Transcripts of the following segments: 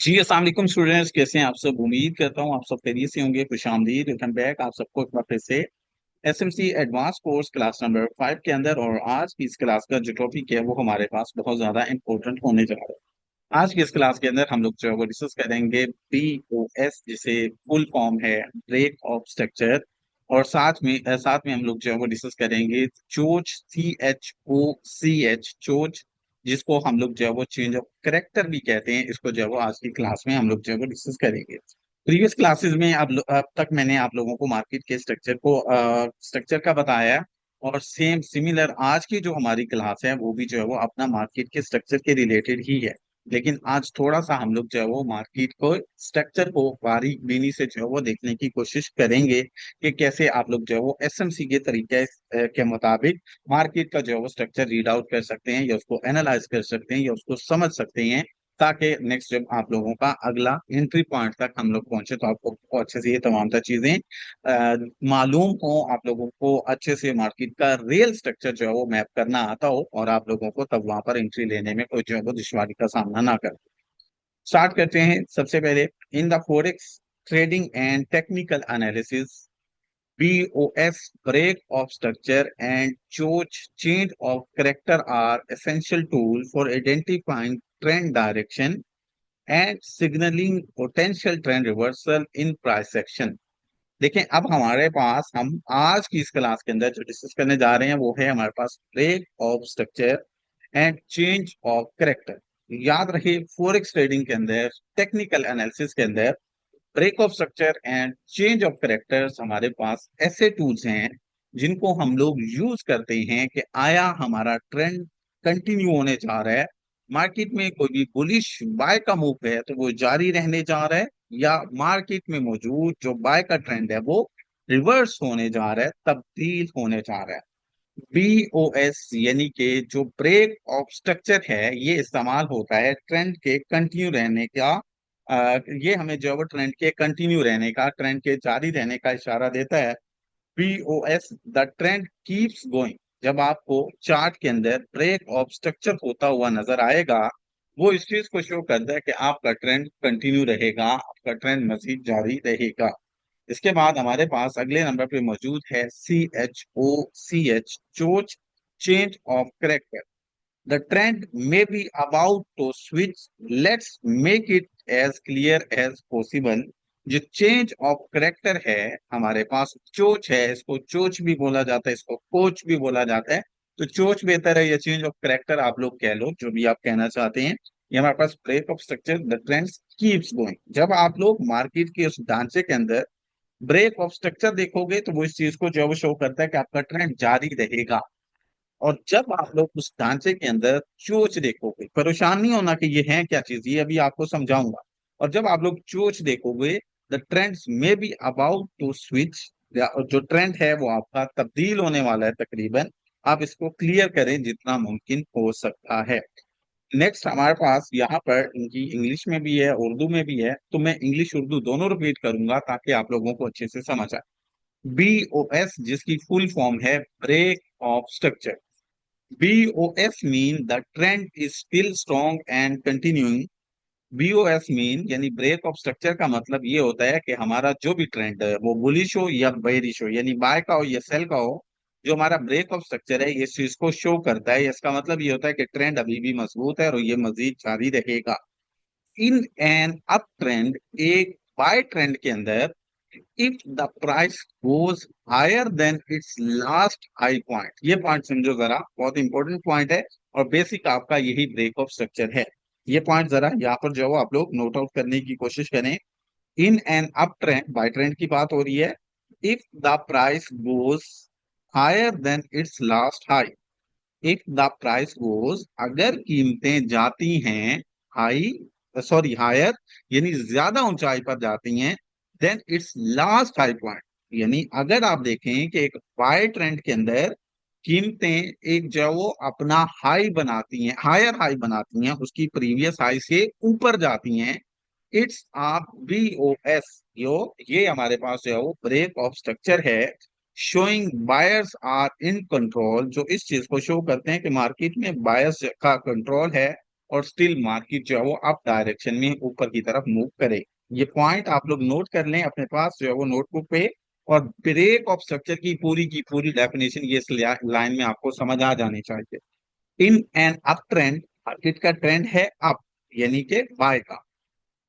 जी अस्सलाम वालेकुम स्टूडेंट्स, कैसे हैं आप सब। उम्मीद करता हूँ आप सब खैरियत से होंगे। खुशामदीद, वेलकम बैक आप सबको एक बार फिर से SMC advance course class number 5 के अंदर। और आज की इस क्लास का जो टॉपिक है वो हमारे पास बहुत ज्यादा इंपॉर्टेंट होने जा रहा है। आज की इस क्लास के अंदर हम लोग जो है वो डिस्कस करेंगे BOS, जिसे फुल फॉर्म है ब्रेक ऑफ स्ट्रक्चर। और साथ में हम लोग जो है वो डिस्कस करेंगे चोच, CHOCH, चोच, जिसको हम लोग जो है वो चेंज ऑफ करेक्टर भी कहते हैं। इसको जो है वो आज की क्लास में हम लोग जो है वो डिस्कस करेंगे। प्रीवियस क्लासेस में अब तक मैंने आप लोगों को मार्केट के स्ट्रक्चर का बताया है। और सेम सिमिलर आज की जो हमारी क्लास है वो भी जो है वो अपना मार्केट के स्ट्रक्चर के रिलेटेड ही है। लेकिन आज थोड़ा सा हम लोग जो है वो मार्केट को स्ट्रक्चर को बारीक बीनी से जो है वो देखने की कोशिश करेंगे कि कैसे आप लोग जो है वो एसएमसी के तरीके के मुताबिक मार्केट का जो है वो स्ट्रक्चर रीड आउट कर सकते हैं, या उसको एनालाइज कर सकते हैं, या उसको समझ सकते हैं, ताकि नेक्स्ट जब आप लोगों का अगला एंट्री पॉइंट तक हम लोग पहुंचे तो आपको अच्छे से ये तमाम तर चीजें मालूम हो, आप लोगों को अच्छे से मार्केट का रियल स्ट्रक्चर जो है वो मैप करना आता हो, और आप लोगों को तब वहां पर एंट्री लेने में कोई जो है वो दुश्वारी का सामना ना कर। स्टार्ट करते हैं सबसे पहले। In the forex trading and technical analysis, BOS, break of structure and change of character are essential tools for identifying trend direction and signaling potential trend reversal in price action। देखें, अब हमारे पास हम आज की इस क्लास के अंदर जो डिस्कस करने जा रहे हैं वो है हमारे पास break of structure and change of character. याद रहे, फॉरेक्स ट्रेडिंग के अंदर, टेक्निकल एनालिसिस के अंदर break of structure and change of characters हमारे पास ऐसे टूल्स हैं जिनको हम लोग यूज करते हैं कि आया हमारा ट्रेंड कंटिन्यू होने जा रहा है, मार्केट में कोई भी बुलिश बाय का मूव है तो वो जारी रहने जा रहा है, या मार्केट में मौजूद जो बाय का ट्रेंड है वो रिवर्स होने जा रहा है, तब्दील होने जा रहा है। BOS यानी कि जो ब्रेक ऑफ स्ट्रक्चर है ये इस्तेमाल होता है ट्रेंड के कंटिन्यू रहने का। ये हमें जो है वो ट्रेंड के कंटिन्यू रहने का, ट्रेंड के जारी रहने का इशारा देता है। BOS, the trend keeps going. जब आपको चार्ट के अंदर ब्रेक ऑफ स्ट्रक्चर होता हुआ नजर आएगा, वो इस चीज को शो करता है कि आपका ट्रेंड कंटिन्यू रहेगा, आपका ट्रेंड मजीद जारी रहेगा। इसके बाद हमारे पास अगले नंबर पे मौजूद है CHOCH, CHOCH, change of character. The trend may be about to switch, let's make it as clear as possible. जो चेंज ऑफ करेक्टर है हमारे पास चोच है, इसको चोच भी बोला जाता है, इसको कोच भी बोला जाता है। तो चोच बेहतर है या चेंज ऑफ करेक्टर, आप लोग कह लो जो भी आप कहना चाहते हैं। ये हमारे पास break of structure, the trend keeps going. जब आप लोग मार्केट के उस ढांचे के अंदर ब्रेक ऑफ स्ट्रक्चर देखोगे तो वो इस चीज को जो है वो शो करता है कि आपका ट्रेंड जारी रहेगा। और जब आप लोग उस ढांचे के अंदर चोच देखोगे, परेशान नहीं होना कि ये है क्या चीज, ये अभी आपको समझाऊंगा। और जब आप लोग चोच देखोगे, the trends may be about to switch, जो ट्रेंड है वो आपका तब्दील होने वाला है तकरीबन। आप इसको क्लियर करें जितना मुमकिन हो सकता है। नेक्स्ट हमारे पास यहाँ पर इनकी इंग्लिश में भी है, उर्दू में भी है, तो मैं इंग्लिश उर्दू दोनों रिपीट करूंगा ताकि आप लोगों को अच्छे से समझ आए। BOS, जिसकी फुल फॉर्म है break of structure. BOS mean the trend is still strong and continuing. BOS mean यानी ब्रेक ऑफ स्ट्रक्चर का मतलब ये होता है कि हमारा जो भी ट्रेंड है वो बुलिश हो या बेरिश हो, यानी बाय का हो या सेल का हो, जो हमारा ब्रेक ऑफ स्ट्रक्चर है ये इस चीज को शो करता है। इसका मतलब ये होता है कि ट्रेंड अभी भी मजबूत है और ये मजीद जारी रहेगा। इन एन अप ट्रेंड, एक बाय ट्रेंड के अंदर, if the price goes higher than its last high point. ये पॉइंट समझो जरा, बहुत इंपॉर्टेंट पॉइंट है और बेसिक आपका यही ब्रेक ऑफ स्ट्रक्चर है। ये पॉइंट जरा यहाँ पर जो है वो आप लोग नोट आउट करने की कोशिश करें। In an up trend, buy trend की बात हो रही है। If the price goes higher than its last high, if the price goes, अगर कीमतें जाती हैं हाई, सॉरी हायर, यानी ज्यादा ऊंचाई पर जाती हैं, than its last high point, यानी अगर आप देखें कि एक बाय ट्रेंड के अंदर कीमतें एक जो है वो अपना हाई बनाती हैं, हायर हाई बनाती हैं, उसकी प्रीवियस हाई से ऊपर जाती हैं, इट्स आप BOS, यो ये हमारे पास जो है वो ब्रेक ऑफ स्ट्रक्चर है। Showing buyers are in control, जो इस चीज को शो करते हैं कि मार्केट में बायर्स का कंट्रोल है और स्टिल मार्केट जो है वो अप डायरेक्शन में ऊपर की तरफ मूव करे। ये पॉइंट आप लोग नोट कर लें अपने पास जो है वो नोटबुक पे। और ब्रेक ऑफ स्ट्रक्चर की पूरी डेफिनेशन ये इस लाइन में आपको समझ आ जानी चाहिए। In an up trend, market का ट्रेंड है अप, यानी कि बाय का।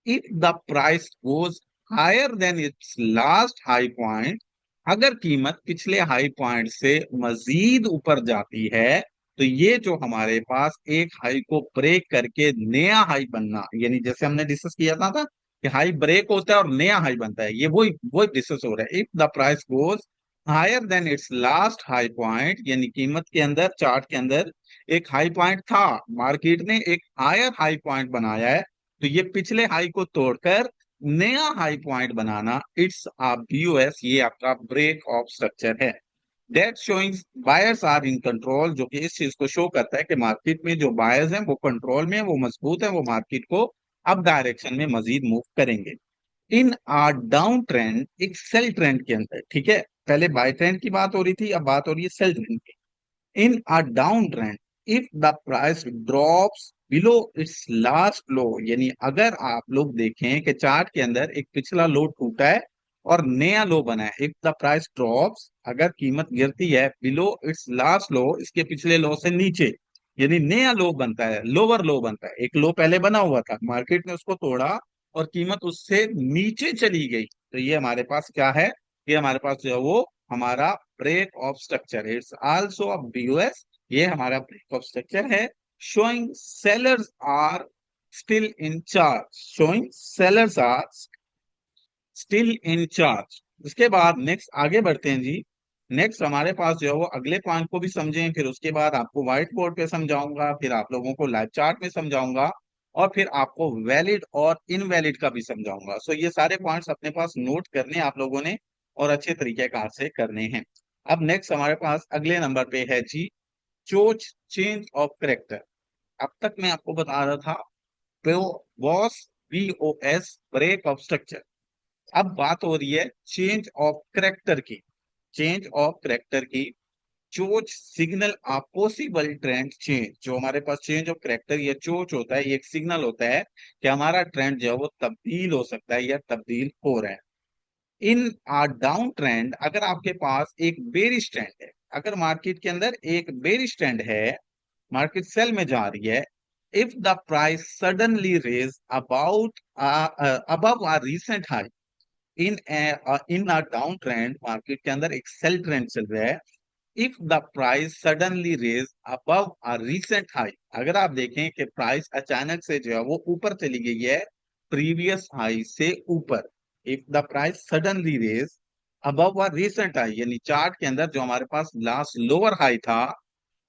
If the price goes higher than its last high point, अगर कीमत पिछले हाई पॉइंट से मजीद ऊपर जाती है, तो ये जो हमारे पास एक हाई को ब्रेक करके नया हाई बनना, यानी जैसे हमने डिस्कस किया था कि हाई ब्रेक होता है और नया हाई बनता है, ये वही वही डिस्कस हो रहा है। If the price goes higher than its last high point, यानी कीमत के अंदर, चार्ट के अंदर एक हाई पॉइंट था, मार्केट ने एक हायर हाई पॉइंट बनाया है, तो ये पिछले हाई को तोड़कर नया हाई पॉइंट बनाना, इट्स आ बीओएस, ये आपका ब्रेक ऑफ स्ट्रक्चर है। That showing buyers are in control, जो कि इस चीज को शो करता है कि मार्केट में जो बायर्स हैं वो कंट्रोल में हैं, वो मजबूत है, वो मार्केट को अप डायरेक्शन में मजीद मूव करेंगे। इन आ डाउन ट्रेंड, एक सेल ट्रेंड के अंदर, ठीक है, पहले बाय ट्रेंड की बात हो रही थी, अब बात हो रही है सेल ट्रेंड की। In a downtrend, if the price drops below its last low, यानी अगर आप लोग देखें कि चार्ट के अंदर एक पिछला लो टूटा है और नया लो बना है, if the price drops, अगर कीमत गिरती है below its last low, इसके पिछले लो से नीचे, यानी नया लो बनता है, लोअर लो बनता है, एक लो पहले बना हुआ था, मार्केट ने उसको तोड़ा और कीमत उससे नीचे चली गई, तो ये हमारे पास क्या है, ये हमारे पास जो है वो हमारा break of structure, it's also a BOS, ये हमारा ब्रेक ऑफ स्ट्रक्चर है। Showing sellers are still in charge, showing sellers are still in charge. उसके बाद नेक्स्ट आगे बढ़ते हैं जी। नेक्स्ट हमारे पास जो है वो अगले पॉइंट को भी समझें, फिर उसके बाद आपको व्हाइट बोर्ड पे समझाऊंगा, फिर आप लोगों को लाइव चार्ट में समझाऊंगा, और फिर आपको वैलिड और इनवैलिड का भी समझाऊंगा। सो ये सारे पॉइंट्स अपने पास नोट करने आप लोगों ने और अच्छे तरीके कार से करने हैं। अब नेक्स्ट हमारे पास अगले नंबर पे है जी, चोच चेंज ऑफ करेक्टर। अब तक मैं आपको बता रहा था BOS, BOS, break of structure. अब बात हो रही है चेंज ऑफ करेक्टर की, चेंज ऑफ करेक्टर की। CHOCH signal a possible trend change, जो हमारे पास चेंज ऑफ करेक्टर या चोच होता है, ये एक सिग्नल होता है कि हमारा ट्रेंड जो है वो तब्दील हो सकता है या तब्दील हो रहा है। इन आ डाउन ट्रेंड, अगर आपके पास एक बेरिश ट्रेंड है, अगर मार्केट के अंदर एक बेरिश ट्रेंड है, मार्केट सेल में जा रही है, if the price suddenly raise about above a recent high, in a down trend, market के अंदर एक सेल ट्रेंड चल रहा है। If the price suddenly raise above a recent high, अगर आप देखें कि प्राइस अचानक से जो है वो ऊपर चली गई है प्रीवियस हाई से ऊपर, if the price suddenly raise above a recent high, यानी चार्ट के अंदर जो हमारे पास लास्ट लोअर हाई था,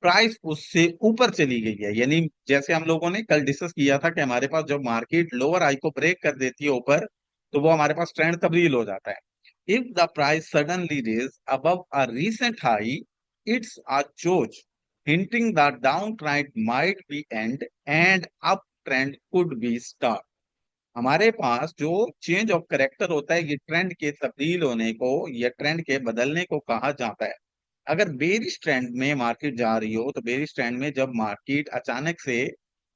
प्राइस उससे ऊपर चली गई है, यानी जैसे हम लोगों ने कल डिस्कस किया था कि हमारे पास जब मार्केट लोअर हाई को ब्रेक कर देती है ऊपर, तो वो हमारे पास ट्रेंड तब्दील हो जाता है। If the price suddenly raise above a recent high, it's a CHoCH hinting the down trend might be end and up trend could be start. हमारे पास जो चेंज ऑफ करेक्टर होता है, ये ट्रेंड के तब्दील होने को या ट्रेंड के बदलने को कहा जाता है। अगर बेरिश ट्रेंड में मार्केट जा रही हो, तो बेरिश ट्रेंड में जब मार्केट अचानक से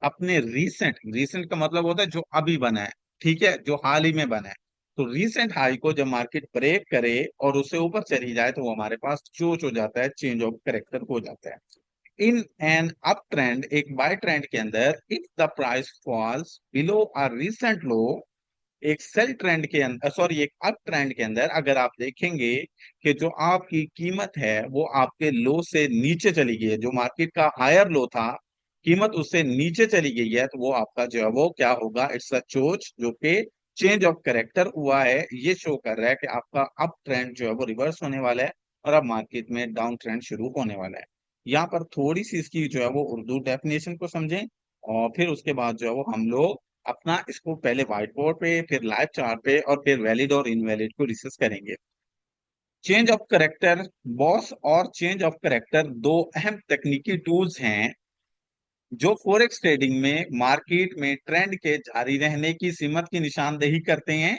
अपने रीसेंट, रीसेंट का मतलब होता है जो अभी बना है, ठीक है, जो हाल ही में बना है, तो रीसेंट हाई को जब मार्केट ब्रेक करे और उससे ऊपर चली जाए, तो वो हमारे पास चोच हो जाता है, चेंज ऑफ करेक्टर हो जाता है। इन एन अप ट्रेंड, एक बाय ट्रेंड के अंदर, if the price falls below a recent low, एक सेल ट्रेंड के अंदर, सॉरी, एक अप ट्रेंड के अंदर अगर आप देखेंगे कि जो आपकी कीमत है वो आपके लो से नीचे चली गई है, जो मार्केट का हायर लो था, कीमत उससे नीचे चली गई है, तो वो आपका जो है वो क्या होगा, इट्स अ चोच, जो कि चेंज ऑफ करेक्टर हुआ है, ये शो कर रहा है कि आपका अप ट्रेंड जो है वो रिवर्स होने वाला है और अब मार्केट में डाउन ट्रेंड शुरू होने वाला है। यहाँ पर थोड़ी सी इसकी जो है वो उर्दू डेफिनेशन को समझें, और फिर उसके बाद जो है वो हम लोग अपना इसको पहले व्हाइट बोर्ड पे, फिर लाइव चार्ट पे, और फिर वैलिड और इनवैलिड को डिस्कस करेंगे। चेंज ऑफ करेक्टर, बॉस और चेंज ऑफ करेक्टर दो अहम तकनीकी टूल्स हैं जो फॉरेक्स ट्रेडिंग में मार्केट में ट्रेंड के जारी रहने की सिमत की निशानदेही करते हैं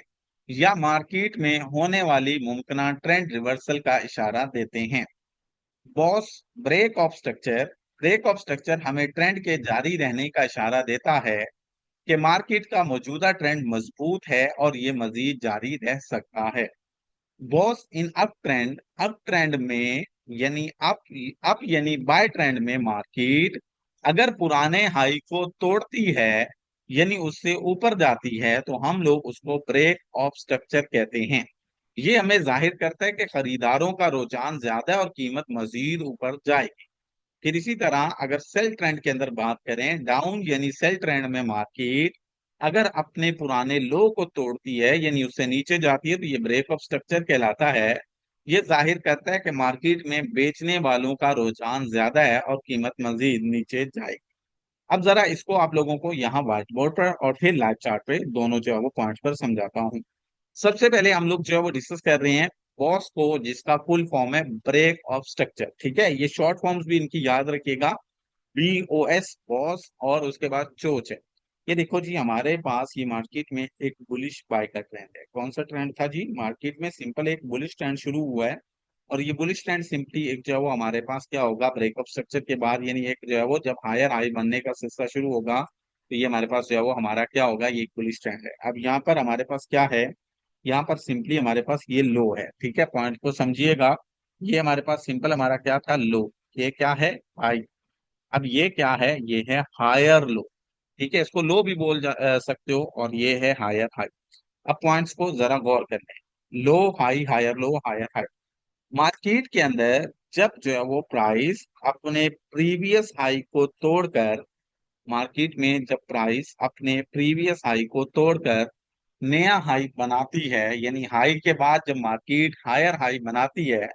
या मार्केट में होने वाली मुमकिन ट्रेंड रिवर्सल का इशारा देते हैं। BOS, break of structure, break of structure हमें ट्रेंड के जारी रहने का इशारा देता है कि मार्केट का मौजूदा ट्रेंड मजबूत है और ये मजीद जारी रह सकता है। बॉस इन अप ट्रेंड में यानी अप यानी बाय ट्रेंड में मार्केट अगर पुराने हाई को तोड़ती है यानी उससे ऊपर जाती है तो हम लोग उसको ब्रेक ऑफ स्ट्रक्चर कहते हैं। ये हमें जाहिर करता है कि खरीदारों का रुझान ज्यादा है और कीमत मजीद ऊपर जाएगी। फिर इसी तरह अगर सेल ट्रेंड के अंदर बात करें, डाउन यानी सेल ट्रेंड में मार्केट अगर अपने पुराने लो को तोड़ती है यानी उससे नीचे जाती है तो ये ब्रेक ऑफ स्ट्रक्चर कहलाता है। ये जाहिर करता है कि मार्केट में बेचने वालों का रुझान ज्यादा है और कीमत मजीद नीचे जाएगी। अब जरा इसको आप लोगों को यहाँ व्हाइट बोर्ड पर और फिर लाइव चार्ट पे दोनों जो है वो पॉइंट पर समझाता हूँ। सबसे पहले हम लोग जो है वो डिस्कस कर रहे हैं बॉस को, जिसका फुल फॉर्म है ब्रेक ऑफ स्ट्रक्चर। ठीक है, ये शॉर्ट फॉर्म्स भी इनकी याद रखिएगा, BOS बॉस और उसके बाद चोच है। ये देखो जी, हमारे पास ये मार्केट में एक बुलिश बाय का ट्रेंड है। कौन सा ट्रेंड था जी? मार्केट में सिंपल एक बुलिश ट्रेंड शुरू हुआ है और ये बुलिश ट्रेंड सिंपली एक जो है वो हमारे पास क्या होगा, ब्रेक ऑफ स्ट्रक्चर के बाद यानी एक जो है वो जब हायर हाई बनने का सिलसिला शुरू होगा तो ये हमारे पास जो है वो हमारा क्या होगा, ये एक बुलिश ट्रेंड है। अब यहाँ पर हमारे पास क्या है, यहाँ पर सिंपली हमारे पास ये लो है। ठीक है, पॉइंट को समझिएगा। ये हमारे पास सिंपल हमारा क्या था, लो। ये क्या है, हाई। अब ये क्या है, ये है हायर लो। ठीक है, इसको लो भी सकते हो और ये है हायर हाई। अब पॉइंट्स को जरा गौर कर लें, low high higher low higher high. Market के अंदर जब जो है वो प्राइस अपने प्रीवियस हाई को तोड़कर, मार्केट में जब प्राइस अपने प्रीवियस हाई को तोड़कर नया हाई बनाती है यानी हाई के बाद जब मार्केट हायर हाई बनाती है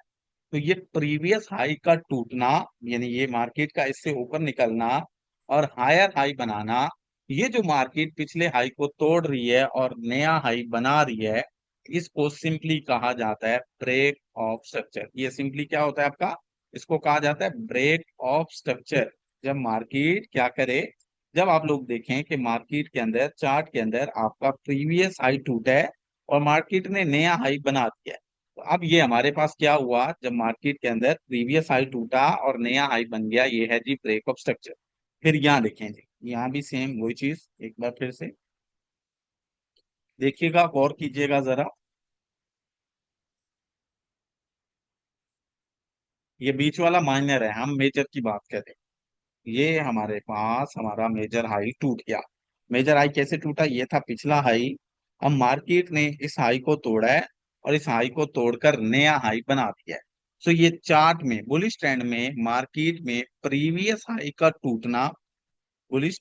तो ये प्रीवियस हाई का टूटना यानी ये मार्केट का इससे ऊपर निकलना और हायर हाई बनाना, ये जो मार्केट पिछले हाई को तोड़ रही है और नया हाई बना रही है, इसको सिंपली कहा जाता है ब्रेक ऑफ स्ट्रक्चर। ये सिंपली क्या होता है आपका, इसको कहा जाता है ब्रेक ऑफ स्ट्रक्चर। जब मार्केट क्या करे, जब आप लोग देखें कि मार्केट के अंदर चार्ट के अंदर आपका प्रीवियस हाई टूटा है और मार्केट ने नया हाई बना दिया है, तो अब ये हमारे पास क्या हुआ, जब मार्केट के अंदर प्रीवियस हाई टूटा और नया हाई बन गया, ये है जी ब्रेक ऑफ स्ट्रक्चर। फिर यहाँ देखें जी, यहाँ भी सेम वही चीज एक बार फिर से देखिएगा, गौर कीजिएगा जरा। ये बीच वाला माइनर है, हम मेजर की बात करें। ये हमारे पास हमारा मेजर हाई टूट गया। मेजर हाई कैसे टूटा, ये था पिछला हाई। अब मार्केट ने इस हाई को तोड़ा है और इस हाई को तोड़कर नया हाई बना दिया है। सो ये चार्ट में बुलिश ट्रेंड में मार्केट में प्रीवियस हाई का टूटना, बुलिश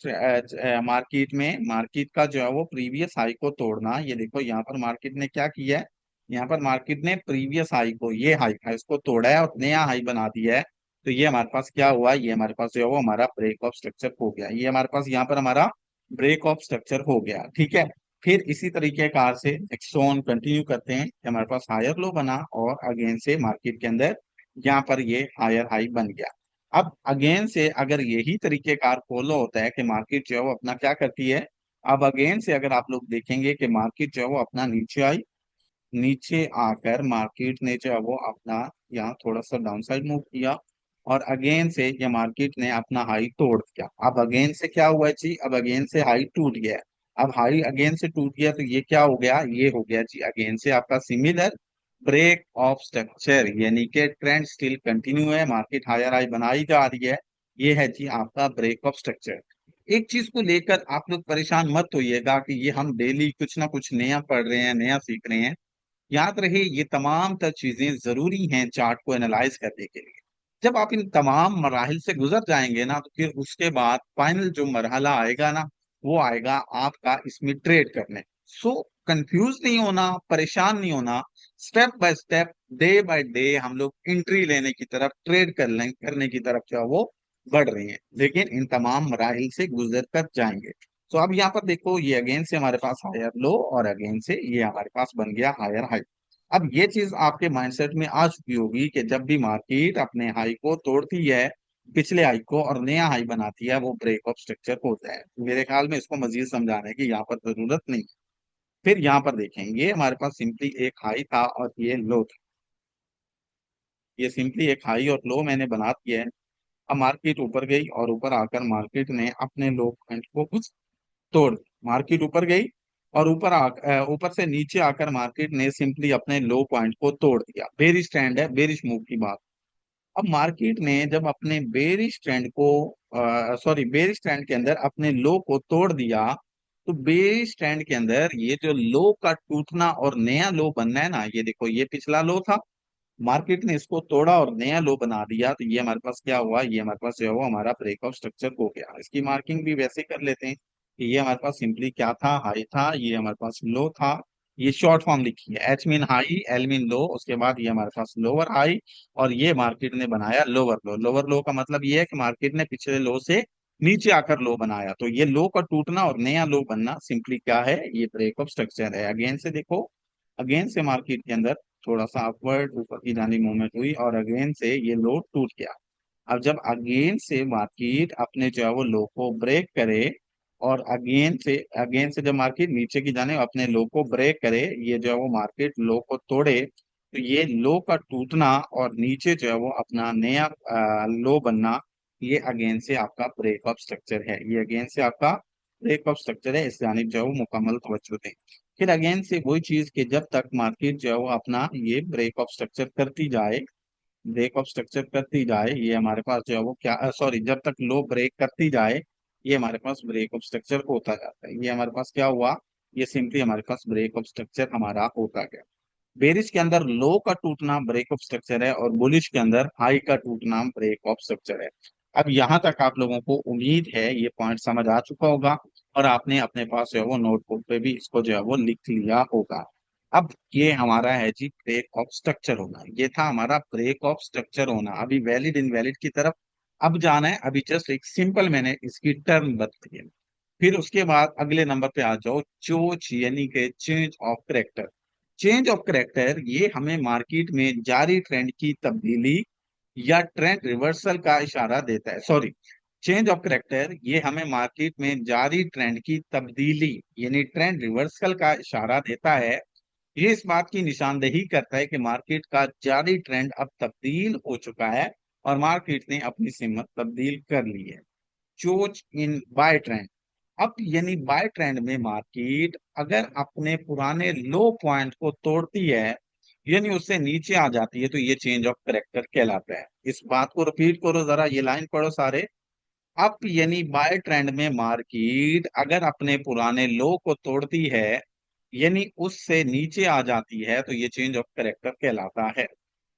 मार्केट में मार्केट का जो है वो प्रीवियस हाई को तोड़ना, ये देखो यहाँ पर मार्केट ने क्या किया है, यहाँ पर मार्केट ने प्रीवियस हाई को, ये हाई था इसको तोड़ा है और नया हाई बना दिया है। तो ये हमारे पास क्या हुआ, ये हमारे पास जो है वो हमारा ब्रेक ऑफ स्ट्रक्चर हो गया। ये हमारे पास यहाँ पर हमारा ब्रेक ऑफ स्ट्रक्चर हो गया। ठीक है, फिर इसी तरीके कार से नेक्स्ट ऑन कंटिन्यू करते हैं कि हमारे पास हायर लो बना और अगेन से मार्केट के अंदर यहाँ पर ये हायर हाई बन गया। अब अगेन से अगर यही तरीके कार फॉलो होता है कि मार्केट जो है वो अपना क्या करती है, अब अगेन से अगर आप लोग देखेंगे कि मार्केट जो है वो अपना नीचे आई, नीचे आकर मार्केट ने जो है वो अपना यहाँ थोड़ा सा डाउन साइड मूव किया और अगेन से ये मार्केट ने अपना हाई तोड़ दिया। अब अगेन से क्या हुआ जी, अब अगेन से हाई टूट गया। अब हाई अगेन से टूट गया तो ये क्या हो गया, ये हो गया जी अगेन से आपका सिमिलर ब्रेक ऑफ स्ट्रक्चर, यानी कि ट्रेंड स्टिल कंटिन्यू है, मार्केट हायर हाई बनाई जा रही है। ये है जी आपका ब्रेक ऑफ स्ट्रक्चर। एक चीज को लेकर आप लोग परेशान मत होइएगा कि ये हम डेली कुछ ना कुछ नया पढ़ रहे हैं, नया सीख रहे हैं। याद रहे ये तमाम तर चीजें जरूरी हैं चार्ट को एनालाइज करने के लिए। जब आप इन तमाम मराहिल से गुजर जाएंगे ना तो फिर उसके बाद फाइनल जो मरहला आएगा ना, वो आएगा आपका इसमें ट्रेड करने। सो कंफ्यूज नहीं होना, परेशान नहीं होना। Step by step, day by day हम लोग एंट्री लेने की तरफ, ट्रेड करने की तरफ जो है वो बढ़ रहे हैं, लेकिन इन तमाम मराहिल से गुजर कर जाएंगे। तो अब यहाँ पर देखो, ये अगेन से हमारे पास हायर लो और अगेन से ये हमारे पास बन गया हायर हाई। अब ये चीज आपके माइंडसेट में आ चुकी होगी कि जब भी मार्केट अपने हाई को तोड़ती है, पिछले हाई को, और नया हाई बनाती है, वो ब्रेक ऑफ स्ट्रक्चर होता है। मेरे ख्याल में इसको मजीद समझाने की यहाँ पर जरूरत नहीं है। फिर यहाँ पर देखें, ये हमारे पास सिंपली एक हाई था और ये लो था। ये सिंपली एक हाई और लो मैंने बना दिया है। अब मार्केट ऊपर गई और ऊपर आकर मार्केट ने अपने लो पॉइंट को कुछ तोड़ दिया। मार्केट ऊपर गई और ऊपर से नीचे आकर मार्केट ने सिंपली अपने लो पॉइंट को तोड़ दिया। बेरिश ट्रेंड है, बेरिश मूव की बात। अब मार्केट ने जब अपने बेरिश ट्रेंड को सॉरी बेरिश ट्रेंड के अंदर अपने लो को तोड़ दिया, तो बेरिश ट्रेंड के अंदर ये जो लो का टूटना और नया लो बनना है ना, ये देखो ये पिछला लो था, मार्केट ने इसको तोड़ा और नया लो बना दिया, तो ये हमारे पास क्या हुआ, ये हमारे पास जो है वो हमारा ब्रेकआउट स्ट्रक्चर हो गया। इसकी मार्किंग भी वैसे कर लेते हैं कि ये हमारे पास सिंपली क्या था, हाई था, ये हमारे पास लो था। ये शॉर्ट फॉर्म लिखी है, H mean high, L mean low, उसके बाद ये हमारे पास लोअर हाई, और ये मार्केट ने बनाया लोअर लो। लोअर लो का मतलब ये है कि मार्केट ने पिछले लो से नीचे आकर लो बनाया, तो ये लो का टूटना और नया लो बनना सिंपली क्या है, ये ब्रेकअप स्ट्रक्चर है। अगेन से देखो, अगेन से मार्केट के अंदर थोड़ा सा अपवर्ड ऊपर की जानी मूवमेंट हुई और अगेन से ये लो टूट गया। अब जब अगेन से मार्केट अपने जो है वो लो को ब्रेक करे और अगेन से जब मार्केट नीचे की जाने अपने लो को ब्रेक करे, ये जो है वो मार्केट लो को तोड़े, तो ये लो का टूटना और नीचे जो है वो अपना नया लो बनना, ये अगेन से आपका ब्रेकअप स्ट्रक्चर है। ये अगेन से आपका ब्रेकअप स्ट्रक्चर है, इस जानिब जो है वो मुकम्मल तवज्जो दें। फिर अगेन से वही चीज कि जब तक मार्केट जो है वो अपना ये ब्रेकअप स्ट्रक्चर करती जाए, ब्रेकअप स्ट्रक्चर करती जाए, ये हमारे पास जो है वो क्या, सॉरी, जब तक लो ब्रेक करती जाए, ये हमारे पास ब्रेकअप स्ट्रक्चर होता जाता है। ये हमारे पास क्या हुआ, ये सिंपली हमारे पास ब्रेकअप स्ट्रक्चर हमारा होता गया। बेरिश के अंदर लो का टूटना ब्रेकअप स्ट्रक्चर है और बुलिश के अंदर हाई का टूटना ब्रेकअप स्ट्रक्चर है। अब यहां तक आप लोगों को उम्मीद है ये पॉइंट समझ आ चुका होगा और आपने अपने पास जो है वो नोटबुक पे भी इसको जो है वो लिख लिया होगा। अब ये हमारा है जी ब्रेक ऑफ स्ट्रक्चर होना, ये था हमारा ब्रेक ऑफ स्ट्रक्चर होना। अभी वैलिड इनवैलिड की तरफ अब जाना है, अभी जस्ट एक सिंपल मैंने इसकी टर्म बताई है। फिर उसके बाद अगले नंबर पे आ जाओ, चोच यानी कि change of character. Change of character ये हमें मार्केट में जारी ट्रेंड की तब्दीली या ट्रेंड रिवर्सल का इशारा देता है। सॉरी, चेंज ऑफ करेक्टर ये हमें मार्केट में जारी ट्रेंड की तब्दीली यानी ट्रेंड रिवर्सल का इशारा देता है। ये इस बात की निशानदेही करता है कि मार्केट का जारी ट्रेंड अब तब्दील हो चुका है और मार्केट ने अपनी सिमत तब्दील कर ली है। चोच इन बाय ट्रेंड, अब यानी बाय ट्रेंड में मार्केट अगर अपने पुराने लो पॉइंट को तोड़ती है यानी उससे नीचे आ जाती है, तो ये चेंज ऑफ करेक्टर कहलाता है। इस बात को रिपीट करो जरा, ये लाइन पढ़ो सारे। अप यानी बाय ट्रेंड में मार्केट अगर अपने पुराने लो को तोड़ती है यानी उससे नीचे आ जाती है, तो ये चेंज ऑफ करेक्टर कहलाता है।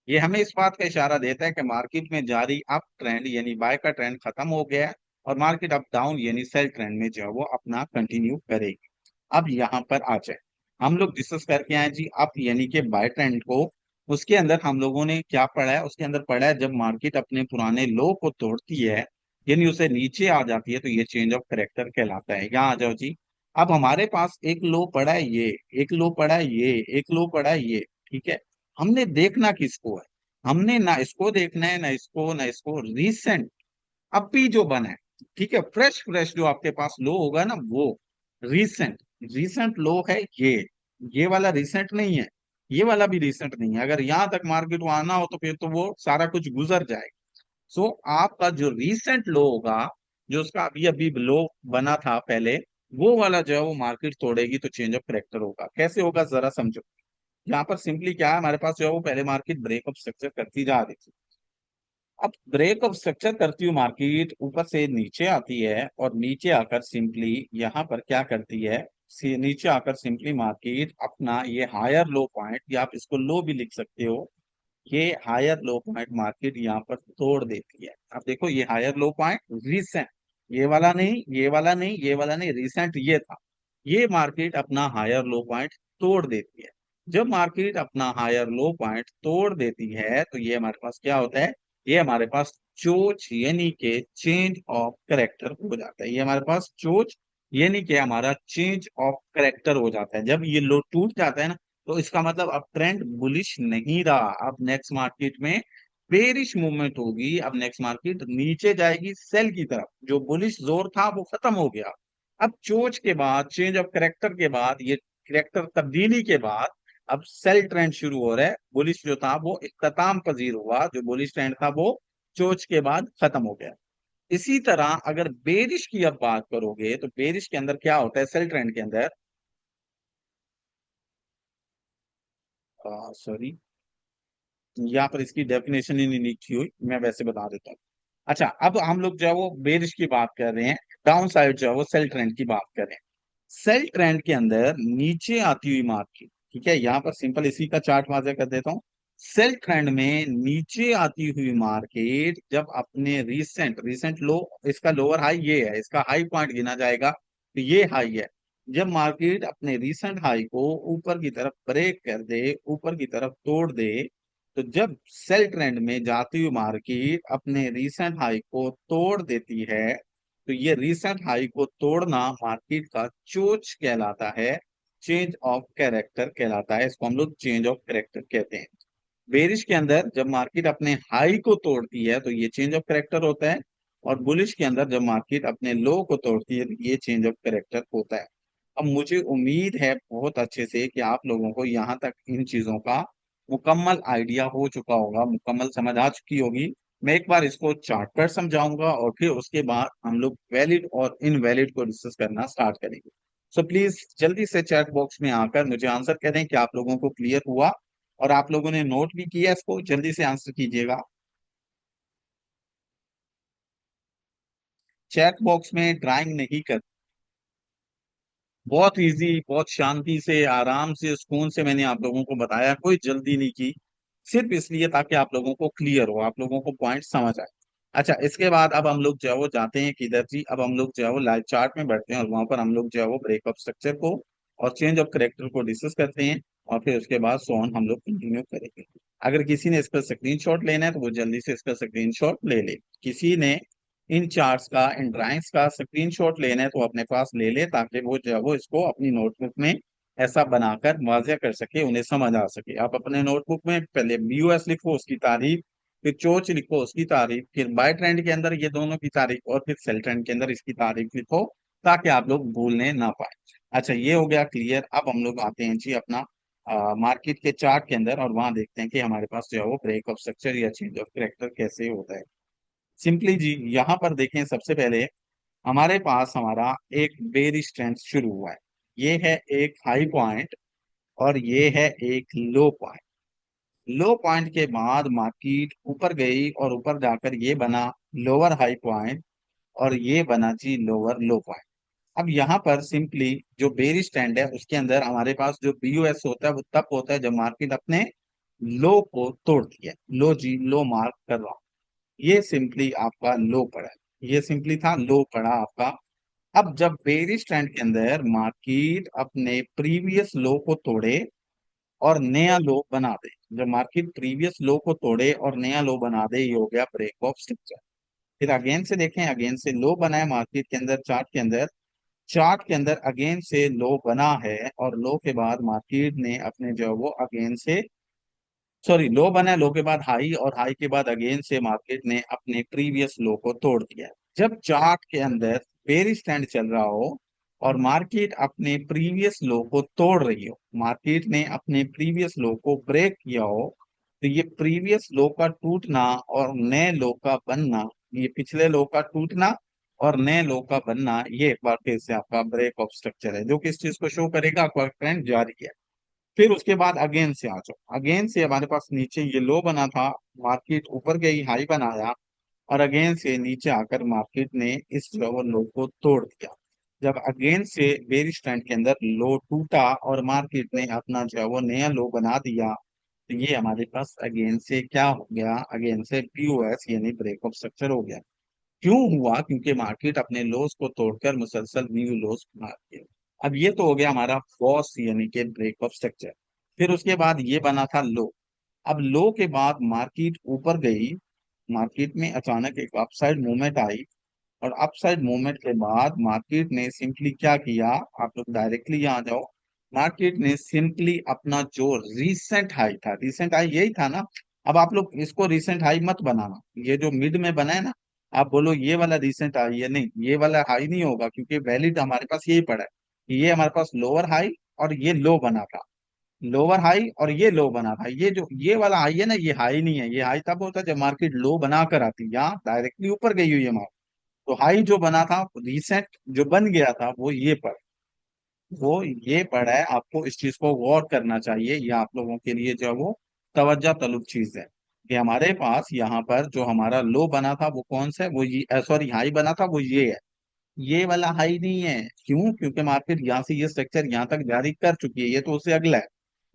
ये हमें इस बात का इशारा देता है कि मार्केट में जारी अप ट्रेंड यानी बाय का ट्रेंड खत्म हो गया है और मार्केट अप डाउन यानी सेल ट्रेंड में जो है वो अपना कंटिन्यू करेगी। अब यहाँ पर आ जाए, हम लोग डिस्कस करके आए जी अप यानी कि बाय ट्रेंड को। उसके अंदर हम लोगों ने क्या पढ़ा है, उसके अंदर पढ़ा है जब मार्केट अपने पुराने लो को तोड़ती है यानी उसे नीचे आ जाती है, तो ये चेंज ऑफ करेक्टर कहलाता है। यहाँ आ जाओ जी। अब हमारे पास एक लो पड़ा है ये, एक लो पड़ा है ये, एक लो पड़ा है ये, ठीक है। हमने देखना किसको है, हमने ना इसको देखना है, ना इसको, ना इसको, रिसेंट अभी जो बना है, ठीक है, फ्रेश फ्रेश जो आपके पास लो होगा ना वो रीसेंट, रीसेंट लो है ये वाला रीसेंट नहीं है, ये वाला भी रीसेंट नहीं है। अगर यहां तक मार्केट को आना हो तो फिर तो वो सारा कुछ गुजर जाएगा। सो आपका जो रीसेंट लो होगा, जो उसका अभी अभी लो बना था पहले, वो वाला जो है वो मार्केट तोड़ेगी तो चेंज ऑफ करेक्टर होगा। कैसे होगा जरा समझो। यहाँ पर सिंपली क्या है, हमारे पास जो है वो पहले मार्केट ब्रेकअप स्ट्रक्चर करती जा रही थी। अब ब्रेकअप स्ट्रक्चर करती हुई मार्केट ऊपर से नीचे आती है और नीचे आकर सिंपली यहाँ पर क्या करती है, नीचे आकर सिंपली मार्केट अपना ये हायर लो पॉइंट, या आप इसको लो भी लिख सकते हो, ये हायर लो पॉइंट मार्केट यहाँ पर तोड़ देती है। अब देखो ये हायर लो पॉइंट रिसेंट, ये वाला नहीं, ये वाला नहीं, ये वाला नहीं, रिसेंट ये था, ये मार्केट अपना हायर लो पॉइंट तोड़ देती है। जब मार्केट अपना हायर लो पॉइंट तोड़ देती है तो ये हमारे पास क्या होता है, ये हमारे पास चोच यानी के चेंज ऑफ करेक्टर हो जाता है। ये हमारे पास चोच यानी कि हमारा चेंज ऑफ करेक्टर हो जाता है। जब ये लो टूट जाता है ना, तो इसका मतलब अब ट्रेंड बुलिश नहीं रहा, अब नेक्स्ट मार्केट में बेरिश मूवमेंट होगी। अब नेक्स्ट मार्केट नीचे जाएगी सेल की तरफ, जो बुलिश जोर था वो खत्म हो गया। अब चोच के बाद, चेंज ऑफ करेक्टर के बाद, ये करेक्टर तब्दीली के बाद अब सेल ट्रेंड शुरू हो रहा है। बुलिश जो था वो इख्तिताम पजीर हुआ, जो बुलिश ट्रेंड था वो चोच के बाद खत्म हो गया। इसी तरह अगर बेरिश की अब बात करोगे तो बेरिश के अंदर क्या होता है, सेल ट्रेंड के अंदर, सॉरी, यहाँ पर इसकी डेफिनेशन ही नहीं लिखी हुई, मैं वैसे बता देता हूँ। अच्छा, अब हम लोग जो है वो बेरिश की बात कर रहे हैं, डाउन साइड जो है वो सेल ट्रेंड की बात कर रहे हैं। सेल ट्रेंड के अंदर नीचे आती हुई मार्केट, ठीक है, यहाँ पर सिंपल इसी का चार्ट वाज़ह कर देता हूँ। सेल ट्रेंड में नीचे आती हुई मार्केट जब अपने रीसेंट रीसेंट लो, इसका लोअर हाई ये है, इसका हाई पॉइंट गिना जाएगा तो ये हाई है। जब मार्केट अपने रीसेंट हाई को ऊपर की तरफ ब्रेक कर दे, ऊपर की तरफ तोड़ दे, तो जब सेल ट्रेंड में जाती हुई मार्केट अपने रीसेंट हाई को तोड़ देती है, तो ये रीसेंट हाई को तोड़ना मार्केट का चोच कहलाता है, चेंज ऑफ कैरेक्टर कहलाता है, इसको हम लोग चेंज ऑफ कैरेक्टर कहते हैं। बेरिश के अंदर जब मार्केट अपने हाई को तोड़ती है तो ये चेंज ऑफ कैरेक्टर होता है, और बुलिश के अंदर जब मार्केट अपने लो को तोड़ती है तो ये चेंज ऑफ कैरेक्टर होता है। अब मुझे उम्मीद है बहुत अच्छे से कि आप लोगों को यहाँ तक इन चीजों का मुकम्मल आइडिया हो चुका होगा, मुकम्मल समझ आ चुकी होगी। मैं एक बार इसको चार्ट पर समझाऊंगा और फिर उसके बाद हम लोग वैलिड और इनवैलिड को डिस्कस करना स्टार्ट करेंगे। सो प्लीज जल्दी से चैट बॉक्स में आकर मुझे आंसर करें कि आप लोगों को क्लियर हुआ, और आप लोगों ने नोट भी किया, इसको जल्दी से आंसर कीजिएगा। चैट बॉक्स में ड्राइंग नहीं कर, बहुत इजी, बहुत शांति से, आराम से, सुकून से मैंने आप लोगों को बताया, कोई जल्दी नहीं की, सिर्फ इसलिए ताकि आप लोगों को क्लियर हो, आप लोगों को पॉइंट समझ आए। अच्छा, इसके बाद अब हम लोग जो है वो जाते हैं किधर जी, अब हम लोग जो है वो लाइव चार्ट में बैठते हैं और वहां पर हम लोग जो है वो ब्रेकअप स्ट्रक्चर को और चेंज ऑफ करेक्टर को डिस्कस करते हैं, और फिर उसके बाद सोन हम लोग कंटिन्यू करेंगे। अगर किसी ने इसका स्क्रीनशॉट लेना है तो वो जल्दी से इसका स्क्रीनशॉट ले ले। किसी ने इन चार्ट्स का, इन ड्राइंग्स का स्क्रीनशॉट लेना है तो अपने पास ले ले, ताकि वो जो है वो इसको अपनी नोटबुक में ऐसा बनाकर वाज़ह कर सके, उन्हें समझ आ सके। आप अपने नोटबुक में पहले बीओएस लिखो, उसकी तारीफ, फिर चोच लिखो उसकी तारीफ, फिर बाय ट्रेंड के अंदर ये दोनों की तारीफ, और फिर सेल ट्रेंड के अंदर इसकी तारीफ लिखो, ताकि आप लोग भूलने ना पाए। अच्छा, ये हो गया क्लियर। अब हम लोग आते हैं जी अपना मार्केट के चार्ट के अंदर, और वहां देखते हैं कि हमारे पास जो है वो ब्रेक ऑफ स्ट्रक्चर या चेंज ऑफ करेक्टर कैसे होता है। सिंपली जी यहाँ पर देखें, सबसे पहले हमारे पास हमारा एक बेरिश ट्रेंड शुरू हुआ है। ये है एक हाई पॉइंट और ये है एक लो पॉइंट। लो पॉइंट के बाद मार्केट ऊपर गई और ऊपर जाकर ये बना लोअर हाई पॉइंट, और ये बना जी लोअर लो पॉइंट। अब यहाँ पर सिंपली जो बेरिश ट्रेंड है उसके अंदर हमारे पास जो बीओएस होता है वो तब होता है जब मार्केट अपने लो को तोड़ती है। लो जी, लो मार्क कर रहा हूं, ये सिंपली आपका लो पड़ा है, ये सिंपली था लो पड़ा आपका। अब जब बेरिश ट्रेंड के अंदर मार्केट अपने प्रीवियस लो को तोड़े और नया लो बना दे, जब मार्केट प्रीवियस लो को तोड़े और नया लो बना दे, ये हो गया ब्रेक ऑफ स्ट्रक्चर। फिर अगेन से देखें, अगेन से लो बना है मार्केट के अंदर, चार्ट के अंदर, चार्ट के अंदर अगेन से लो बना है, और लो के बाद मार्केट ने अपने जो है वो अगेन से, सॉरी, लो बना है, लो के बाद हाई, और हाई के बाद अगेन से मार्केट ने अपने प्रीवियस लो को तोड़ दिया है। जब चार्ट के अंदर बेरिश ट्रेंड चल रहा हो और मार्केट अपने प्रीवियस लो को तोड़ रही हो, मार्केट ने अपने प्रीवियस लो को ब्रेक किया हो, तो ये प्रीवियस लो का टूटना और नए लो का बनना, ये पिछले लो का टूटना और नए लो का बनना, ये एक बार फिर से आपका ब्रेक ऑफ स्ट्रक्चर है, जो कि इस चीज को शो करेगा आपका ट्रेंड जारी है। फिर उसके बाद अगेन से आ जाओ, अगेन से हमारे पास नीचे ये लो बना था, मार्केट ऊपर गई, हाई बनाया, और अगेन से नीचे आकर मार्केट ने इस जो है वो लो को तोड़ दिया। जब अगेन से बेरिश ट्रेंड के अंदर लो टूटा और मार्केट ने अपना जो है वो नया लो बना दिया, तो ये हमारे पास अगेन से क्या हो गया, अगेन से पीओएस यानी ब्रेक ऑफ स्ट्रक्चर हो गया। क्यों हुआ? क्योंकि मार्केट अपने लोस को तोड़कर मुसलसल न्यू लोस बना रही है। अब ये तो हो गया हमारा फॉस यानी कि ब्रेक ऑफ स्ट्रक्चर। फिर उसके बाद ये बना था लो। अब लो के बाद मार्केट ऊपर गई, मार्केट में अचानक एक अपसाइड मूवमेंट आई, और अपसाइड मूवमेंट के बाद मार्केट ने सिंपली क्या किया, आप लोग डायरेक्टली यहाँ जाओ, मार्केट ने सिंपली अपना जो रीसेंट हाई था, रीसेंट हाई यही था ना, अब आप लोग इसको रीसेंट हाई मत बनाना, ये जो मिड में बना है ना, आप बोलो ये वाला रीसेंट हाई है, नहीं, ये वाला हाई नहीं होगा, क्योंकि वैलिड हमारे पास यही पड़ा है कि ये हमारे पास लोअर हाई और ये लो बना था। लोअर हाई और ये लो बना था, ये जो ये वाला हाई है ना, ये हाई नहीं है, ये हाई तब होता है जब मार्केट लो बना कर आती है, यहाँ डायरेक्टली ऊपर गई हुई है मार्केट। तो हाई जो बना था रिसेंट जो बन गया था वो ये पर, वो ये पड़ा है, आपको इस चीज को गौर करना चाहिए, ये आप लोगों के लिए जो है वो तवज्जो तलब चीज है कि हमारे पास यहाँ पर जो हमारा लो बना था वो कौन सा है, वो ये सॉरी हाई बना था वो ये है, ये वाला हाई नहीं है। क्यों? क्योंकि मार्केट यहाँ से ये स्ट्रक्चर यहाँ तक जारी कर चुकी है, ये तो उससे अगला है,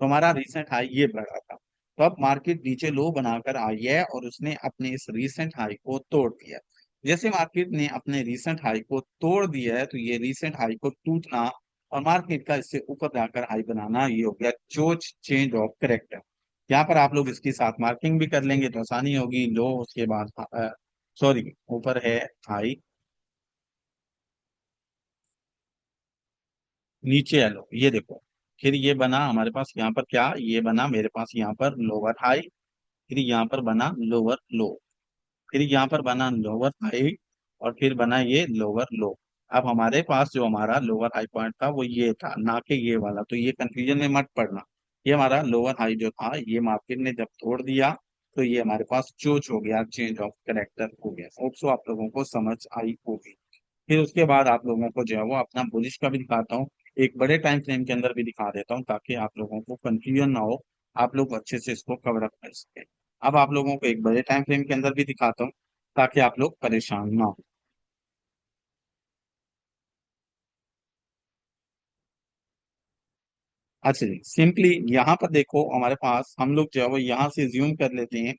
तो हमारा रिसेंट हाई ये बढ़ा था। तो अब मार्केट नीचे लो बनाकर आई है और उसने अपने इस रिसेंट हाई को तोड़ दिया। जैसे मार्केट ने अपने रिसेंट हाई को तोड़ दिया है तो ये रिसेंट हाई को टूटना और मार्केट का इससे ऊपर जाकर हाई बनाना, ये हो गया चोच चेंज ऑफ करेक्टर। यहाँ पर आप लोग इसकी साथ मार्किंग भी कर लेंगे तो आसानी होगी। लो, उसके बाद सॉरी ऊपर है हाई, नीचे एलो, ये देखो। फिर ये बना हमारे पास यहाँ पर क्या, ये बना मेरे पास यहाँ पर लोअर हाई, फिर यहाँ पर बना लोअर लो, फिर यहाँ पर बना लोअर हाई, और फिर बना ये लोअर लो। अब हमारे पास जो हमारा लोअर हाई पॉइंट था वो ये था, ना कि ये वाला, तो ये कंफ्यूजन में मत पड़ना। ये हमारा लोअर हाई जो था ये मार्केट ने जब तोड़ दिया तो ये हमारे पास चोच हो गया, चेंज ऑफ करेक्टर हो गया। होप सो आप लोगों को समझ आई होगी। फिर उसके बाद आप लोगों को जो है वो अपना बुलिश का भी दिखाता हूँ, एक बड़े टाइम फ्रेम के अंदर भी दिखा देता हूँ ताकि आप लोगों को कंफ्यूजन ना हो, आप लोग अच्छे से इसको कवर अप कर सके। अब आप लोगों को एक बड़े टाइम फ्रेम के अंदर भी दिखाता हूँ ताकि आप लोग परेशान ना हो। अच्छा जी, सिंपली यहाँ पर देखो हमारे पास हम लोग जो है वो यहाँ से ज्यूम कर लेते हैं,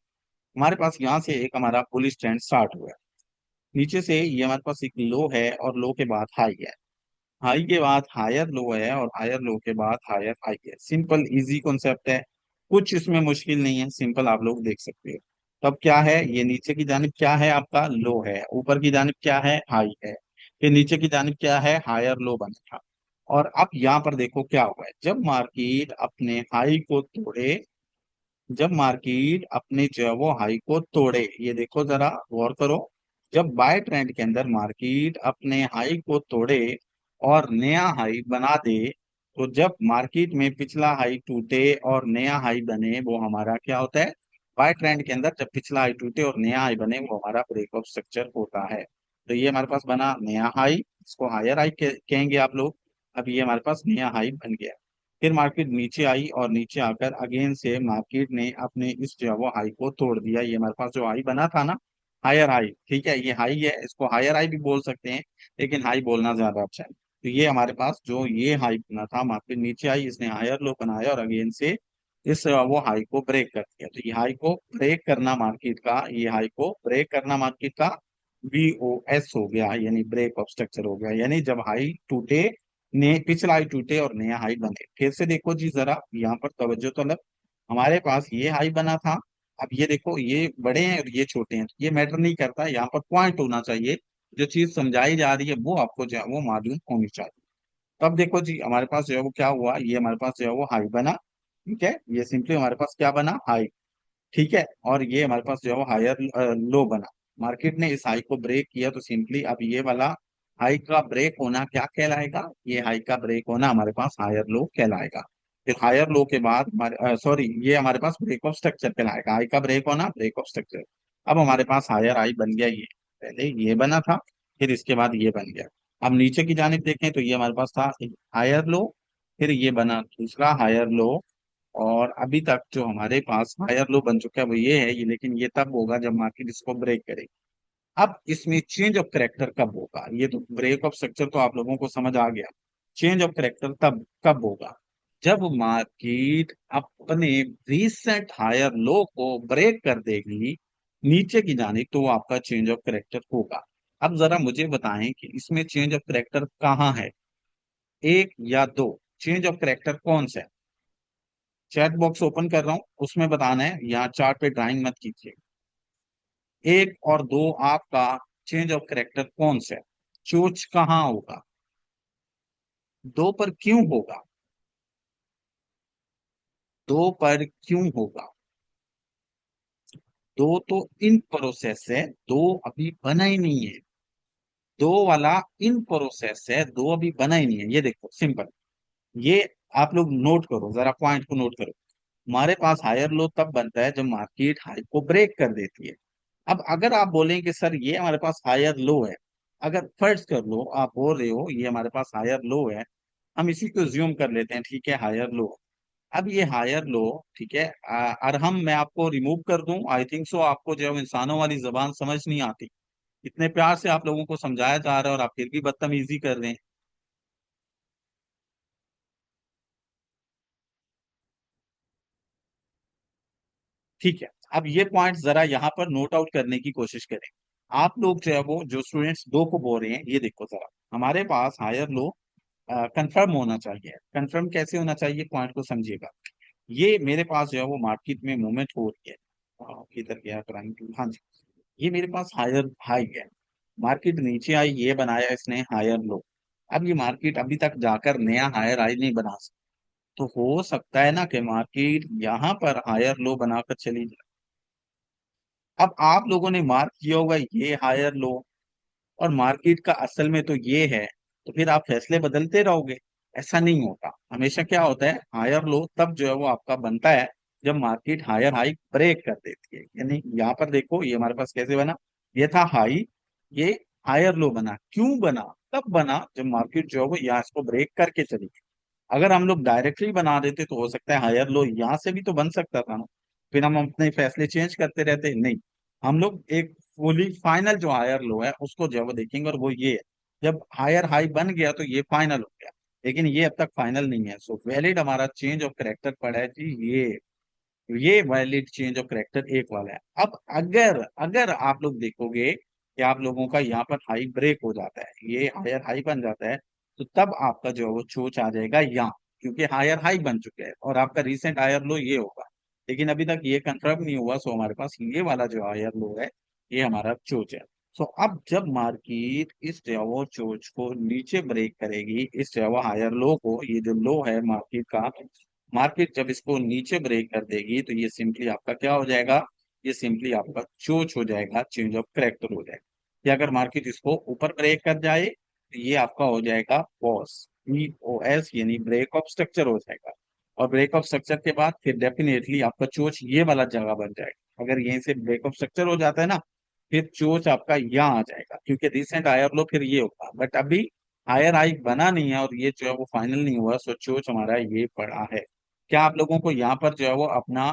हमारे पास यहाँ से एक हमारा बुलिश ट्रेंड स्टार्ट हुआ है। नीचे से ये हमारे पास एक लो है और लो के बाद हाई है, हाई के बाद हायर लो है और हायर लो के बाद हायर हाई है। सिंपल इजी कॉन्सेप्ट है, कुछ इसमें मुश्किल नहीं है, सिंपल आप लोग देख सकते हो। तब क्या है, ये नीचे की जानिब क्या है आपका लो है, ऊपर की जानिब क्या है हाई है, फिर नीचे की जानिब क्या है हायर लो बना था। और अब यहाँ पर देखो क्या हुआ है, जब मार्केट अपने हाई को तोड़े, जब मार्केट अपने जो है वो हाई को तोड़े, ये देखो जरा गौर करो, जब बाय ट्रेंड के अंदर मार्केट अपने हाई को तोड़े और नया हाई बना दे, तो जब मार्केट में पिछला हाई टूटे और नया हाई बने वो हमारा क्या होता है, बाय ट्रेंड के अंदर जब पिछला हाई टूटे और नया हाई बने वो हमारा ब्रेकआउट स्ट्रक्चर होता है। तो ये हमारे पास बना नया हाई, इसको हायर हाई कहेंगे आप लोग। अब ये हमारे पास नया हाई बन गया, फिर मार्केट नीचे आई और नीचे आकर अगेन से मार्केट ने अपने इस जो है वो हाई को तोड़ दिया। ये हमारे पास जो हाई बना था ना, हायर हाई, ठीक है, ये हाई है, इसको हायर हाई भी बोल सकते हैं लेकिन हाई बोलना ज्यादा अच्छा है। तो ये हमारे पास जो ये हाई बना था, मार्केट नीचे आई, इसने हायर लो बनाया और अगेन से इस वो हाई को ब्रेक कर दिया। तो ये हाई को ब्रेक करना मार्केट का, ये हाई को ब्रेक करना मार्केट का BOS हो गया, यानी ब्रेक ऑफ स्ट्रक्चर हो गया, यानी जब हाई टूटे, ने पिछला हाई टूटे और नया हाई बने। फिर से देखो जी जरा यहाँ पर तवज्जो तलब, हमारे पास ये हाई बना था, अब ये देखो ये बड़े हैं और ये छोटे हैं, तो ये मैटर नहीं करता, यहाँ पर पॉइंट होना चाहिए, जो चीज समझाई जा रही है वो आपको जो है वो मालूम होनी चाहिए। तब देखो जी हमारे पास जो है वो क्या हुआ, ये हमारे पास जो है वो हाई बना, ठीक है, ये सिंपली हमारे पास क्या बना हाई, ठीक है, और ये हमारे पास जो है वो हायर लो बना। मार्केट ने इस हाई को ब्रेक किया तो सिंपली अब ये वाला हाई का ब्रेक होना क्या कहलाएगा, ये हाई का ब्रेक होना हमारे पास हायर लो कहलाएगा। फिर हायर लो के बाद हमारे सॉरी ये हमारे पास ब्रेक ऑफ स्ट्रक्चर कहलाएगा, हाई का ब्रेक होना ब्रेक ऑफ स्ट्रक्चर। अब हमारे पास हायर हाई बन गया, ये पहले ये बना था, फिर इसके बाद ये बन गया। अब नीचे की जानिब देखें तो ये हमारे पास था हायर लो, फिर ये बना दूसरा हायर लो, और अभी तक जो हमारे पास हायर लो बन चुका है वो ये है, ये लेकिन ये तब होगा जब मार्केट इसको ब्रेक करे। अब इसमें चेंज ऑफ करेक्टर कब होगा, ये तो ब्रेक ऑफ स्ट्रक्चर तो आप लोगों को समझ आ गया, चेंज ऑफ करेक्टर तब कब होगा, जब मार्केट अपने रीसेंट हायर लो को ब्रेक कर देगी नीचे की जाने, तो वो आपका चेंज ऑफ करेक्टर होगा। अब जरा मुझे बताएं कि इसमें चेंज ऑफ करेक्टर कहाँ है, एक या दो, चेंज ऑफ करेक्टर कौन सा है? चैट बॉक्स ओपन कर रहा हूं, उसमें बताना है, यहाँ चार्ट पे ड्राइंग मत कीजिए। एक और दो आपका चेंज ऑफ करेक्टर कौन सा है, चोच कहाँ होगा, दो पर क्यों होगा, दो पर क्यों होगा? दो तो इन प्रोसेस है, दो अभी बना ही नहीं है, दो वाला इन प्रोसेस है, दो अभी बना ही नहीं है। ये देखो सिंपल, ये आप लोग नोट करो, जरा पॉइंट को नोट करो। हमारे पास हायर लो तब बनता है जब मार्केट हाई को ब्रेक कर देती है। अब अगर आप बोलें कि सर ये हमारे पास हायर लो है, अगर फर्ज कर लो आप बोल रहे हो ये हमारे पास हायर लो है, हम इसी को ज्यूम कर लेते हैं, ठीक है हायर लो। अब ये हायर लो, ठीक है, और हम मैं आपको रिमूव कर दूं, आई थिंक सो आपको जो है वो इंसानों वाली जबान समझ नहीं आती। इतने प्यार से आप लोगों को समझाया जा रहा है और आप फिर भी बदतमीजी कर रहे हैं। ठीक है, अब ये पॉइंट जरा यहाँ पर नोट आउट करने की कोशिश करें। आप लोग जो है वो जो स्टूडेंट्स दो को बोल रहे हैं, ये देखो जरा, हमारे पास हायर लो कंफर्म होना चाहिए। कंफर्म कैसे होना चाहिए, पॉइंट को समझिएगा। ये मेरे पास जो है वो मार्केट में मूवमेंट हो रही है। किधर गया प्राइम टू, हाँ जी, ये मेरे पास हायर हाई है। मार्केट नीचे आई, ये बनाया इसने हायर लो। अब ये मार्केट अभी तक जाकर नया हायर हाई नहीं बना सकती, तो हो सकता है ना कि मार्केट यहाँ पर हायर लो बनाकर चली जाए। अब आप लोगों ने मार्क किया होगा ये हायर लो, और मार्केट का असल में तो ये है, तो फिर आप फैसले बदलते रहोगे। ऐसा नहीं होता, हमेशा क्या होता है हायर लो तब जो है वो आपका बनता है जब मार्केट हायर हाई ब्रेक कर देती है। यानी यहाँ पर देखो ये हमारे पास कैसे बना, ये था हाई, ये हायर लो बना, क्यों बना, तब बना जब मार्केट जो है वो यहाँ इसको ब्रेक करके चली गई। अगर हम लोग डायरेक्टली बना देते तो हो सकता है हायर लो यहाँ से भी तो बन सकता था ना, फिर हम अपने फैसले चेंज करते रहते। नहीं, हम लोग एक फुली फाइनल जो हायर लो है उसको जो है वो देखेंगे, और वो ये है, जब हायर हाई बन गया तो ये फाइनल हो गया, लेकिन ये अब तक फाइनल नहीं है। सो वैलिड हमारा चेंज ऑफ करेक्टर पड़ा है जी, ये वैलिड चेंज ऑफ करेक्टर एक वाला है। अब अगर अगर आप लोग देखोगे कि आप लोगों का यहाँ पर हाई ब्रेक हो जाता है, ये हायर हाई बन जाता है, तो तब आपका जो है वो चोच आ जाएगा यहाँ, क्योंकि हायर हाई बन चुके हैं और आपका रिसेंट हायर लो ये होगा। लेकिन अभी तक ये कंफर्म नहीं हुआ, सो हमारे पास ये वाला जो हायर लो है ये हमारा चोच है। सो अब जब मार्केट इस जावा चोच को नीचे ब्रेक करेगी, इस जावा हायर लो को, ये जो लो है मार्केट का, मार्केट जब इसको नीचे ब्रेक कर देगी तो ये सिंपली आपका क्या हो जाएगा, ये सिंपली आपका चोच हो जाएगा, चेंज ऑफ करेक्टर हो जाएगा। या अगर मार्केट इसको ऊपर ब्रेक कर जाए तो ये आपका हो जाएगा बॉस, BOS, यानी ब्रेक ऑफ स्ट्रक्चर हो जाएगा। और ब्रेक ऑफ स्ट्रक्चर के बाद फिर डेफिनेटली आपका चोच ये वाला जगह बन जाएगा। अगर यहीं से ब्रेक ऑफ स्ट्रक्चर हो जाता है ना, फिर चोच आपका यहाँ आ जाएगा, क्योंकि रिसेंट हायर लो फिर ये होगा, बट अभी हायर हाई बना नहीं है और ये जो है वो फाइनल नहीं हुआ, सो चोच हमारा ये पड़ा है। क्या आप लोगों को यहाँ पर जो है वो अपना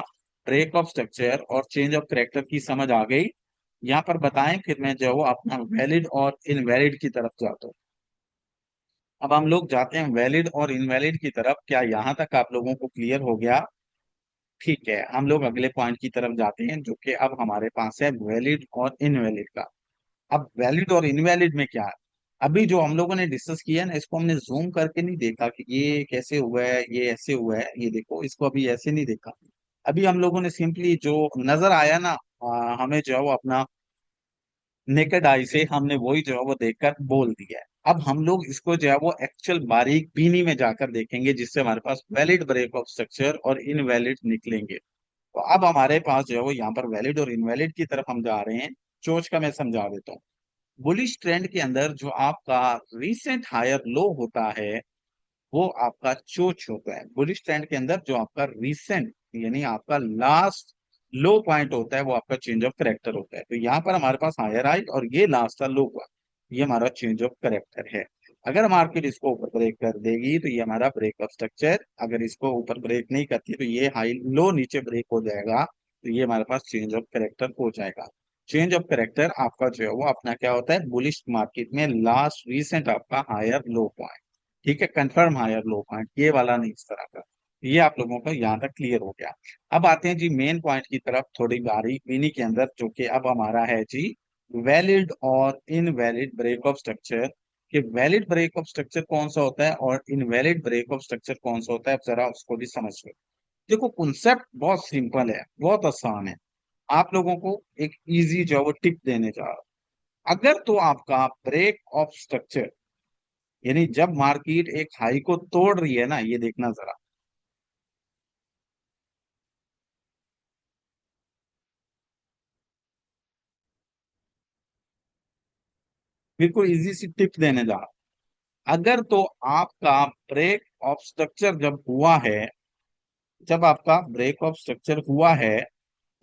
ब्रेक ऑफ स्ट्रक्चर और चेंज ऑफ करेक्टर की समझ आ गई? यहाँ पर बताएं, फिर मैं जो है वो अपना वैलिड और इनवैलिड की तरफ जाता हूँ। अब हम लोग जाते हैं वैलिड और इनवैलिड की तरफ। क्या यहाँ तक आप लोगों को क्लियर हो गया? ठीक है, हम लोग अगले पॉइंट की तरफ जाते हैं, जो कि अब हमारे पास है वैलिड और इनवैलिड का। अब वैलिड और इनवैलिड में क्या है, अभी जो हम लोगों ने डिस्कस किया है ना, इसको हमने जूम करके नहीं देखा कि ये कैसे हुआ है, ये ऐसे हुआ है, ये देखो इसको अभी ऐसे नहीं देखा। अभी हम लोगों ने सिंपली जो नजर आया ना, हमें जो है वो अपना नेकेड आई से हमने वही जो है वो देखकर बोल दिया है। अब हम लोग इसको जो है वो एक्चुअल बारीक बीनी में जाकर देखेंगे, जिससे हमारे पास वैलिड ब्रेक ऑफ स्ट्रक्चर और इनवैलिड निकलेंगे। तो अब हमारे पास जो है वो यहाँ पर वैलिड और इनवैलिड की तरफ हम जा रहे हैं। चोच का मैं समझा देता हूँ। बुलिश ट्रेंड के अंदर जो आपका रीसेंट हायर लो होता है वो आपका चोच होता है। बुलिश ट्रेंड के अंदर जो आपका रीसेंट, यानी आपका लास्ट लो पॉइंट होता है वो आपका चेंज ऑफ करेक्टर होता है। तो यहाँ पर हमारे पास हायर हाई और ये लास्ट का लो पॉइंट, ये हमारा चेंज ऑफ करेक्टर है। अगर मार्केट इसको ऊपर ब्रेक कर देगी तो ये हमारा ब्रेक ऑफ स्ट्रक्चर, अगर इसको ऊपर ब्रेक नहीं करती तो ये हाई लो नीचे ब्रेक हो जाएगा, तो ये हमारे पास चेंज ऑफ करेक्टर हो जाएगा। चेंज ऑफ करेक्टर आपका जो है वो अपना क्या होता है, बुलिश मार्केट में लास्ट रीसेंट आपका हायर लो पॉइंट, ठीक है, कंफर्म हायर लो पॉइंट, ये वाला नहीं, इस तरह का। ये आप लोगों का यहाँ तक क्लियर हो गया। अब आते हैं जी मेन पॉइंट की तरफ, थोड़ी बारीक बीनी के अंदर, जो कि अब हमारा है जी वैलिड और इनवैलिड ब्रेक ऑफ स्ट्रक्चर। कि वैलिड ब्रेक ऑफ स्ट्रक्चर कौन सा होता है और इनवैलिड ब्रेक ऑफ स्ट्रक्चर कौन सा होता है, अब जरा उसको भी समझ लो। देखो कॉन्सेप्ट बहुत सिंपल है, बहुत आसान है। आप लोगों को एक इजी जो है वो टिप देने जा रहा हूं। अगर तो आपका ब्रेक ऑफ स्ट्रक्चर, यानी जब मार्केट एक हाई को तोड़ रही है ना, ये देखना जरा, बिल्कुल इजी सी टिप देने जा रहा हूं। अगर तो आपका ब्रेक ऑफ स्ट्रक्चर जब हुआ है, जब आपका ब्रेक ऑफ स्ट्रक्चर हुआ है,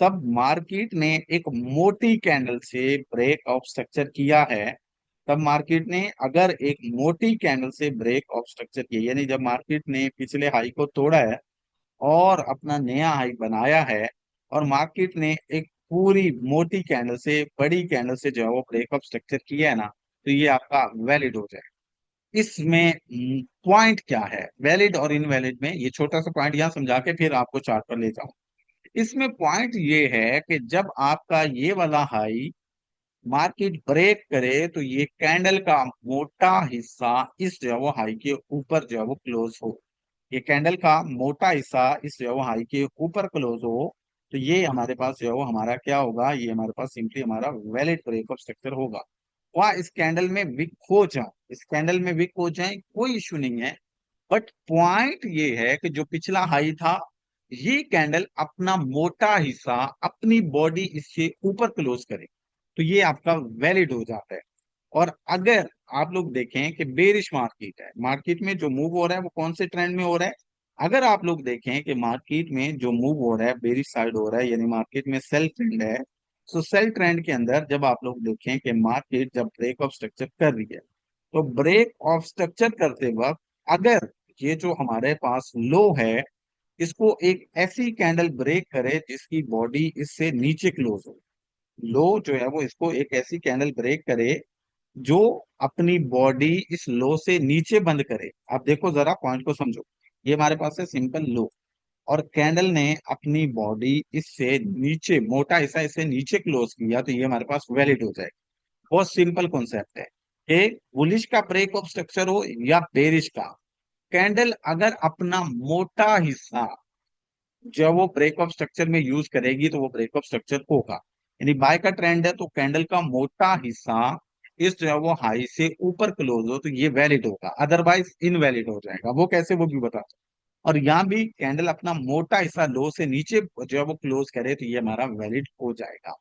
तब मार्केट ने एक मोटी कैंडल से ब्रेक ऑफ स्ट्रक्चर किया है। तब मार्केट ने अगर एक मोटी कैंडल से ब्रेक ऑफ स्ट्रक्चर किया, यानी जब मार्केट ने पिछले हाई को तोड़ा है और अपना नया हाई बनाया है, और मार्केट ने एक पूरी मोटी कैंडल से, बड़ी कैंडल से जो है वो ब्रेक ऑफ स्ट्रक्चर किया है ना, तो ये आपका वैलिड हो जाए। इसमें पॉइंट क्या है वैलिड और इनवैलिड में, ये छोटा सा पॉइंट यहाँ समझा के फिर आपको चार्ट पर ले जाऊं। इसमें पॉइंट ये है कि जब आपका ये वाला हाई मार्केट ब्रेक करे, तो ये कैंडल का मोटा हिस्सा इस जो है वो हाई के ऊपर जो है वो क्लोज हो। ये कैंडल का मोटा हिस्सा इस जो है वो हाई के ऊपर क्लोज हो, तो ये हमारे पास जो है वो हमारा क्या होगा, ये हमारे पास सिंपली हमारा वैलिड ब्रेक ऑफ स्ट्रक्चर होगा। वह इस कैंडल में विक हो जाए, इस कैंडल में विक हो जाए, कोई इश्यू नहीं है। बट पॉइंट ये है कि जो पिछला हाई था, ये कैंडल अपना मोटा हिस्सा, अपनी बॉडी इससे ऊपर क्लोज करे, तो ये आपका वैलिड हो जाता है। और अगर आप लोग देखें कि बेरिश मार्केट है, मार्केट में जो मूव हो रहा है वो कौन से ट्रेंड में हो रहा है, अगर आप लोग देखें कि मार्केट में जो मूव हो रहा है बेरिश साइड हो रहा है, यानी मार्केट में सेल ट्रेंड है, तो सेल ट्रेंड के अंदर जब आप लोग देखें कि मार्केट जब ब्रेक ऑफ स्ट्रक्चर कर रही है, तो ब्रेक ऑफ स्ट्रक्चर करते वक्त अगर ये जो हमारे पास लो है, इसको एक ऐसी कैंडल ब्रेक करे जिसकी बॉडी इससे नीचे क्लोज हो, लो जो है वो इसको एक ऐसी कैंडल ब्रेक करे जो अपनी बॉडी इस लो से नीचे बंद करे। आप देखो जरा पॉइंट को समझो, ये हमारे पास है सिंपल लो, और कैंडल ने अपनी बॉडी इससे नीचे, मोटा हिस्सा इससे नीचे क्लोज किया, तो ये हमारे पास वैलिड हो जाएगा। बहुत सिंपल कॉन्सेप्ट है कि बुलिश का ब्रेक ऑफ स्ट्रक्चर हो या बेरिश का, कैंडल अगर अपना मोटा हिस्सा जब वो ब्रेक ऑफ स्ट्रक्चर में यूज करेगी, तो वो ब्रेक ऑफ स्ट्रक्चर होगा। यानी बाय का ट्रेंड है, तो कैंडल का मोटा हिस्सा इस जो है वो हाई से ऊपर क्लोज हो, तो ये वैलिड होगा, अदरवाइज इनवैलिड हो जाएगा। वो कैसे, वो भी बता। और यहाँ भी कैंडल अपना मोटा हिस्सा लो से नीचे जो है वो क्लोज करे, तो ये हमारा वैलिड हो जाएगा।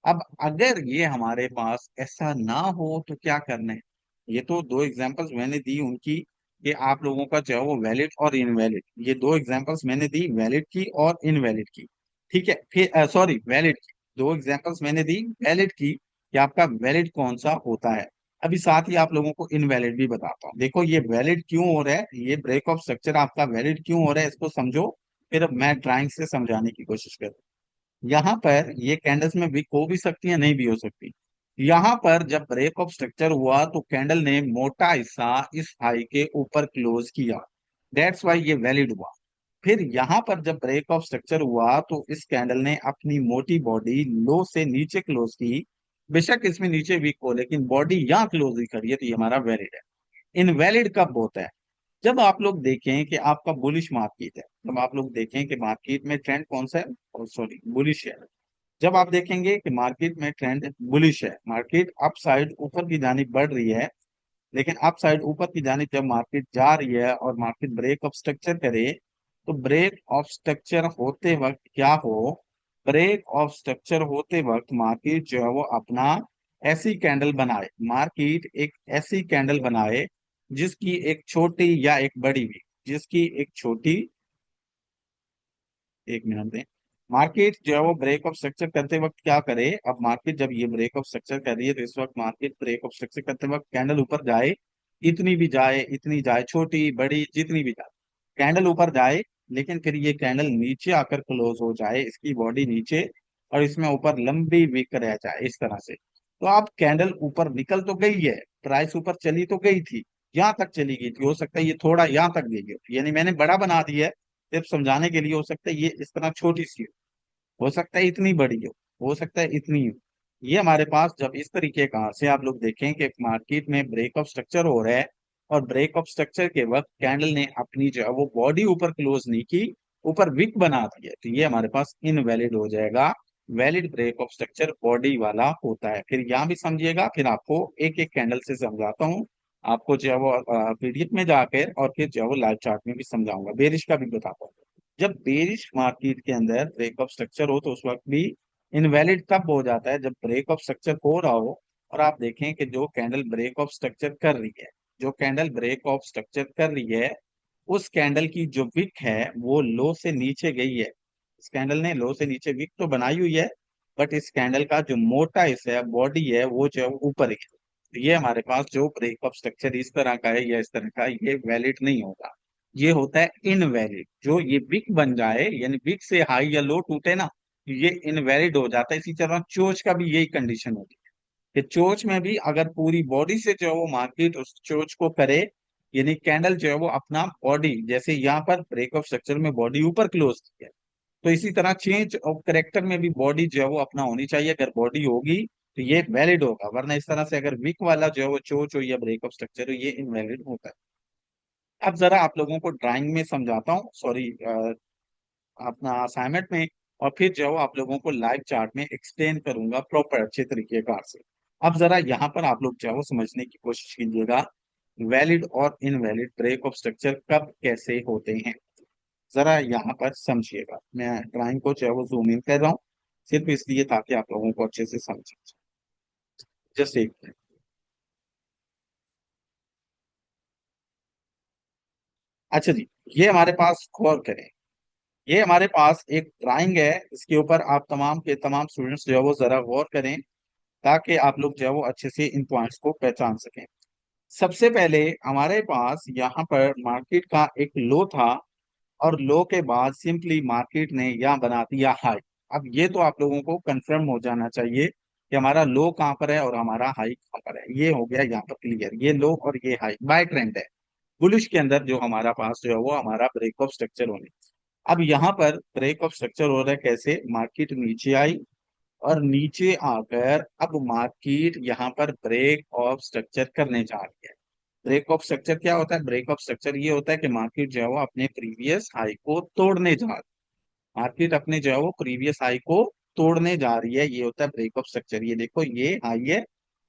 अब अगर ये हमारे पास ऐसा ना हो तो क्या करना है, ये तो दो एग्जांपल्स मैंने दी उनकी, कि आप लोगों का जो है वो वैलिड और इनवैलिड, ये दो एग्जांपल्स मैंने दी, वैलिड की और इनवैलिड की। ठीक है, फिर सॉरी वैलिड की, दो एग्जांपल्स मैंने दी वैलिड की, कि आपका वैलिड कौन सा होता है। अभी साथ ही आप लोगों को इनवैलिड भी बताता हूँ। देखो ये वैलिड क्यों हो रहा है, ये ब्रेक ऑफ स्ट्रक्चर आपका वैलिड क्यों हो रहा है, इसको समझो, फिर मैं ड्राइंग से समझाने की कोशिश करूँ। यहाँ पर ये कैंडल्स में वीक हो भी सकती है, नहीं भी हो सकती। यहाँ पर जब ब्रेक ऑफ स्ट्रक्चर हुआ, तो कैंडल ने मोटा हिस्सा इस हाई के ऊपर क्लोज किया, दैट्स वाई ये वैलिड हुआ। फिर यहाँ पर जब ब्रेक ऑफ स्ट्रक्चर हुआ, तो इस कैंडल ने अपनी मोटी बॉडी लो से नीचे क्लोज की, बेशक इसमें नीचे वीक हो, लेकिन बॉडी यहाँ क्लोज ही करी है, तो ये हमारा वैलिड है। इनवैलिड कब होता है, जब आप लोग देखें कि आपका बुलिश मार्केट है, जब आप लोग देखें कि मार्केट में ट्रेंड कौन सा है, सॉरी बुलिश है। जब आप देखेंगे कि मार्केट में ट्रेंड बुलिश है, मार्केट अप साइड ऊपर की जानिब बढ़ रही है, लेकिन अप साइड ऊपर की जानिब जब मार्केट जा रही है और मार्केट ब्रेक ऑफ स्ट्रक्चर करे, तो ब्रेक ऑफ स्ट्रक्चर होते वक्त क्या हो, ब्रेक ऑफ स्ट्रक्चर होते वक्त मार्केट जो है वो अपना ऐसी कैंडल बनाए, मार्केट एक ऐसी कैंडल बनाए जिसकी एक छोटी या एक बड़ी भी, जिसकी एक छोटी, एक मिनट दें, मार्केट जो है वो ब्रेक ऑफ स्ट्रक्चर करते वक्त क्या करे, अब मार्केट जब ये ब्रेक ऑफ स्ट्रक्चर कर रही है, तो इस वक्त मार्केट ब्रेक ऑफ स्ट्रक्चर करते वक्त कैंडल ऊपर जाए, इतनी भी जाए, इतनी जाए, छोटी बड़ी जितनी भी जाए, कैंडल ऊपर जाए, लेकिन फिर ये कैंडल नीचे आकर क्लोज हो जाए, इसकी बॉडी नीचे, और इसमें ऊपर लंबी विक रह जाए इस तरह से। तो अब कैंडल ऊपर निकल तो गई है, प्राइस ऊपर चली तो गई थी, यहाँ तक चली गई थी, हो सकता है ये थोड़ा यहाँ तक गई हो, यानी मैंने बड़ा बना दिया है सिर्फ समझाने के लिए, हो सकता है ये इस तरह छोटी सी हो सकता है इतनी बड़ी हो सकता है इतनी हो। ये हमारे पास जब इस तरीके का से आप लोग देखें कि मार्केट में ब्रेक ऑफ स्ट्रक्चर हो रहा है, और ब्रेक ऑफ स्ट्रक्चर के वक्त कैंडल ने अपनी जो है वो बॉडी ऊपर क्लोज नहीं की, ऊपर विक बना दी है, तो ये हमारे पास इनवैलिड हो जाएगा। Valid break of structure body वाला होता है। फिर यहाँ भी समझिएगा, फिर आपको एक एक कैंडल से समझाता हूँ, आपको जो है वो पीडीएफ में जाकर, और फिर जो है वो लाइव चार्ट में भी समझाऊंगा, बेरिश का भी बताता हूँ। जब बेरिश मार्केट के अंदर ब्रेक ऑफ स्ट्रक्चर हो, तो उस वक्त भी इनवैलिड तब हो जाता है जब ब्रेक ऑफ स्ट्रक्चर हो रहा हो, और आप देखें कि जो कैंडल ब्रेक ऑफ स्ट्रक्चर कर रही है, जो कैंडल ब्रेक ऑफ स्ट्रक्चर कर रही है, उस कैंडल की जो विक है वो लो से नीचे गई है। इस कैंडल ने लो से नीचे विक तो बनाई हुई है, बट इस कैंडल का जो मोटा हिस्सा है, बॉडी है, वो जो है वो ऊपर है। तो ये हमारे पास जो ब्रेकअप स्ट्रक्चर इस तरह का है या इस तरह का, ये वैलिड नहीं होगा। ये होता है इनवैलिड। जो ये विक बन जाए, यानी विक से हाई या लो टूटे ना, ये इनवैलिड हो जाता है। इसी तरह चोच का भी यही कंडीशन होती है कि चोच में भी अगर पूरी बॉडी से जो है वो मार्केट उस चोच को करे, यानी कैंडल जो है वो अपना बॉडी, जैसे यहाँ पर ब्रेकअप स्ट्रक्चर में बॉडी ऊपर क्लोज की है, तो इसी तरह चेंज ऑफ करेक्टर में भी बॉडी जो है वो अपना होनी चाहिए। अगर बॉडी होगी तो ये वैलिड होगा, वरना इस तरह से अगर वीक वाला जो है वो चोच हो या ब्रेकअप स्ट्रक्चर हो, ये इनवैलिड होता है। अब जरा आप लोगों को ड्राइंग में समझाता हूँ, सॉरी, अपना असाइनमेंट में, और फिर जो है आप लोगों को लाइव चार्ट में एक्सप्लेन करूंगा प्रॉपर अच्छे तरीके कार से। अब जरा यहाँ पर आप लोग जो है वो समझने की कोशिश कीजिएगा, वैलिड और इनवैलिड ब्रेक ऑफ स्ट्रक्चर कब कैसे होते हैं। जरा यहाँ पर समझिएगा, मैं ड्राइंग को जो है वो जूम इन कर रहा हूँ, सिर्फ इसलिए ताकि आप लोगों को अच्छे से समझ। जस्ट एक मिनट। अच्छा जी, ये हमारे पास गौर करें, ये हमारे पास एक ड्राइंग है, इसके ऊपर आप तमाम के तमाम स्टूडेंट्स जो है वो जरा गौर करें, ताकि आप लोग जो है वो अच्छे से इन पॉइंट्स को पहचान सकें। सबसे पहले हमारे पास यहाँ पर मार्केट का एक लो था, और लो के बाद सिंपली मार्केट ने यहाँ बना दिया हाई। अब ये तो आप लोगों को कंफर्म हो जाना चाहिए कि हमारा लो कहाँ पर है और हमारा हाई कहाँ पर है। ये हो गया यहाँ पर क्लियर, ये लो और ये हाई बाय ट्रेंड है। बुलिश के अंदर जो हमारा पास जो है वो हमारा ब्रेक ऑफ स्ट्रक्चर होने। अब यहाँ पर ब्रेक ऑफ स्ट्रक्चर हो रहा है कैसे, मार्केट नीचे आई और नीचे आकर अब मार्केट यहाँ पर ब्रेक ऑफ स्ट्रक्चर करने जा रही है। ब्रेक ऑफ स्ट्रक्चर क्या होता है, ब्रेक ऑफ स्ट्रक्चर ये होता है कि मार्केट जो है वो अपने प्रीवियस हाई को तोड़ने जा रही है। मार्केट अपने जो है वो प्रीवियस हाई को तोड़ने जा रही है, ये होता है ब्रेक ऑफ स्ट्रक्चर। ये देखो ये हाई है,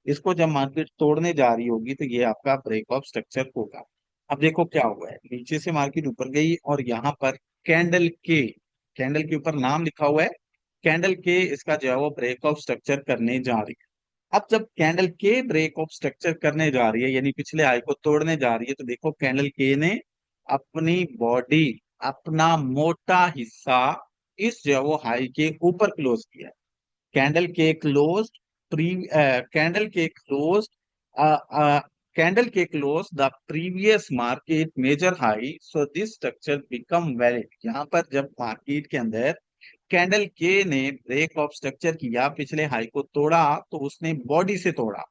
इसको जब मार्केट तोड़ने जा रही होगी तो ये आपका ब्रेक ऑफ स्ट्रक्चर होगा। अब देखो क्या हुआ है, नीचे से मार्केट ऊपर गई और यहाँ पर कैंडल के, कैंडल के ऊपर नाम लिखा हुआ है, कैंडल के इसका जो है वो ब्रेक ऑफ स्ट्रक्चर करने जा रही है। अब जब कैंडल के ब्रेक ऑफ स्ट्रक्चर करने जा रही है, यानी पिछले हाई को तोड़ने जा रही है, तो देखो कैंडल के ने अपनी बॉडी, अपना मोटा हिस्सा इस जो है वो हाई के ऊपर क्लोज किया। कैंडल के क्लोज प्री कैंडल के क्लोज कैंडल के close the previous market major high, so this structure become valid. यहाँ पर जब मार्केट के अंदर कैंडल के ने ब्रेक ऑफ स्ट्रक्चर किया, पिछले हाई को तोड़ा, तो उसने बॉडी से तोड़ा।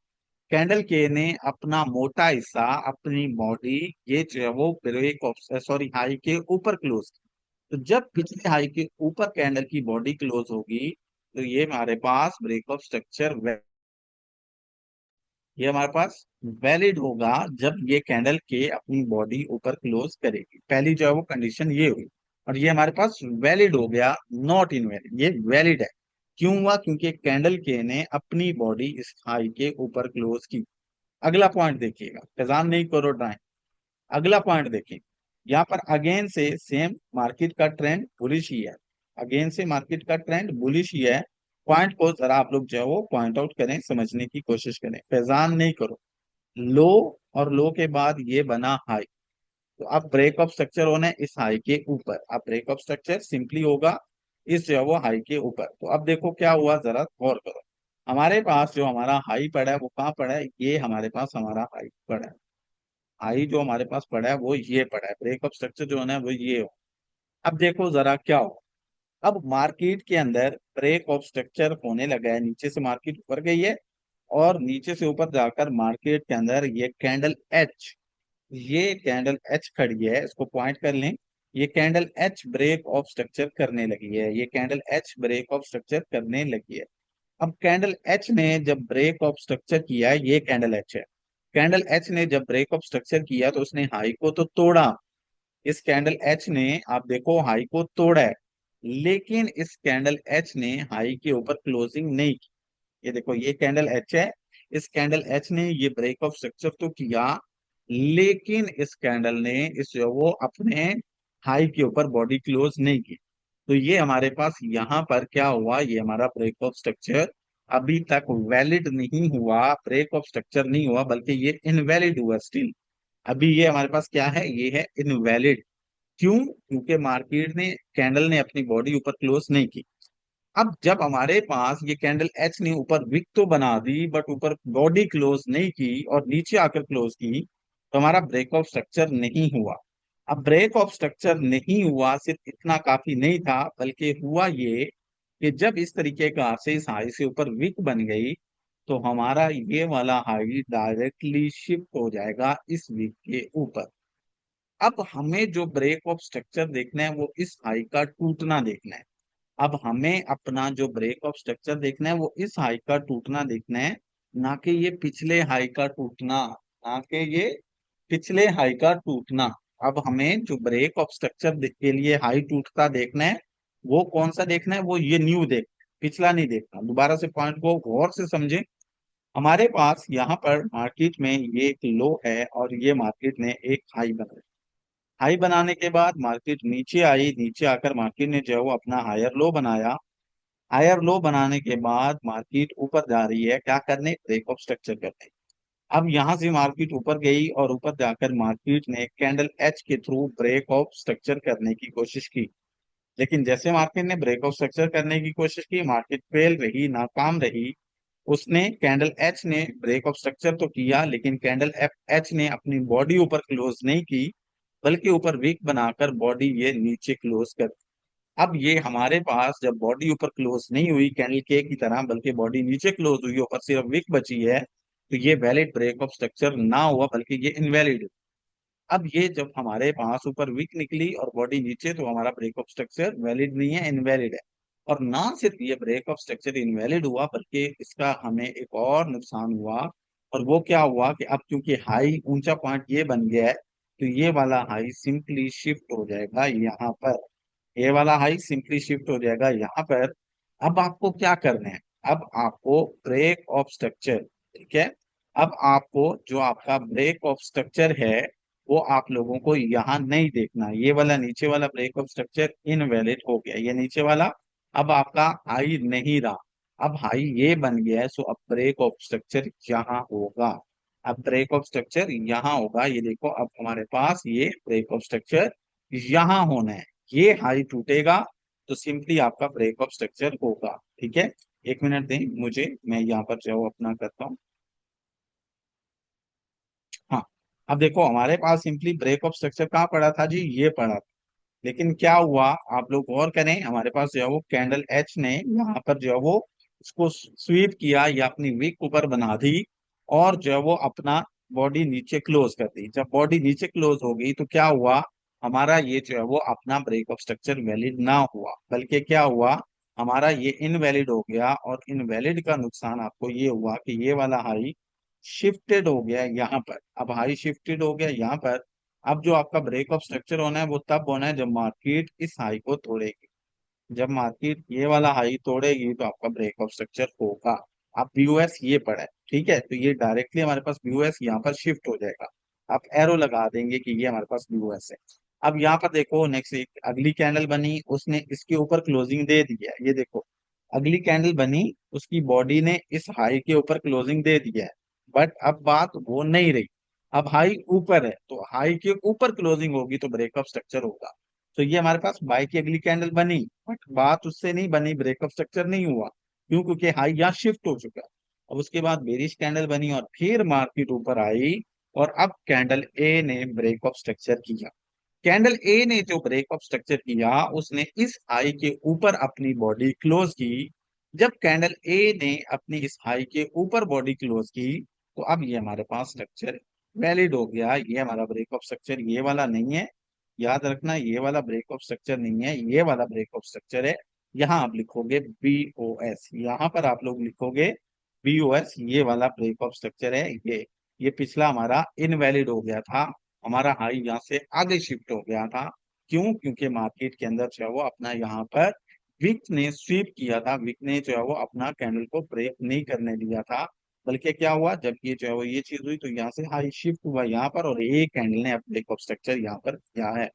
कैंडल के ने अपना मोटा हिस्सा, अपनी बॉडी, ये जो है वो ब्रेक ऑफ सॉरी हाई के ऊपर क्लोज। तो जब पिछले हाई के ऊपर कैंडल की बॉडी क्लोज होगी, तो ये हमारे पास ब्रेक ऑफ स्ट्रक्चर, ये हमारे पास वैलिड होगा जब ये कैंडल के अपनी बॉडी ऊपर क्लोज करेगी। पहली जो है वो कंडीशन ये हुई, और ये हमारे पास वैलिड हो गया, नॉट इनवैलिड। ये वैलिड है, क्यों हुआ, क्योंकि कैंडल के ने अपनी बॉडी इस हाई के ऊपर क्लोज की। अगला पॉइंट देखिएगा, इंतजार नहीं करो ड्राइंग। अगला पॉइंट देखिए, यहाँ पर अगेन से सेम मार्केट का ट्रेंड बुलिश ही है, अगेन से मार्केट का ट्रेंड बुलिश ही है। पॉइंट को जरा आप लोग जो है वो पॉइंट आउट करें, समझने की कोशिश करें, फैजान नहीं करो। लो और लो के बाद ये बना हाई, तो अब ब्रेक ऑफ स्ट्रक्चर होना है इस हाई के ऊपर। अब ब्रेक ऑफ स्ट्रक्चर सिंपली होगा इस जो है वो हाई के ऊपर। तो अब देखो क्या हुआ, जरा गौर करो। हमारे पास जो हमारा हाई पड़ा है वो कहाँ पड़ा है, ये हमारे पास हमारा हाई पड़ा है। हाई जो हमारे पास पड़ा है वो ये पड़ा है, ब्रेक ऑफ स्ट्रक्चर जो है ना वो ये हो। अब देखो जरा क्या हो, अब मार्केट के अंदर ब्रेक ऑफ स्ट्रक्चर होने लगा है, नीचे से मार्केट ऊपर गई है, और नीचे से ऊपर जाकर मार्केट के अंदर ये कैंडल एच, ये कैंडल एच खड़ी है, इसको पॉइंट कर लें। ये candle H break of structure करने लगी है, ये candle H break of structure करने लगी है। अब कैंडल एच ने जब ब्रेक ऑफ स्ट्रक्चर किया, ये कैंडल एच है, कैंडल एच ने जब ब्रेक ऑफ स्ट्रक्चर किया तो उसने हाई को तो तोड़ा। इस कैंडल एच ने, आप देखो, हाई को तोड़ा है, लेकिन इस कैंडल एच ने हाई के ऊपर क्लोजिंग नहीं की। ये देखो ये कैंडल एच है, इस कैंडल एच ने ये ब्रेक ऑफ स्ट्रक्चर तो किया, लेकिन इस कैंडल ने इस जो वो अपने हाई के ऊपर बॉडी क्लोज नहीं की। तो ये हमारे पास यहाँ पर क्या हुआ, ये हमारा ब्रेक ऑफ स्ट्रक्चर अभी तक वैलिड नहीं हुआ, ब्रेक ऑफ स्ट्रक्चर नहीं हुआ, बल्कि ये इनवैलिड हुआ स्टिल। अभी ये हमारे पास क्या है, ये है इनवैलिड। क्यों? क्योंकि मार्केट ने कैंडल ने अपनी बॉडी ऊपर क्लोज नहीं की। अब जब हमारे पास ये कैंडल एच ने ऊपर विक तो बना दी बट ऊपर बॉडी क्लोज नहीं की और नीचे आकर क्लोज की, तो हमारा ब्रेक ऑफ स्ट्रक्चर नहीं हुआ। अब ब्रेक ऑफ स्ट्रक्चर नहीं हुआ सिर्फ इतना काफी नहीं था, बल्कि हुआ ये कि जब इस तरीके का से इस हाई से ऊपर विक बन गई, तो हमारा ये वाला हाई डायरेक्टली शिफ्ट हो जाएगा इस विक के ऊपर। अब हमें जो ब्रेक ऑफ स्ट्रक्चर देखना है वो इस हाई का टूटना देखना है। अब हमें अपना जो ब्रेक ऑफ स्ट्रक्चर देखना है वो इस हाई का टूटना देखना है, ना कि ये पिछले हाई का टूटना, ना कि ये पिछले हाई का टूटना। अब हमें जो ब्रेक ऑफ स्ट्रक्चर के लिए हाई टूटता देखना है, वो कौन सा देखना है, वो ये न्यू देख, पिछला नहीं देखना। दोबारा से पॉइंट को गौर से समझे। हमारे पास यहाँ पर मार्केट में ये एक लो है और ये मार्केट ने एक हाई बनाया। हाई बनाने के बाद मार्केट नीचे आई, नीचे आकर मार्केट ने जो है वो अपना हायर लो बनाया। हायर लो बनाने के बाद मार्केट ऊपर जा रही है, क्या करने, ब्रेक ऑफ स्ट्रक्चर करने। अब यहां से मार्केट ऊपर गई और ऊपर जाकर मार्केट ने कैंडल एच के थ्रू ब्रेक ऑफ स्ट्रक्चर करने की कोशिश की। लेकिन जैसे मार्केट ने ब्रेक ऑफ स्ट्रक्चर करने की कोशिश की, मार्केट फेल रही, नाकाम रही। उसने कैंडल एच ने ब्रेक ऑफ स्ट्रक्चर तो किया, लेकिन कैंडल एफ एच ने अपनी बॉडी ऊपर क्लोज नहीं की, बल्कि ऊपर वीक बनाकर बॉडी ये नीचे क्लोज कर। अब ये हमारे पास जब बॉडी ऊपर क्लोज नहीं हुई कैंडल के की तरह, बल्कि बॉडी नीचे क्लोज हुई और सिर्फ विक बची है, तो ये वैलिड ब्रेक ऑफ स्ट्रक्चर ना हुआ, बल्कि ये इनवैलिड। अब ये जब हमारे पास ऊपर विक निकली और बॉडी नीचे, तो हमारा ब्रेक ऑफ स्ट्रक्चर वैलिड नहीं है, इनवैलिड है। और ना सिर्फ ये ब्रेक ऑफ स्ट्रक्चर इनवैलिड हुआ, बल्कि इसका हमें एक और नुकसान हुआ। और वो क्या हुआ कि अब क्योंकि हाई ऊंचा पॉइंट ये बन गया है, तो ये वाला हाई सिंपली शिफ्ट हो जाएगा यहाँ पर। ये वाला हाई सिंपली शिफ्ट हो जाएगा यहाँ पर। अब आपको क्या करना है, अब आपको ब्रेक ऑफ स्ट्रक्चर, ठीक है, अब आपको जो आपका ब्रेक ऑफ स्ट्रक्चर है वो आप लोगों को यहाँ नहीं देखना। ये वाला नीचे वाला ब्रेक ऑफ स्ट्रक्चर इनवैलिड हो गया, ये नीचे वाला अब आपका हाई नहीं रहा। अब हाई ये बन गया है, सो अब ब्रेक ऑफ स्ट्रक्चर यहाँ होगा। अब ब्रेक ऑफ स्ट्रक्चर यहाँ होगा, ये देखो अब हमारे पास ये ब्रेक ऑफ स्ट्रक्चर यहाँ होना है। ये हाई टूटेगा तो सिंपली आपका ब्रेक ऑफ स्ट्रक्चर होगा। ठीक है, एक मिनट दें मुझे, मैं यहाँ पर जो अपना करता हूँ। हाँ, अब देखो हमारे पास सिंपली ब्रेक ऑफ स्ट्रक्चर कहाँ पड़ा था जी, ये पड़ा था। लेकिन क्या हुआ, आप लोग गौर करें, हमारे पास जो है वो कैंडल एच ने यहाँ पर जो है वो उसको स्वीप किया या अपनी विक ऊपर बना दी, और जो है वो अपना बॉडी नीचे क्लोज कर दी। जब बॉडी नीचे क्लोज हो गई तो क्या हुआ, हमारा ये जो है वो अपना ब्रेक ऑफ स्ट्रक्चर वैलिड ना हुआ, बल्कि क्या हुआ, हमारा ये इनवैलिड हो गया। और इनवैलिड का नुकसान आपको ये हुआ कि ये वाला हाई शिफ्टेड हो गया यहाँ पर। अब हाई शिफ्टेड हो गया यहाँ पर। अब जो आपका ब्रेक ऑफ स्ट्रक्चर होना है वो तब होना है जब मार्केट इस हाई को तोड़ेगी। जब मार्केट ये वाला हाई तोड़ेगी तो आपका ब्रेक ऑफ स्ट्रक्चर होगा। अब बीओएस ये पड़ा है, ठीक है, तो ये डायरेक्टली हमारे पास बीओएस यहाँ पर शिफ्ट हो जाएगा। आप एरो लगा देंगे कि ये हमारे पास बीओएस है। अब यहाँ पर देखो नेक्स्ट एक अगली कैंडल बनी, उसने इसके ऊपर क्लोजिंग दे दी है, ये देखो अगली कैंडल बनी, उसकी बॉडी ने इस हाई के ऊपर क्लोजिंग दे दिया है। बट अब बात वो नहीं रही, अब हाई ऊपर है तो हाई के ऊपर क्लोजिंग होगी तो ब्रेक ऑफ स्ट्रक्चर होगा। तो ये हमारे पास बाई की अगली कैंडल बनी, बट बात उससे नहीं बनी, ब्रेक ऑफ स्ट्रक्चर नहीं हुआ। क्यों? क्योंकि हाई यहाँ शिफ्ट हो चुका है। अब उसके बाद बेरिश कैंडल बनी और फिर मार्केट ऊपर आई, और अब कैंडल ए ने ब्रेक ऑफ स्ट्रक्चर किया। कैंडल ए ने जो ब्रेक ऑफ स्ट्रक्चर किया, उसने इस हाई के ऊपर अपनी बॉडी क्लोज की। जब कैंडल ए ने अपनी इस हाई के ऊपर बॉडी क्लोज की, तो अब ये हमारे पास स्ट्रक्चर वैलिड हो गया। ये हमारा ब्रेक ऑफ स्ट्रक्चर ये वाला नहीं है, याद रखना, ये वाला ब्रेक ऑफ स्ट्रक्चर नहीं है, ये वाला ब्रेक ऑफ स्ट्रक्चर है। यहाँ आप लिखोगे बीओएस, यहाँ पर आप लोग लिखोगे बीओएस, ये वाला ब्रेक ऑफ स्ट्रक्चर है ये पिछला हमारा इनवैलिड हो गया था। हमारा हाई यहाँ से आगे शिफ्ट हो गया था। क्यों? क्योंकि मार्केट के अंदर जो है वो अपना यहाँ पर विक ने स्वीप किया था, विक ने जो है वो अपना कैंडल को ब्रेक नहीं करने दिया था। बल्कि क्या हुआ, जब ये जो है वो ये चीज हुई तो यहाँ से हाई शिफ्ट हुआ यहाँ पर, और एक कैंडल ने ब्रेक ऑफ स्ट्रक्चर यहाँ पर किया है।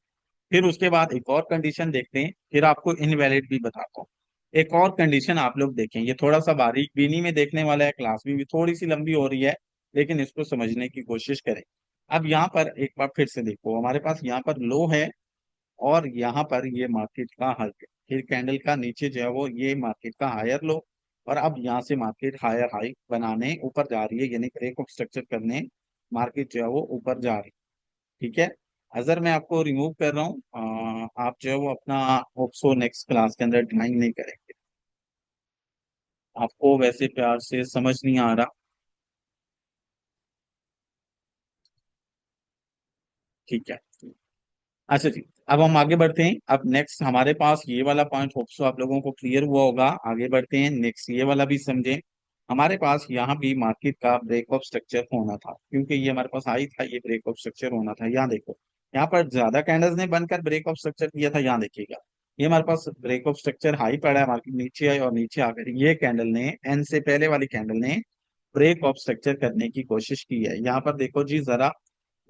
फिर उसके बाद एक और कंडीशन देखते हैं, फिर आपको इनवैलिड भी बताता हूँ। एक और कंडीशन आप लोग देखें, ये थोड़ा सा बारीक बीनी में देखने वाला है, क्लास भी थोड़ी सी लंबी हो रही है, लेकिन इसको समझने की कोशिश करें। अब यहाँ पर एक बार फिर से देखो, हमारे पास यहाँ पर लो है और यहाँ पर ये मार्केट का हाई है। फिर कैंडल का नीचे जो है वो ये मार्केट का हायर लो, और अब यहाँ से मार्केट हायर हाई बनाने ऊपर जा रही है, यानी ब्रेक ऑफ स्ट्रक्चर करने मार्केट जो है वो ऊपर जा रही है। ठीक है, अगर मैं आपको रिमूव कर रहा हूँ, आप जो है वो अपना होप्सो नेक्स्ट क्लास के अंदर ड्राइंग नहीं करेंगे, आपको वैसे प्यार से समझ नहीं आ रहा। ठीक है, अच्छा जी, अब हम आगे बढ़ते हैं। अब नेक्स्ट हमारे पास ये वाला पॉइंट होप सो आप लोगों को क्लियर हुआ होगा। आगे बढ़ते हैं, नेक्स्ट ये वाला भी समझें। हमारे पास यहाँ भी मार्केट का ब्रेक ऑफ स्ट्रक्चर होना था, क्योंकि ये हमारे पास आई था, ये ब्रेक ऑफ स्ट्रक्चर होना था। यहाँ देखो, यहाँ पर ज्यादा कैंडल्स ने बनकर ब्रेक ऑफ स्ट्रक्चर किया था। यहाँ देखिएगा, ये हमारे पास ब्रेक ऑफ स्ट्रक्चर हाई पड़ा है, मार्केट नीचे आई और नीचे आकर ये कैंडल ने, एन से पहले वाली कैंडल ने ब्रेक ऑफ स्ट्रक्चर करने की कोशिश की है। यहाँ पर देखो जी, जरा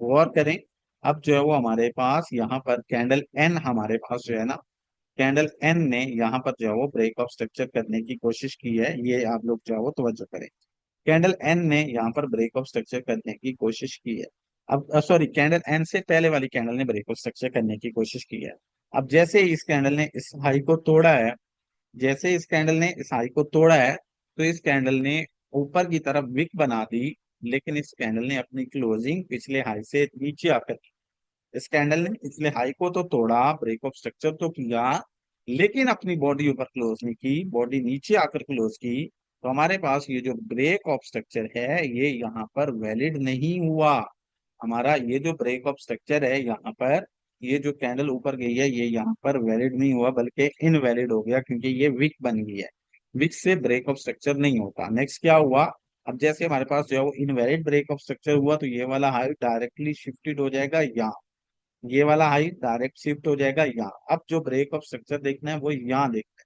गौर करें। अब जो है वो हमारे पास यहाँ पर कैंडल एन, हमारे पास जो है ना, कैंडल एन ने यहाँ पर जो है वो ब्रेक ऑफ स्ट्रक्चर करने की कोशिश की है। ये आप लोग जो है वो तवज्जो करें, कैंडल एन ने यहाँ पर ब्रेक ऑफ स्ट्रक्चर करने की कोशिश की है। अब सॉरी, कैंडल एन से पहले वाली कैंडल ने ब्रेक ऑफ स्ट्रक्चर करने की कोशिश की है। अब जैसे ही इस कैंडल ने इस हाई को तोड़ा है, जैसे इस कैंडल ने इस हाई को तोड़ा है, तो इस कैंडल ने ऊपर की तरफ विक बना दी। लेकिन इस कैंडल ने अपनी क्लोजिंग पिछले हाई से नीचे आकर, इस कैंडल ने पिछले हाई को तो तोड़ा, ब्रेक ऑफ स्ट्रक्चर तो किया, लेकिन अपनी बॉडी ऊपर क्लोज नहीं की, बॉडी नीचे आकर क्लोज की। तो हमारे पास ये जो ब्रेक ऑफ स्ट्रक्चर है ये यहाँ पर वैलिड नहीं हुआ। हमारा ये जो ब्रेक ऑफ स्ट्रक्चर है यहाँ पर, ये जो कैंडल ऊपर गई है ये यहाँ पर वैलिड नहीं हुआ, बल्कि इनवैलिड हो गया, क्योंकि ये विक बन गई है। विक से ब्रेक ऑफ स्ट्रक्चर नहीं होता। नेक्स्ट क्या हुआ, अब जैसे हमारे पास जो है वो इनवैलिड ब्रेक ऑफ स्ट्रक्चर हुआ, तो ये वाला हाई डायरेक्टली शिफ्टेड हो जाएगा यहाँ, ये वाला हाई डायरेक्ट शिफ्ट हो जाएगा यहाँ। अब जो ब्रेक ऑफ स्ट्रक्चर देखना है वो यहाँ देखना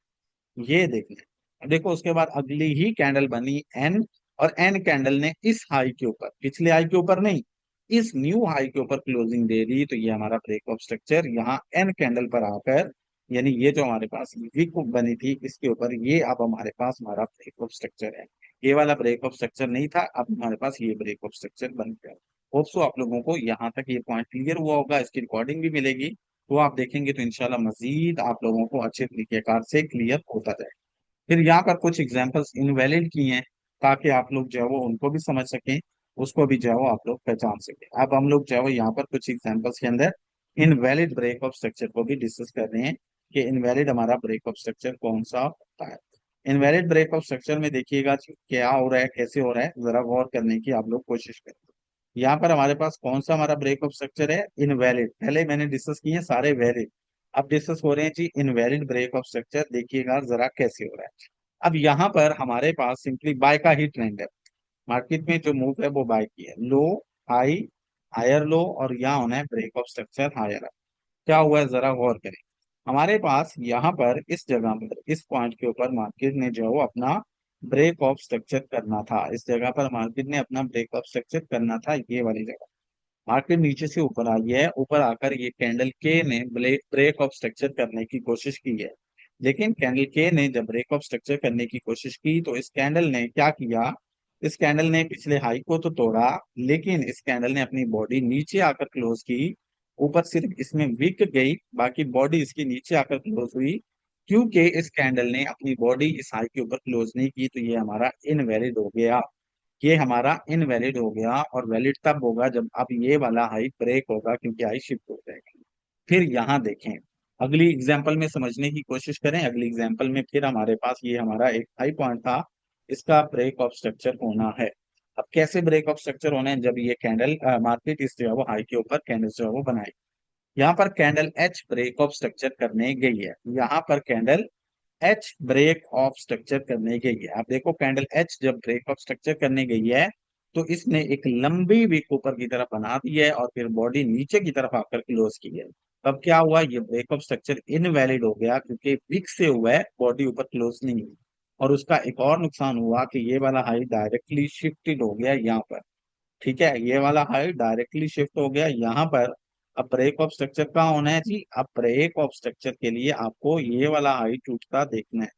है, ये देखना है। अब देखो, उसके बाद अगली ही कैंडल बनी एन, और एन कैंडल ने इस हाई के ऊपर, पिछले हाई के ऊपर नहीं, इस न्यू हाई के ऊपर क्लोजिंग दे दी। तो ये हमारा ब्रेक ऑफ स्ट्रक्चर यहाँ एन कैंडल पर आकर, यानी ये जो हमारे पास वीक बनी थी इसके ऊपर, ये अब हमारे पास हमारा ब्रेक ऑफ स्ट्रक्चर है। ये वाला ब्रेक ऑफ स्ट्रक्चर नहीं था, अब हमारे पास ये ब्रेक ऑफ स्ट्रक्चर बन गया। होप सो आप लोगों को यहाँ तक ये पॉइंट क्लियर हुआ होगा, इसकी रिकॉर्डिंग भी मिलेगी, तो आप देखेंगे तो इंशाल्लाह मजीद आप लोगों को अच्छे तरीके कार से क्लियर होता जाए। फिर यहाँ पर कुछ एग्जांपल्स इनवैलिड की हैं, ताकि आप लोग जो है वो उनको भी समझ सकें, उसको भी जो है वो आप लोग पहचान सकें। अब हम लोग जो है वो यहाँ पर कुछ एग्जांपल्स के अंदर इनवैलिड ब्रेक ऑफ स्ट्रक्चर को भी डिस्कस कर रहे हैं, कि इनवैलिड हमारा ब्रेक ऑफ स्ट्रक्चर कौन सा होता है। इनवैलिड ब्रेक ऑफ स्ट्रक्चर में देखिएगा क्या हो रहा है, कैसे हो रहा है, जरा गौर करने की आप लोग कोशिश करें। यहाँ पर हमारे पास कौन सा हमारा ब्रेक ऑफ स्ट्रक्चर है, इनवैलिड। पहले मैंने डिस्कस किए सारे वैलिड, अब डिस्कस हो रहे हैं जी इनवैलिड ब्रेक ऑफ स्ट्रक्चर। देखिएगा जरा कैसे हो रहा है। अब यहाँ पर हमारे पास सिंपली बाय का ही ट्रेंड है, मार्केट में जो मूव है वो बाय की है, लो हाई हायर लो, और यहाँ होना है ब्रेक ऑफ स्ट्रक्चर हायर। क्या हुआ है जरा गौर करें। हमारे पास यहाँ पर इस जगह पर, इस पॉइंट के ऊपर मार्केट ने जो है वो अपना ब्रेक ऑफ स्ट्रक्चर करना था। इस जगह पर मार्केट ने अपना ब्रेक ऑफ स्ट्रक्चर करना था, ये वाली जगह। मार्केट नीचे से ऊपर आई है, ऊपर आकर ये कैंडल के ने ब्रेक ऑफ स्ट्रक्चर करने की कोशिश की है। लेकिन कैंडल के ने जब ब्रेक ऑफ स्ट्रक्चर करने की कोशिश की, तो इस कैंडल ने क्या किया, इस कैंडल ने पिछले हाई को तो तोड़ा, लेकिन इस कैंडल ने अपनी बॉडी नीचे आकर क्लोज की। ऊपर सिर्फ इसमें विक गई, बाकी बॉडी इसकी नीचे आकर क्लोज हुई, क्योंकि इस कैंडल ने अपनी बॉडी इस हाई के ऊपर क्लोज नहीं की। तो ये हमारा इनवैलिड हो गया, ये हमारा इनवैलिड हो गया। और वैलिड तब होगा जब अब ये वाला हाई ब्रेक होगा, क्योंकि हाई शिफ्ट हो जाएगा। फिर यहाँ देखें, अगली एग्जांपल में समझने की कोशिश करें। अगली एग्जांपल में फिर हमारे पास ये हमारा एक हाई पॉइंट था, इसका ब्रेक ऑफ स्ट्रक्चर होना है। अब कैसे ब्रेक ऑफ स्ट्रक्चर होना है, जब ये कैंडल मार्केट इस जो है वो हाई के ऊपर कैंडल जो है वो बनाए। यहाँ पर candle H break of structure करने गई है, यहाँ पर candle H break of structure करने गई है। आप देखो, कैंडल एच जब ब्रेक ऑफ स्ट्रक्चर करने गई है, तो इसने एक लंबी विक ऊपर की तरफ बना दी है, और फिर बॉडी नीचे की तरफ आकर क्लोज की है। तब क्या हुआ, ये ब्रेक ऑफ स्ट्रक्चर इनवैलिड हो गया, क्योंकि विक से हुआ है, बॉडी ऊपर क्लोज नहीं हुई। और उसका एक और नुकसान हुआ कि ये वाला हाई डायरेक्टली शिफ्टेड हो गया यहाँ पर। ठीक है, ये वाला हाई डायरेक्टली शिफ्ट हो गया यहाँ पर। अब ब्रेक ऑफ स्ट्रक्चर कहाँ होना है जी, अब ब्रेक ऑफ स्ट्रक्चर के लिए आपको ये वाला हाई टूटता देखना है।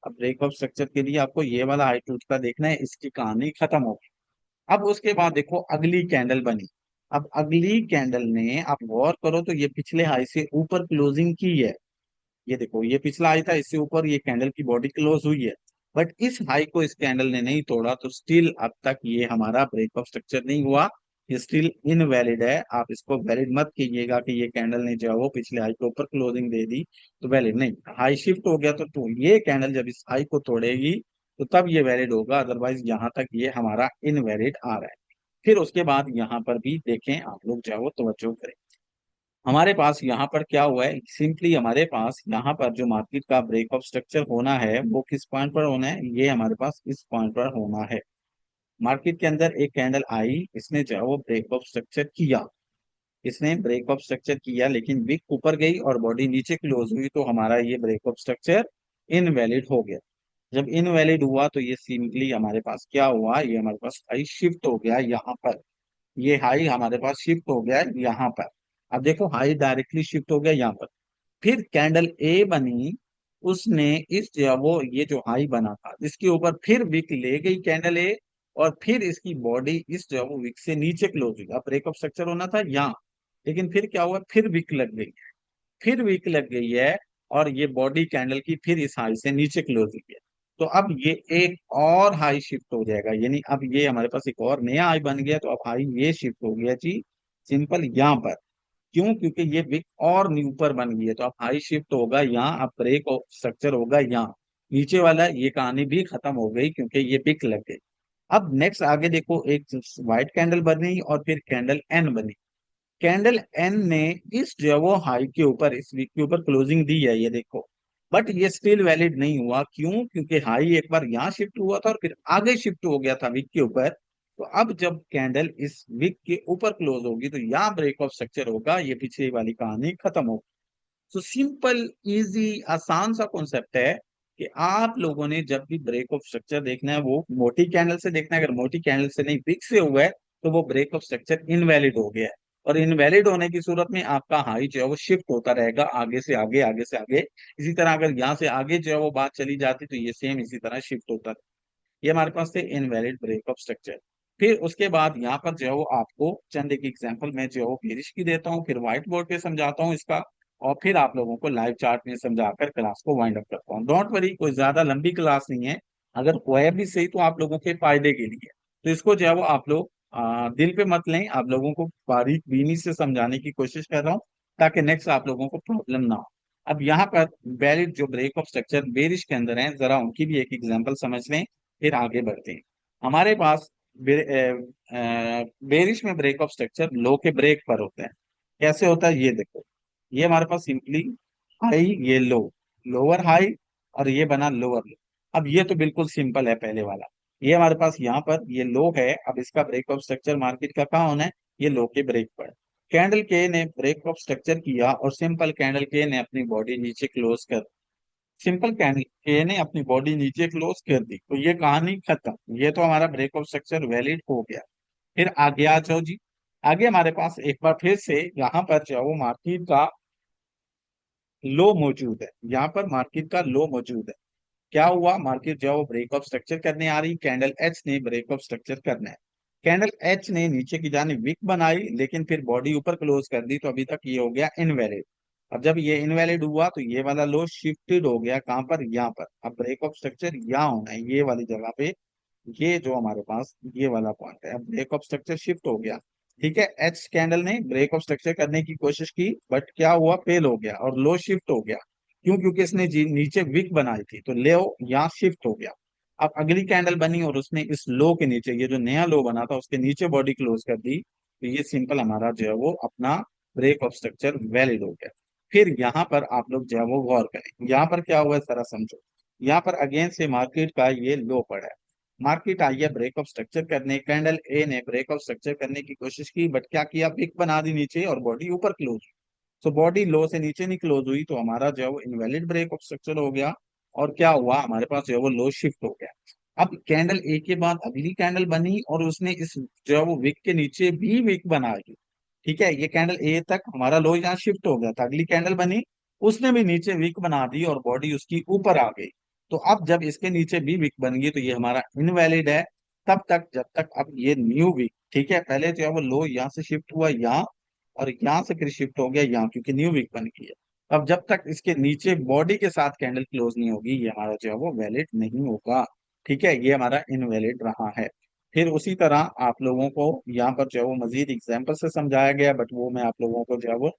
अब ब्रेक ऑफ स्ट्रक्चर के लिए आपको ये वाला हाई टूटता देखना है, इसकी कहानी खत्म होगी। अब उसके बाद देखो अगली कैंडल बनी, अब अगली कैंडल ने आप गौर करो तो ये पिछले हाई से ऊपर क्लोजिंग की है। ये देखो, ये पिछला हाई था, इससे ऊपर ये कैंडल की बॉडी क्लोज हुई है। बट इस हाई को इस कैंडल ने नहीं तोड़ा, तो स्टिल अब तक ये हमारा ब्रेक ऑफ स्ट्रक्चर नहीं हुआ। ये स्टिल इनवैलिड है। आप इसको वैलिड मत कीजिएगा कि ये कैंडल ने जो है वो पिछले हाई के ऊपर क्लोजिंग दे दी तो वैलिड नहीं। हाई शिफ्ट हो गया तो ये कैंडल जब इस हाई को तोड़ेगी तो तब ये वैलिड होगा, अदरवाइज यहाँ तक ये हमारा इनवैलिड आ रहा है। फिर उसके बाद यहाँ पर भी देखें, आप लोग जो है वो तवज्जो करें। हमारे पास यहाँ पर क्या हुआ है, सिंपली हमारे पास यहाँ पर जो मार्केट का ब्रेक ऑफ स्ट्रक्चर होना है वो किस पॉइंट पर होना है, ये हमारे पास इस पॉइंट पर होना है। मार्केट के अंदर एक कैंडल आई, इसने जो है वो ब्रेक ऑफ स्ट्रक्चर किया। इसने ब्रेक ऑफ स्ट्रक्चर किया लेकिन विक ऊपर गई और बॉडी नीचे क्लोज हुई, तो हमारा ये ब्रेक ऑफ स्ट्रक्चर इनवैलिड हो गया। जब इनवैलिड हुआ तो ये सिंपली हमारे पास क्या हुआ, ये हमारे पास हाई शिफ्ट हो गया यहाँ पर। ये हाई हमारे पास शिफ्ट हो गया है यहाँ पर। अब देखो, हाई डायरेक्टली शिफ्ट हो गया यहाँ पर। फिर कैंडल ए बनी, उसने इस जो वो ये जो हाई बना था इसके ऊपर फिर विक ले गई कैंडल ए, और फिर इसकी बॉडी इस जो वो विक से नीचे क्लोज हुई। अब ब्रेक ऑफ स्ट्रक्चर होना था यहाँ, लेकिन फिर क्या हुआ, फिर विक लग गई। फिर वीक लग गई है, और ये बॉडी कैंडल की फिर इस हाई से नीचे क्लोज हुई है। तो अब ये एक और हाई शिफ्ट हो जाएगा, यानी अब ये हमारे पास एक और नया हाई बन गया। तो अब हाई ये शिफ्ट हो गया जी, सिंपल यहाँ पर। क्यों? क्योंकि ये विक और ऊपर बन गई है, तो अब हाई शिफ्ट होगा यहाँ, अब ब्रेक स्ट्रक्चर होगा यहाँ। नीचे वाला ये कहानी भी खत्म हो गई क्योंकि ये विक लग गई। अब नेक्स्ट आगे देखो, एक व्हाइट कैंडल बनी और फिर कैंडल एन बनी। कैंडल एन ने इस जो है वो हाई के ऊपर, इस वीक के ऊपर क्लोजिंग दी है, ये देखो। बट ये स्टिल वैलिड नहीं हुआ। क्यों? क्योंकि हाई एक बार यहाँ शिफ्ट हुआ था और फिर आगे शिफ्ट हो गया था वीक के ऊपर। तो अब जब कैंडल इस वीक के ऊपर क्लोज होगी तो यहाँ ब्रेक ऑफ स्ट्रक्चर होगा, ये पिछली वाली कहानी खत्म होगी। तो सिंपल, इजी, आसान सा कॉन्सेप्ट है कि आप लोगों ने जब भी ब्रेक ऑफ स्ट्रक्चर देखना है वो मोटी कैंडल से देखना है। अगर मोटी कैंडल से नहीं, विक से हुआ है, तो वो ब्रेक ऑफ स्ट्रक्चर इनवैलिड हो गया है। और इनवैलिड होने की सूरत में आपका हाई जो है वो शिफ्ट होता रहेगा आगे से आगे, आगे से आगे। इसी तरह अगर यहाँ से आगे जो है वो बात चली जाती तो ये सेम इसी तरह शिफ्ट होता। ये हमारे पास थे इनवैलिड ब्रेक ऑफ स्ट्रक्चर। फिर उसके बाद यहाँ पर जो है वो आपको चंद एक एग्जांपल मैं जो है वो पेरिश की देता हूँ, फिर व्हाइट बोर्ड पे समझाता हूँ इसका, और फिर आप लोगों को लाइव चार्ट में समझाकर क्लास को वाइंड अप करता हूँ। डोंट वरी, कोई ज्यादा लंबी क्लास नहीं है। अगर हुआ भी सही तो आप लोगों के फायदे के लिए। तो इसको जो है वो आप लोग दिल पे मत लें। आप लोगों को बारीक बीनी से समझाने की कोशिश कर रहा हूँ ताकि नेक्स्ट आप लोगों को प्रॉब्लम ना हो। अब यहाँ पर वैलिड जो ब्रेक ऑफ स्ट्रक्चर बेरिश के अंदर है, जरा उनकी भी एक एग्जांपल समझ लें, फिर आगे बढ़ते हैं। हमारे पास बेरिश में ब्रेक ऑफ स्ट्रक्चर लो के ब्रेक पर होता है। कैसे होता है ये देखो, ये हमारे पास सिंपली हाई, ये लो, लोअर हाई, और ये बना लोअर लो। अब ये तो बिल्कुल सिंपल है पहले वाला। ये हमारे पास यहाँ पर ये लो है, अब इसका ब्रेक ऑफ स्ट्रक्चर मार्केट का कहाँ होना है, ये लो के ब्रेक पर। कैंडल के ने ब्रेक ऑफ स्ट्रक्चर किया और सिंपल कैंडल के ने अपनी बॉडी नीचे क्लोज कर, सिंपल कैंडल के ने अपनी बॉडी नीचे क्लोज कर दी, तो ये कहानी खत्म। ये तो हमारा ब्रेक ऑफ स्ट्रक्चर वैलिड हो गया। फिर आगे आ जाओ जी। आगे हमारे पास एक बार फिर से यहाँ पर जो है वो मार्केट का लो मौजूद है। यहाँ पर मार्केट का लो मौजूद है। क्या हुआ, मार्केट जो है वो ब्रेक ऑफ स्ट्रक्चर करने आ रही, कैंडल एच ने ब्रेक ऑफ स्ट्रक्चर करना है। कैंडल एच ने नीचे की जाने विक बनाई लेकिन फिर बॉडी ऊपर क्लोज कर दी, तो अभी तक ये हो गया इनवैलिड। अब जब ये इनवैलिड हुआ तो ये वाला लो शिफ्टेड हो गया कहां पर, यहाँ पर। अब ब्रेक ऑफ स्ट्रक्चर यहाँ होना है, ये वाली जगह पे। ये जो हमारे पास ये वाला पॉइंट है, अब ब्रेक ऑफ स्ट्रक्चर शिफ्ट हो गया। ठीक है, एच कैंडल ने ब्रेक ऑफ स्ट्रक्चर करने की कोशिश की, बट क्या हुआ, फेल हो गया और लो शिफ्ट हो गया। क्यों? क्योंकि इसने नीचे विक बनाई थी, तो लो यहाँ शिफ्ट हो गया। अब अगली कैंडल बनी और उसने इस लो के नीचे, ये जो नया लो बना था उसके नीचे बॉडी क्लोज कर दी, तो ये सिंपल हमारा जो है वो अपना ब्रेक ऑफ स्ट्रक्चर वैलिड हो गया। फिर यहाँ पर आप लोग जो है वो गौर करें, यहाँ पर क्या हुआ है जरा समझो। यहाँ पर अगेन से मार्केट का ये लो पड़ा है। मार्केट आई है ब्रेक ऑफ स्ट्रक्चर करने, कैंडल ए ने ब्रेक ऑफ स्ट्रक्चर करने की कोशिश की, बट क्या किया, पिक बना दी नीचे और बॉडी ऊपर क्लोज हुई। तो बॉडी लो से नीचे नहीं क्लोज हुई, तो हमारा जो है वो इनवैलिड ब्रेक ऑफ स्ट्रक्चर हो गया। और क्या हुआ, हमारे पास जो है वो लो शिफ्ट हो गया। अब कैंडल ए के बाद अगली कैंडल बनी और उसने इस जो है वो विक के नीचे भी विक बना दी। ठीक है, ये कैंडल ए तक हमारा लो यहाँ शिफ्ट हो गया था। अगली कैंडल बनी, उसने भी नीचे विक बना दी और बॉडी उसकी ऊपर आ गई। तो अब जब इसके नीचे भी विक बन गई तो ये हमारा इनवैलिड है, तब तक जब तक अब ये न्यू विक ठीक है, पहले जो है वो लो यहाँ से शिफ्ट हुआ यहाँ, और यहाँ से फिर शिफ्ट हो गया यहाँ, क्योंकि न्यू वीक बन गई है। अब जब तक इसके नीचे बॉडी के साथ कैंडल क्लोज नहीं होगी, ये हमारा जो है वो वैलिड नहीं होगा। ठीक है, ये हमारा इनवैलिड रहा है। फिर उसी तरह आप लोगों को यहाँ पर जो है वो मजीद एग्जाम्पल से समझाया गया, बट वो मैं आप लोगों को जो है वो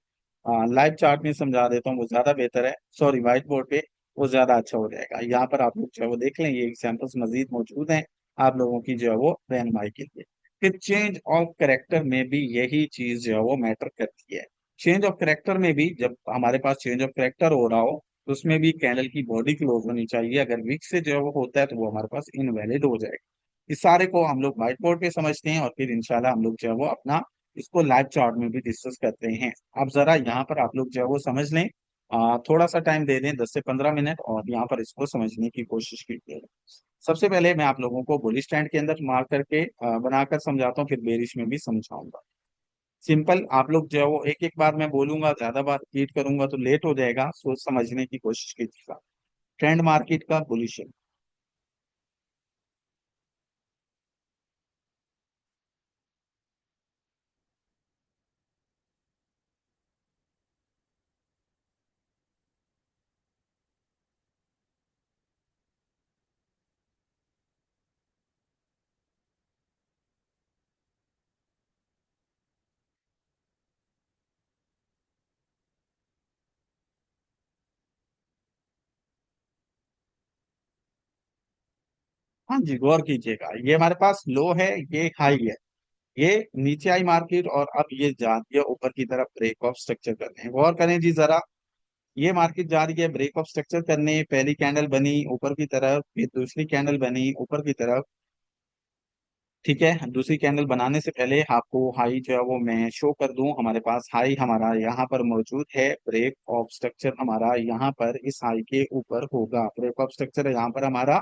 लाइव चार्ट में समझा देता हूँ, वो ज्यादा बेहतर है, सॉरी व्हाइट बोर्ड पे, वो ज्यादा अच्छा हो जाएगा। यहाँ पर आप लोग जो है वो देख लें, ये एग्जाम्पल्स मजीद मौजूद हैं आप लोगों की जो है वो रहनुमाई के लिए। फिर चेंज ऑफ करेक्टर में भी यही चीज जो है वो मैटर करती है। चेंज ऑफ करेक्टर में भी जब हमारे पास चेंज ऑफ करेक्टर हो रहा हो, तो उसमें भी कैंडल की बॉडी क्लोज होनी चाहिए। अगर वीक से जो है वो होता है तो वो हमारे पास इनवैलिड हो जाएगा। इस सारे को हम लोग व्हाइट बोर्ड पे समझते हैं, और फिर इंशाल्लाह हम लोग जो है वो अपना इसको लाइव चार्ट में भी डिस्कस करते हैं। अब जरा यहाँ पर आप लोग जो है वो समझ लें, थोड़ा सा टाइम दे दें, 10 से 15 मिनट, और यहाँ पर इसको समझने की कोशिश कीजिए। सबसे पहले मैं आप लोगों को बुलिश स्टैंड के अंदर मार्क करके बनाकर समझाता हूँ, फिर बेरिश में भी समझाऊंगा। सिंपल, आप लोग जो है वो एक एक बार मैं बोलूंगा, ज्यादा बार रिपीट करूंगा तो लेट हो जाएगा, सोच समझने की कोशिश कीजिएगा। ट्रेंड मार्केट का बुलिश। हाँ जी, गौर कीजिएगा, ये हमारे पास लो है, ये हाई है, ये नीचे आई मार्केट, और अब ये जा रही है ऊपर की तरफ ब्रेक ऑफ स्ट्रक्चर करने। गौर करें जी जरा, ये मार्केट जा रही है ब्रेक ऑफ स्ट्रक्चर करने, पहली कैंडल बनी ऊपर की तरफ, फिर दूसरी कैंडल बनी ऊपर की तरफ। ठीक है, दूसरी कैंडल बनाने से पहले आपको हाई जो है वो मैं शो कर दूं। हमारे पास हाई हमारा यहाँ पर मौजूद है, ब्रेक ऑफ स्ट्रक्चर हमारा यहाँ पर इस हाई के ऊपर होगा। ब्रेक ऑफ स्ट्रक्चर यहाँ पर हमारा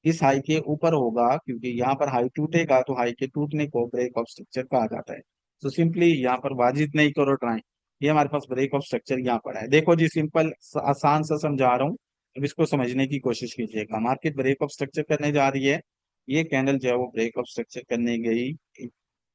इस हाई के ऊपर होगा, क्योंकि यहाँ पर हाई टूटेगा तो हाई के टूटने को ब्रेक ऑफ स्ट्रक्चर कहा जाता है। तो सिंपली यहाँ पर वाजिब नहीं करो ट्राई, ये हमारे पास ब्रेक ऑफ स्ट्रक्चर यहाँ पर है। देखो जी, सिंपल आसान सा समझा रहा हूँ, अब इसको समझने की कोशिश कीजिएगा। मार्केट ब्रेक ऑफ स्ट्रक्चर करने जा रही है, ये कैंडल जो है वो ब्रेक ऑफ स्ट्रक्चर करने गई।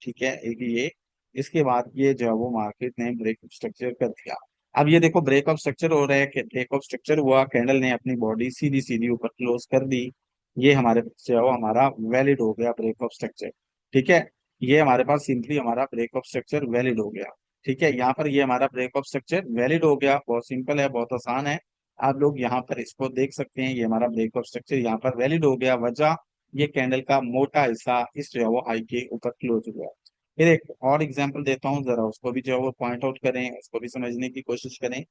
ठीक है, एक ये, इसके बाद ये जो है वो मार्केट ने ब्रेक ऑफ स्ट्रक्चर कर दिया। अब ये देखो ब्रेक ऑफ स्ट्रक्चर हो रहा है कि ब्रेक ऑफ स्ट्रक्चर हुआ, कैंडल ने अपनी बॉडी सीधी सीधी ऊपर क्लोज कर दी, ये हमारे पास जो है वो हमारा वैलिड हो गया ब्रेक ऑफ स्ट्रक्चर। ठीक है, ये हमारे पास सिंपली हमारा ब्रेक ऑफ स्ट्रक्चर वैलिड हो गया। ठीक है, यहाँ पर ये हमारा ब्रेक ऑफ स्ट्रक्चर वैलिड हो गया, बहुत सिंपल है, बहुत आसान है। आप लोग यहाँ पर इसको देख सकते हैं, ये हमारा ब्रेक ऑफ स्ट्रक्चर यहाँ पर वैलिड हो गया। वजह, ये कैंडल का मोटा हिस्सा इस जो है वो हाई के ऊपर क्लोज हुआ। फिर एक और एग्जांपल देता हूँ, जरा उसको भी जो है वो पॉइंट आउट करें, उसको भी समझने की कोशिश करें।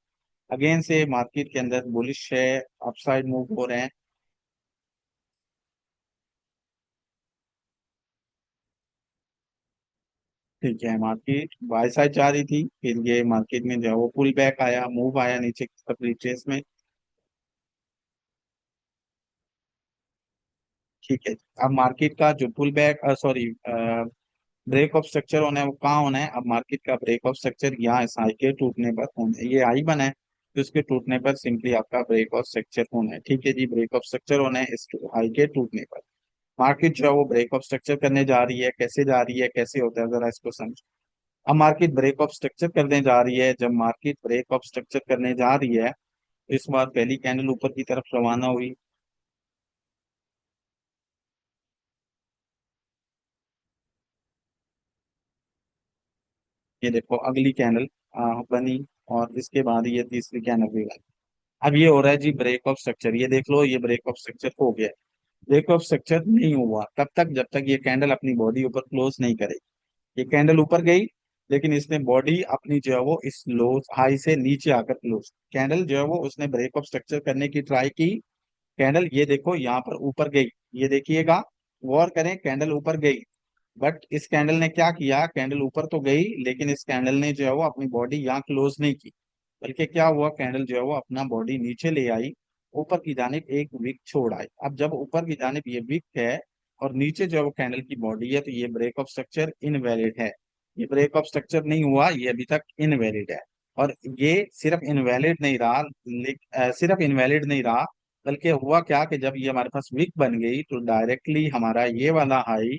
अगेन से मार्केट के अंदर बुलिश है, अपसाइड मूव हो रहे हैं। ठीक है, मार्केट बाय साइड जा रही थी, फिर ये मार्केट में जो है वो पुल बैक आया, मूव आया नीचे की तरफ रिट्रेस में। ठीक है, अब मार्केट का जो pull back, sorry, break of structure होना है वो कहाँ होना है? अब मार्केट का ब्रेक ऑफ स्ट्रक्चर यहाँ इस हाई के टूटने पर होना है, ये हाई बना है तो इसके टूटने पर सिंपली आपका ब्रेक ऑफ स्ट्रक्चर होना है। ठीक है जी, ब्रेक ऑफ स्ट्रक्चर होना है इस हाई के टूटने पर। मार्केट जो है वो ब्रेक ऑफ स्ट्रक्चर करने जा रही है, कैसे जा रही है, कैसे होता है, जरा इसको समझ। अब मार्केट ब्रेक ऑफ स्ट्रक्चर करने जा रही है, जब मार्केट ब्रेक ऑफ स्ट्रक्चर करने जा रही है तो इस बार पहली कैंडल ऊपर की तरफ रवाना हुई। ये देखो अगली कैंडल बनी, और इसके बाद ये तीसरी कैंडल भी बनी। अब ये हो रहा है जी ब्रेक ऑफ स्ट्रक्चर, ये देख लो, ये ब्रेक ऑफ स्ट्रक्चर हो गया। ब्रेक ऑफ स्ट्रक्चर नहीं हुआ तब तक जब तक ये कैंडल अपनी बॉडी ऊपर क्लोज नहीं करेगी। ये कैंडल ऊपर गई, लेकिन इसने बॉडी अपनी जो है वो इस लो हाई से नीचे आकर क्लोज, कैंडल जो है वो उसने ब्रेक ऑफ स्ट्रक्चर करने की ट्राई की। कैंडल ये देखो यहाँ पर ऊपर गई, ये देखिएगा, गौर करें, कैंडल ऊपर गई, बट इस कैंडल ने क्या किया, कैंडल ऊपर तो गई लेकिन इस कैंडल ने जो है वो अपनी बॉडी यहाँ क्लोज नहीं की, बल्कि क्या हुआ, कैंडल जो है वो अपना बॉडी नीचे ले आई, ऊपर की जानिब एक विक छोड़ आई। अब जब ऊपर की जानिब ये विक है और नीचे जो है वो कैंडल की बॉडी है, तो ये ब्रेक ऑफ स्ट्रक्चर इनवैलिड है। ये ब्रेक ऑफ स्ट्रक्चर नहीं हुआ, ये अभी तक इनवैलिड है। और ये सिर्फ इनवैलिड नहीं रहा, सिर्फ इनवैलिड नहीं रहा, बल्कि हुआ क्या कि जब ये हमारे पास विक बन गई तो डायरेक्टली हमारा ये वाला हाई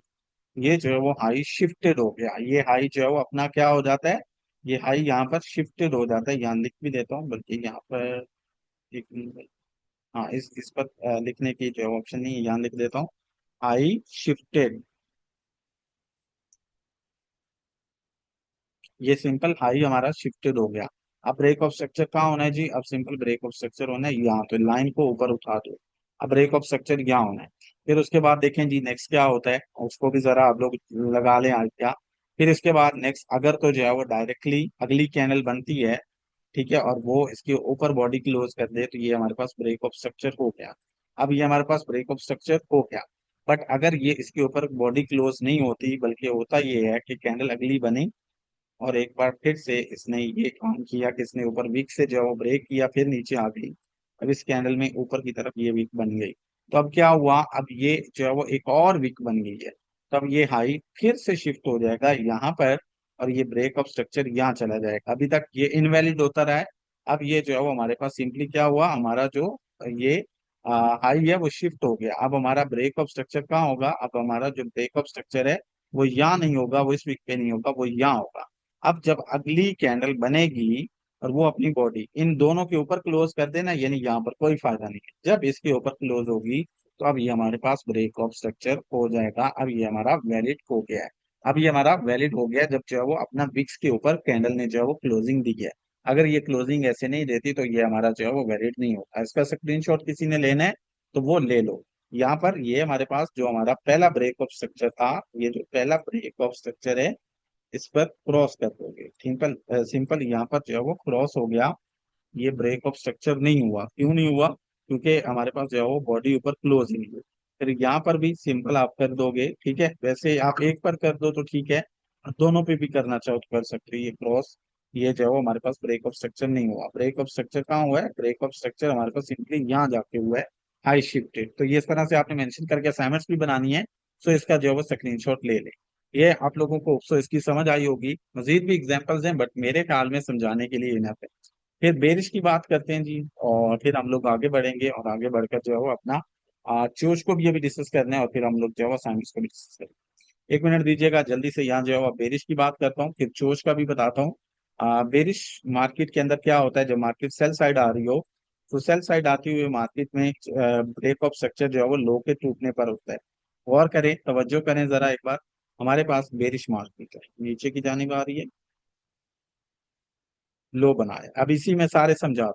ये जो है वो हाई शिफ्टेड हो गया, ये हाई जो है वो अपना क्या हो जाता है, ये हाई यहाँ पर शिफ्टेड हो जाता है। यहाँ लिख भी देता हूँ, बल्कि यहाँ पर एक, हाँ इस पर लिखने की जो ऑप्शन नहीं है, यहाँ लिख देता हूँ हाई शिफ्टेड। ये सिंपल हाई हमारा शिफ्टेड हो गया। अब ब्रेक ऑफ स्ट्रक्चर कहाँ होना है जी, अब सिंपल ब्रेक ऑफ स्ट्रक्चर होना है यहाँ, तो लाइन को ऊपर उठा दो। अब ब्रेक ऑफ स्ट्रक्चर यहाँ होना है। फिर उसके बाद देखें जी नेक्स्ट क्या होता है, उसको भी जरा आप लोग लगा लें आइडिया। फिर इसके बाद नेक्स्ट अगर तो जो है वो डायरेक्टली अगली कैनल बनती है, ठीक है, और वो इसके ऊपर बॉडी क्लोज कर दे, तो ये हमारे पास ब्रेक ऑफ स्ट्रक्चर हो गया। अब ये हमारे पास ब्रेक ऑफ स्ट्रक्चर हो गया। बट अगर ये इसके ऊपर बॉडी क्लोज नहीं होती, बल्कि होता ये है कि कैंडल अगली बनी और एक बार फिर से इसने ये काम किया कि इसने ऊपर विक से जो है वो ब्रेक किया, फिर नीचे आ गई। अब इस कैंडल में ऊपर की तरफ ये विक बन गई। तो अब क्या हुआ, अब ये जो है वो एक और विक बन गई है। तब ये हाई फिर से शिफ्ट हो जाएगा यहाँ पर, और ये ब्रेक ऑफ स्ट्रक्चर यहाँ चला जाएगा। अभी तक ये इनवैलिड होता रहा है। अब ये जो है वो हमारे पास सिंपली क्या हुआ, हमारा जो ये हाई है वो शिफ्ट हो गया। अब हमारा ब्रेक ऑफ स्ट्रक्चर कहाँ होगा, अब हमारा जो ब्रेक ऑफ स्ट्रक्चर है वो यहाँ नहीं होगा, वो इस वीक पे नहीं होगा, वो यहाँ होगा। अब जब अगली कैंडल बनेगी और वो अपनी बॉडी इन दोनों के ऊपर क्लोज कर देना, यानी यहाँ पर कोई फायदा नहीं है, जब इसके ऊपर क्लोज होगी तो अब ये हमारे पास ब्रेक ऑफ स्ट्रक्चर हो जाएगा। अब ये हमारा वैलिड हो गया है। अब ये हमारा वैलिड हो गया जब जो है वो अपना विक्स के ऊपर कैंडल ने जो है वो क्लोजिंग दी है। अगर ये क्लोजिंग ऐसे नहीं देती तो ये हमारा जो है वो वैलिड नहीं होता। इसका स्क्रीनशॉट किसी ने लेना है तो वो ले लो। यहाँ पर ये हमारे पास जो हमारा पहला ब्रेक ऑफ स्ट्रक्चर था, ये जो पहला ब्रेक ऑफ स्ट्रक्चर है, इस पर क्रॉस कर दोगे। सिंपल सिंपल यहाँ पर जो है वो क्रॉस हो गया। ये ब्रेक ऑफ स्ट्रक्चर नहीं हुआ, क्यों नहीं हुआ, क्योंकि हमारे पास जो है वो बॉडी ऊपर क्लोज ही नहीं हुई। फिर यहाँ पर भी सिंपल आप कर दोगे, ठीक है, वैसे आप एक पर कर दो तो ठीक है, दोनों पे भी करना चाहो तो कर सकते हो ये क्रॉस। ये जो है वो हमारे पास ब्रेक ऑफ स्ट्रक्चर नहीं हुआ। ब्रेक ऑफ स्ट्रक्चर कहाँ हुआ है, ब्रेक ऑफ स्ट्रक्चर हमारे पास सिंपली यहाँ जाके हुआ है, हाई शिफ्टेड। तो ये इस तरह से आपने मेंशन करके असाइनमेंट्स भी बनानी है, सो इसका जो है वो स्क्रीनशॉट ले ले। ये आप लोगों को सो इसकी समझ आई होगी। मजीद भी एग्जांपल्स हैं बट मेरे ख्याल में समझाने के लिए इनफ है। फिर बेरिश की बात करते हैं जी, और फिर हम लोग आगे बढ़ेंगे, और आगे बढ़कर जो है वो अपना चोच को भी अभी डिस्कस करना है, और फिर हम लोग जो है वो साइंस को भी डिस्कस करेंगे। एक मिनट दीजिएगा, जल्दी से यहाँ जो है वो बेरिश की बात करता हूँ, फिर चोच का भी बताता हूँ। बेरिश मार्केट के अंदर क्या होता है, जब मार्केट सेल साइड आ रही हो, तो सेल साइड आती हुई मार्केट में ब्रेक ऑफ स्ट्रक्चर जो है वो लो के टूटने पर होता है। गौर करें, तवज्जो करें जरा एक बार। हमारे पास बेरिश मार्केट है, नीचे की जानिब आ रही है, लो बनाए, अब इसी में सारे समझा।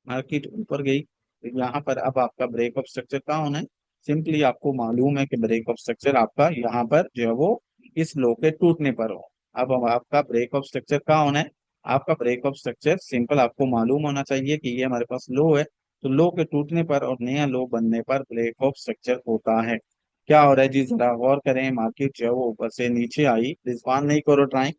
मार्केट ऊपर गई तो यहाँ पर अब आपका ब्रेक ऑफ स्ट्रक्चर कहाँ होना है, सिंपली आपको मालूम है कि ब्रेक ऑफ स्ट्रक्चर आपका यहाँ पर जो है वो इस लो के टूटने पर हो। अब आपका ब्रेक ऑफ स्ट्रक्चर कहाँ होना है, आपका ब्रेक ऑफ स्ट्रक्चर सिंपल आपको मालूम होना चाहिए कि ये हमारे पास लो है, तो लो के टूटने पर और नया लो बनने पर ब्रेक ऑफ स्ट्रक्चर होता है। क्या हो रहा है जी, जरा गौर करें, मार्केट जो है वो ऊपर से नीचे आई, रिजवान नहीं करो ट्राई,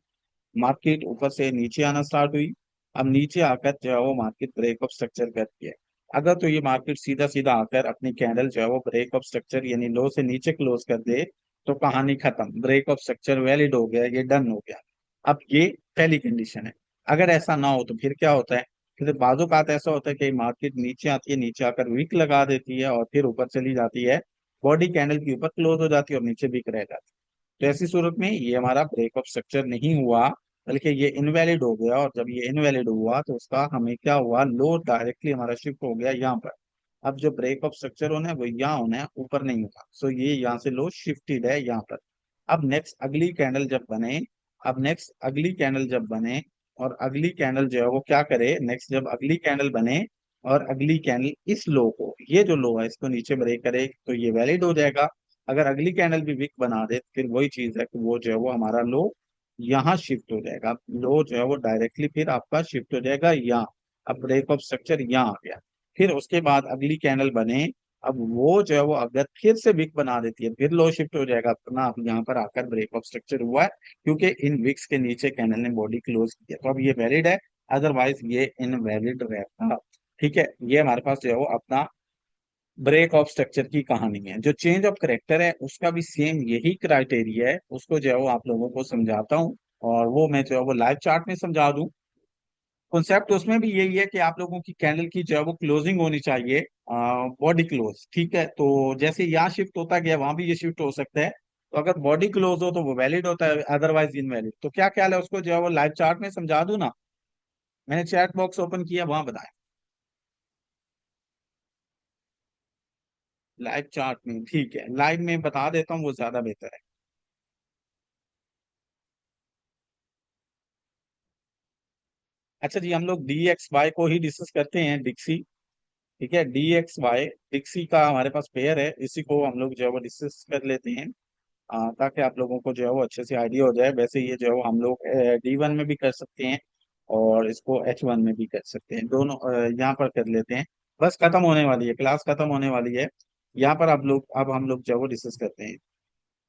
मार्केट ऊपर से नीचे आना स्टार्ट हुई। अब नीचे आकर जो है वो मार्केट ब्रेक ऑफ स्ट्रक्चर करती है। अगर तो ये मार्केट सीधा सीधा आकर अपनी कैंडल जो है वो ब्रेक ऑफ स्ट्रक्चर यानी लो से नीचे क्लोज कर दे, तो कहानी खत्म, ब्रेक ऑफ स्ट्रक्चर वैलिड हो गया, ये डन हो गया। अब ये पहली कंडीशन है। अगर ऐसा ना हो तो फिर क्या होता है, फिर बाजू का ऐसा होता है कि मार्केट नीचे आती है, नीचे आकर वीक लगा देती है और फिर ऊपर चली जाती है, बॉडी कैंडल के ऊपर क्लोज हो जाती है और नीचे वीक रह जाती है। तो ऐसी सूरत में ये हमारा ब्रेक ऑफ स्ट्रक्चर नहीं हुआ, बल्कि ये इनवैलिड हो गया। और जब ये इनवैलिड हुआ तो उसका हमें क्या हुआ, लो डायरेक्टली हमारा शिफ्ट हो गया यहाँ पर। अब जो ब्रेक ऑफ स्ट्रक्चर होना है वो यहाँ होना है, ऊपर नहीं होगा, सो ये यहाँ से लो शिफ्टेड है यहाँ पर। अब नेक्स्ट अगली कैंडल जब बने, अब नेक्स्ट अगली कैंडल जब बने, और अगली कैंडल जो है वो क्या करे, नेक्स्ट जब अगली कैंडल बने और अगली कैंडल इस लो को, ये जो लो है इसको नीचे ब्रेक करे, तो ये वैलिड हो जाएगा। अगर अगली कैंडल भी विक बना दे तो फिर वही चीज है कि वो जो है वो हमारा लो यहाँ शिफ्ट हो जाएगा। लो जो है वो डायरेक्टली फिर आपका शिफ्ट हो जाएगा यहाँ। अब ब्रेक ऑफ स्ट्रक्चर यहाँ आ गया। फिर उसके बाद अगली कैंडल बने, अब वो जो है वो अगर फिर से विक बना देती है, फिर लो शिफ्ट हो जाएगा अपना, अब यहाँ पर आकर ब्रेक ऑफ स्ट्रक्चर हुआ है, क्योंकि इन विक्स के नीचे कैंडल ने बॉडी क्लोज की है, तो अब ये वैलिड है, अदरवाइज ये इनवैलिड रहता। ठीक है, ये हमारे पास जो है वो अपना ब्रेक ऑफ स्ट्रक्चर की कहानी है। जो चेंज ऑफ करेक्टर है उसका भी सेम यही क्राइटेरिया है, उसको जो है वो आप लोगों को समझाता हूँ, और वो मैं जो है वो लाइव चार्ट में समझा दूं। कॉन्सेप्ट उसमें भी यही है कि आप लोगों की कैंडल की जो है वो क्लोजिंग होनी चाहिए, बॉडी क्लोज, ठीक है, तो जैसे यहाँ शिफ्ट होता गया वहां भी ये शिफ्ट हो सकता है। तो अगर बॉडी क्लोज हो तो वो वैलिड होता है, अदरवाइज इनवैलिड। तो क्या ख्याल है, उसको जो है वो लाइव चार्ट में समझा दूं ना? मैंने चैट बॉक्स ओपन किया, वहां बताएं। लाइव चार्ट में, ठीक है, लाइव में बता देता हूँ, वो ज्यादा बेहतर है। अच्छा जी, हम लोग डी एक्स वाई को ही डिस्कस करते हैं, डिक्सी। ठीक है, डी एक्स वाई डिक्सी का हमारे पास पेयर है, इसी को हम लोग जो है वो डिस्कस कर लेते हैं। ताकि आप लोगों को जो है वो अच्छे से आइडिया हो जाए। वैसे ये जो है वो हम लोग D1 में भी कर सकते हैं और इसको H1 में भी कर सकते हैं, दोनों यहाँ पर कर लेते हैं। बस खत्म होने वाली है, क्लास खत्म होने वाली है। यहाँ पर आप लोग, अब हम लोग जो है वो डिस्कस करते हैं।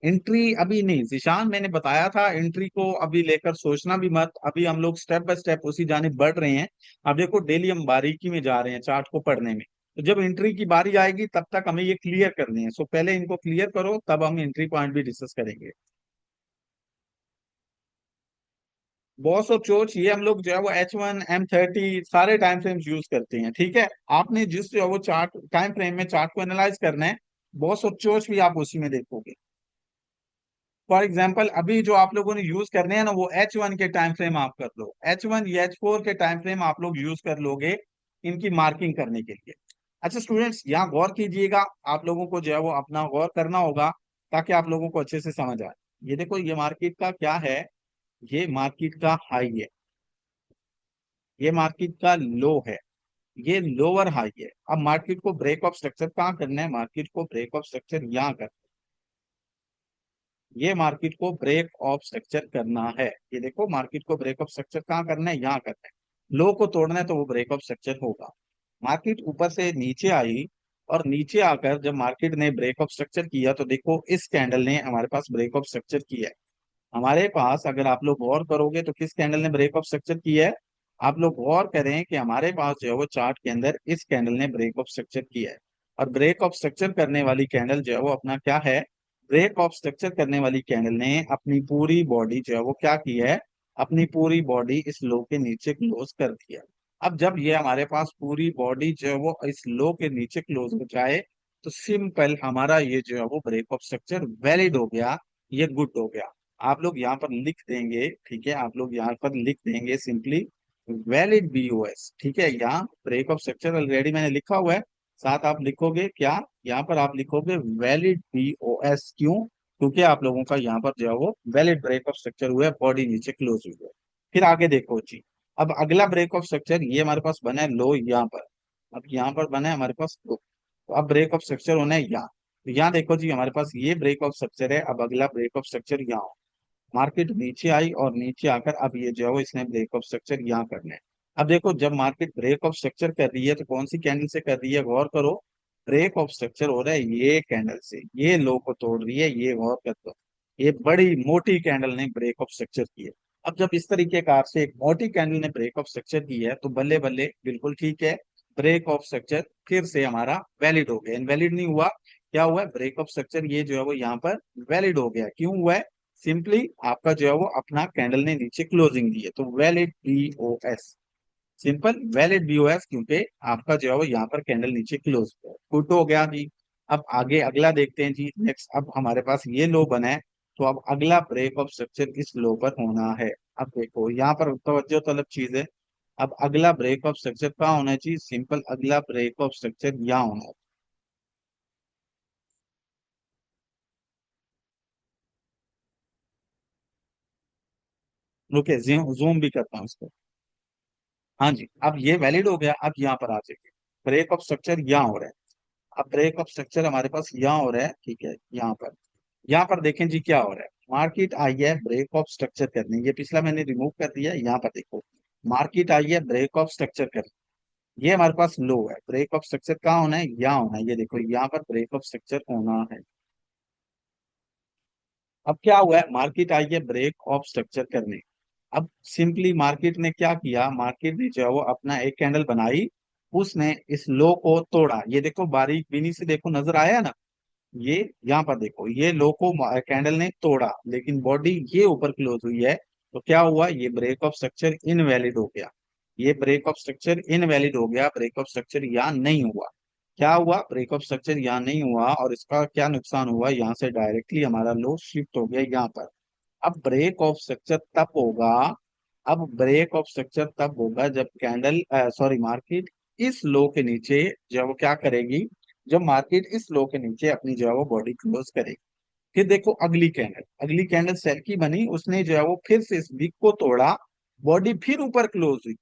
एंट्री अभी नहीं जिशान, मैंने बताया था एंट्री को अभी लेकर सोचना भी मत, अभी हम लोग स्टेप बाय स्टेप उसी जानिब बढ़ रहे हैं। अब देखो डेली हम बारीकी में जा रहे हैं चार्ट को पढ़ने में। तो जब एंट्री की बारी आएगी तब तक हमें ये क्लियर करनी है, सो पहले इनको क्लियर करो, तब हम एंट्री पॉइंट भी डिस्कस करेंगे। बॉस और चोच ये हम लोग जो है वो H1 M30 सारे टाइम फ्रेम्स यूज करते हैं। ठीक है, आपने जिस जो है वो चार्ट टाइम फ्रेम में चार्ट को एनालाइज करना है, बॉस और चोच भी आप उसी में देखोगे। फॉर एग्जाम्पल अभी जो आप लोगों ने यूज करने हैं ना, वो H1 के टाइम फ्रेम आप कर लो, H1 या H4 के टाइम फ्रेम आप लोग यूज कर लोगे इनकी मार्किंग करने के लिए। अच्छा स्टूडेंट्स, यहाँ गौर कीजिएगा, आप लोगों को जो है वो अपना गौर करना होगा ताकि आप लोगों को अच्छे से समझ आए। ये देखो, ये मार्केट का क्या है, ये मार्केट का हाई है, ये मार्केट का लो है, ये लोअर हाई है। अब मार्केट को ब्रेक ऑफ स्ट्रक्चर कहाँ करना है, मार्केट को ब्रेक ऑफ स्ट्रक्चर यहाँ कर, ये मार्केट को ब्रेक ऑफ स्ट्रक्चर करना है। ये देखो, मार्केट को ब्रेक ऑफ स्ट्रक्चर कहाँ करना है, यहाँ करना है। लो को तोड़ना है तो वो ब्रेक ऑफ स्ट्रक्चर होगा। मार्केट ऊपर से नीचे आई, और नीचे आकर जब मार्केट ने ब्रेक ऑफ स्ट्रक्चर किया तो देखो इस कैंडल ने हमारे पास ब्रेक ऑफ स्ट्रक्चर किया है। हमारे पास अगर आप लोग गौर करोगे तो किस कैंडल ने ब्रेक ऑफ स्ट्रक्चर किया है, आप लोग गौर करें कि हमारे पास जो है वो चार्ट के अंदर इस कैंडल ने ब्रेक ऑफ स्ट्रक्चर किया है। और ब्रेक ऑफ स्ट्रक्चर करने वाली कैंडल जो है वो अपना क्या है, ब्रेक ऑफ स्ट्रक्चर करने वाली कैंडल ने अपनी पूरी बॉडी जो है वो क्या की है, अपनी पूरी बॉडी इस लो के नीचे क्लोज कर दिया। अब जब ये हमारे पास पूरी बॉडी जो है वो इस लो के नीचे क्लोज हो जाए, तो सिंपल हमारा ये जो है वो ब्रेक ऑफ स्ट्रक्चर वैलिड हो गया, ये गुड हो गया। आप लोग यहाँ पर लिख देंगे, ठीक है, आप लोग यहाँ पर लिख देंगे सिंपली वैलिड BOS। ठीक है, यहाँ ब्रेक ऑफ स्ट्रक्चर ऑलरेडी मैंने लिखा हुआ है, साथ आप लिखोगे क्या, यहाँ पर आप लिखोगे वैलिड BOS। क्यों? क्योंकि आप लोगों का यहाँ पर जो है वो वैलिड ब्रेक ऑफ स्ट्रक्चर हुआ है, बॉडी नीचे क्लोज हुई है। फिर आगे देखो जी, अब अगला ब्रेक ऑफ स्ट्रक्चर ये हमारे पास बना है लो यहाँ पर, अब यहाँ पर बना है हमारे पास लो, तो अब ब्रेक ऑफ स्ट्रक्चर होना है यहाँ। तो यहाँ देखो जी, हमारे पास ये ब्रेक ऑफ स्ट्रक्चर है, अब अगला ब्रेक ऑफ स्ट्रक्चर यहाँ। मार्केट नीचे आई और नीचे आकर अब ये जो है वो इसने ब्रेक ऑफ स्ट्रक्चर यहाँ करना है। अब देखो, जब मार्केट ब्रेक ऑफ स्ट्रक्चर कर रही है तो कौन सी कैंडल से कर रही है, गौर करो। ब्रेक ऑफ स्ट्रक्चर हो रहा है ये कैंडल से, ये लो को तोड़ रही है, ये गौर कर दो, ये बड़ी मोटी कैंडल ने ब्रेक ऑफ स्ट्रक्चर की है। अब जब इस तरीके कार से एक मोटी कैंडल ने ब्रेक ऑफ स्ट्रक्चर की है तो बल्ले बल्ले, बिल्कुल ठीक है, ब्रेक ऑफ स्ट्रक्चर फिर से हमारा वैलिड हो गया, इनवैलिड नहीं हुआ। क्या हुआ है, ब्रेक ऑफ स्ट्रक्चर ये जो है वो यहाँ पर वैलिड हो गया। क्यों हुआ है, सिंपली आपका जो है वो अपना कैंडल ने नीचे क्लोजिंग दी है, तो valid BOS, simple valid BOS, क्योंकि आपका जो है वो यहाँ पर कैंडल नीचे क्लोज हुआ है, गुड हो गया जी। अब आगे अगला देखते हैं जी, नेक्स्ट अब हमारे पास ये लो बना है, तो अब अगला ब्रेक ऑफ स्ट्रक्चर इस लो पर होना है। अब देखो यहाँ पर तवज्जो तलब चीज है, अब अगला ब्रेक ऑफ स्ट्रक्चर कहाँ होना चाहिए, सिंपल अगला ब्रेक ऑफ स्ट्रक्चर यहाँ होना है। रुके, जूम भी करता हूँ इसको। हाँ जी, अब ये वैलिड हो गया, अब यहाँ पर आ जाइए, ब्रेक ऑफ स्ट्रक्चर यहाँ हो रहा है। अब ब्रेक ऑफ स्ट्रक्चर हमारे पास यहाँ हो रहा है, ठीक है, यहाँ पर देखें जी क्या हो रहा है, मार्केट आई है ब्रेक ऑफ स्ट्रक्चर करने, ये पिछला मैंने रिमूव कर दिया, यहाँ पर देखो मार्केट आई है ब्रेक ऑफ स्ट्रक्चर करने, ये हमारे पास लो है, ब्रेक ऑफ स्ट्रक्चर कहाँ होना है, यहाँ होना है, ये देखो यहाँ पर ब्रेक ऑफ स्ट्रक्चर होना है। अब क्या हुआ है, मार्केट आई है ब्रेक ऑफ स्ट्रक्चर करने। अब सिंपली मार्केट ने क्या किया, मार्केट ने जो है वो अपना एक कैंडल बनाई, उसने इस लो को तोड़ा, ये देखो बारीक बीनी से देखो नजर आया ना, ये यहाँ पर देखो ये लो को कैंडल ने तोड़ा, लेकिन बॉडी ये ऊपर क्लोज हुई है, तो क्या हुआ, ये ब्रेक ऑफ स्ट्रक्चर इनवैलिड हो गया, ये ब्रेक ऑफ स्ट्रक्चर इनवैलिड हो गया, ब्रेक ऑफ स्ट्रक्चर यहाँ नहीं हुआ। क्या हुआ, ब्रेक ऑफ स्ट्रक्चर यहाँ नहीं हुआ, और इसका क्या नुकसान हुआ, यहाँ से डायरेक्टली हमारा लो शिफ्ट हो गया यहाँ पर। अब ब्रेक ऑफ स्ट्रक्चर तब होगा, अब ब्रेक ऑफ स्ट्रक्चर तब होगा जब कैंडल सॉरी मार्केट इस लो के नीचे जब वो क्या करेगी, जब मार्केट इस लो के नीचे अपनी जो है वो बॉडी क्लोज करेगी। फिर देखो अगली कैंडल सेल की बनी, उसने जो है वो फिर से इस वीक को तोड़ा, बॉडी फिर ऊपर क्लोज हुई,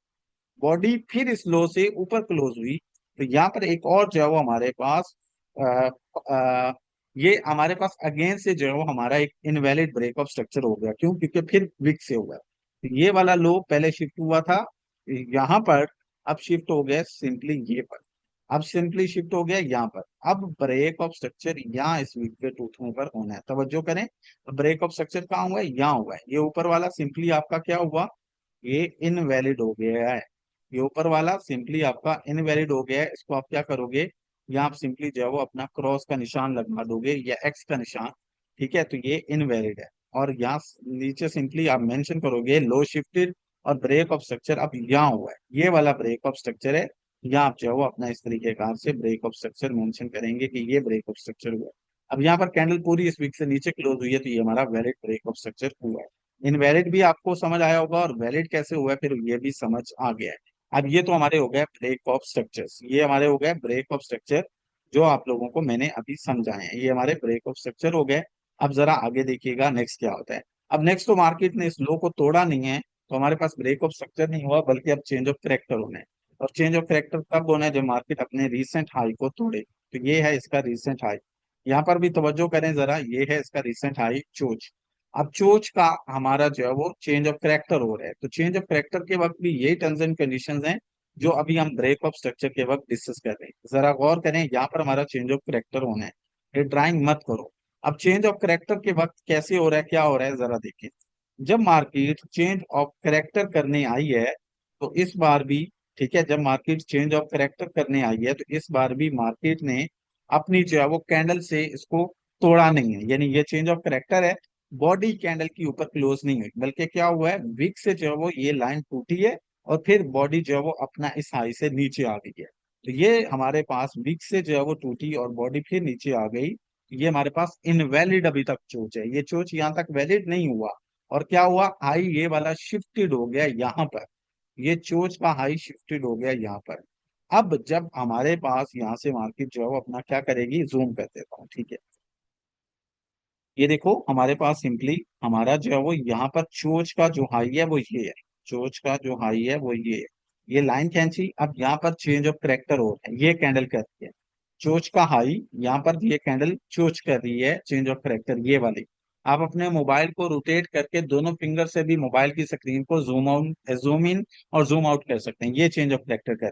बॉडी फिर इस लो से ऊपर क्लोज हुई। तो यहाँ पर एक और जो है वो हमारे पास आ, आ, ये हमारे पास अगेन से जो है वो हमारा एक इनवैलिड ब्रेक ऑफ स्ट्रक्चर हो गया। क्यों? क्योंकि फिर वीक से हुआ। तो ये वाला लो पहले शिफ्ट हुआ था यहाँ पर, अब शिफ्ट हो गया सिंपली ये पर, अब सिंपली शिफ्ट हो गया यहाँ पर। अब ब्रेक ऑफ स्ट्रक्चर यहाँ इस वीक के टूटने पर होना है, तवज्जो करें। ब्रेक ऑफ स्ट्रक्चर कहाँ हुआ है, यहाँ हुआ है। ये ऊपर वाला सिंपली आपका क्या हुआ, ये इनवैलिड हो गया है। ये ऊपर वाला सिंपली आपका इनवैलिड हो गया है। इसको आप क्या करोगे, यहाँ आप सिंपली जो है वो अपना क्रॉस का निशान लगा दोगे या एक्स का निशान। ठीक है, तो ये इनवैलिड है। और यहाँ नीचे सिंपली आप मेंशन करोगे लो शिफ्टेड, और ब्रेक ऑफ स्ट्रक्चर अब यहाँ हुआ है, ये वाला ब्रेक ऑफ स्ट्रक्चर है। यहाँ आप जो है वो अपना इस तरीके कार से ब्रेक ऑफ स्ट्रक्चर मेंशन करेंगे कि ये ब्रेक ऑफ स्ट्रक्चर हुआ है। अब यहाँ पर कैंडल पूरी इस वीक से नीचे क्लोज हुई है, तो ये हमारा वैलिड ब्रेक ऑफ स्ट्रक्चर हुआ है। इनवैलिड भी आपको समझ आया होगा, और वैलिड कैसे हुआ है फिर ये भी समझ आ गया है। अब ये तो हमारे हो गए ब्रेक ऑफ स्ट्रक्चर्स, ये हमारे हो गए ब्रेक ऑफ स्ट्रक्चर जो आप लोगों को मैंने अभी समझाए हैं, ये हमारे ब्रेक ऑफ स्ट्रक्चर हो गए। अब जरा आगे देखिएगा नेक्स्ट क्या होता है। अब नेक्स्ट तो मार्केट ने इस लो को तोड़ा नहीं है, तो हमारे पास ब्रेक ऑफ स्ट्रक्चर नहीं हुआ, बल्कि अब चेंज ऑफ करेक्टर होना है। और चेंज ऑफ करेक्टर तब होना है जब मार्केट अपने रीसेंट हाई को तोड़े। तो ये है इसका रीसेंट हाई, यहाँ पर भी तवज्जो करें जरा, ये है इसका रिसेंट हाई चोच। अब चोच का हमारा जो है वो चेंज ऑफ करेक्टर हो रहा है, तो चेंज ऑफ करेक्टर के वक्त भी ये टर्म्स एंड कंडीशंस हैं जो अभी हम ब्रेक ऑफ स्ट्रक्चर के वक्त डिस्कस कर रहे हैं। जरा गौर करें, यहाँ पर हमारा चेंज ऑफ करेक्टर होना है, ये ड्राइंग मत करो। अब चेंज ऑफ करेक्टर के वक्त कैसे हो रहा है, क्या हो रहा है, जरा देखिए। जब मार्केट चेंज ऑफ करेक्टर करने आई है, तो इस बार भी, ठीक है, जब मार्केट चेंज ऑफ करेक्टर करने आई है, तो इस बार भी मार्केट ने अपनी जो है वो कैंडल से इसको तोड़ा नहीं है, यानी ये चेंज ऑफ करेक्टर है। बॉडी कैंडल के ऊपर क्लोज नहीं हुई, बल्कि क्या हुआ है, विक से जो है वो ये लाइन टूटी है, और फिर बॉडी जो है वो अपना इस हाई से नीचे आ गई है। तो ये हमारे पास विक से जो है वो टूटी और बॉडी फिर नीचे आ गई। ये हमारे पास इनवैलिड अभी तक चोच है, ये चोच यहाँ तक वैलिड नहीं हुआ। और क्या हुआ, हाई ये वाला शिफ्टेड हो गया यहाँ पर, ये चोच का हाई शिफ्टेड हो गया यहाँ पर। अब जब हमारे पास यहाँ से मार्केट जो है वो अपना क्या करेगी, जूम कर देता हूँ, ठीक है। ये देखो हमारे पास सिंपली हमारा जो है वो यहाँ पर चोच का जो हाई है वो ये है, चोच का जो हाई है वो ये है। ये लाइन खींची, अब यहाँ पर चेंज ऑफ करेक्टर हो रहा है, ये कैंडल कर रही है चोच का हाई, यहाँ पर ये कैंडल चोच कर रही है चेंज ऑफ करेक्टर ये वाली। आप अपने मोबाइल को रोटेट करके दोनों फिंगर से भी मोबाइल की स्क्रीन को जूम आउट, जूम इन और जूम आउट कर सकते हैं, ये चेंज ऑफ करेक्टर कर।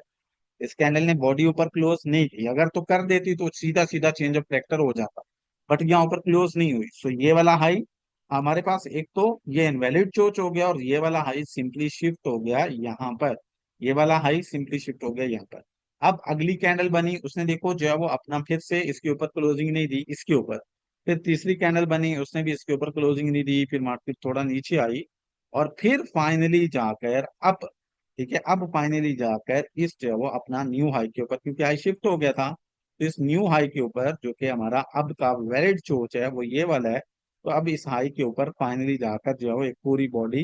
इस कैंडल ने बॉडी ऊपर क्लोज नहीं की, अगर तो कर देती तो सीधा सीधा चेंज ऑफ ट्रैक्टर हो जाता, बट यहाँ ऊपर क्लोज नहीं हुई। सो ये वाला हाई हमारे पास एक तो ये इनवैलिड चोच हो गया, और ये वाला हाई सिंपली शिफ्ट हो गया यहाँ पर, ये वाला हाई सिंपली शिफ्ट हो गया यहाँ पर। अब अगली कैंडल बनी, उसने देखो जो है वो अपना फिर से इसके ऊपर क्लोजिंग नहीं दी, इसके ऊपर। फिर तीसरी कैंडल बनी, उसने भी इसके ऊपर क्लोजिंग नहीं दी, फिर मार्केट थोड़ा नीचे आई, और फिर फाइनली जाकर अब, ठीक है, अब फाइनली जाकर इस जो है वो अपना न्यू हाई के ऊपर, क्योंकि हाई शिफ्ट हो गया था, तो इस न्यू हाई के ऊपर जो कि हमारा अब का वैलिड चोच है वो ये वाला है। तो अब इस हाई के ऊपर फाइनली जाकर जो है वो एक पूरी बॉडी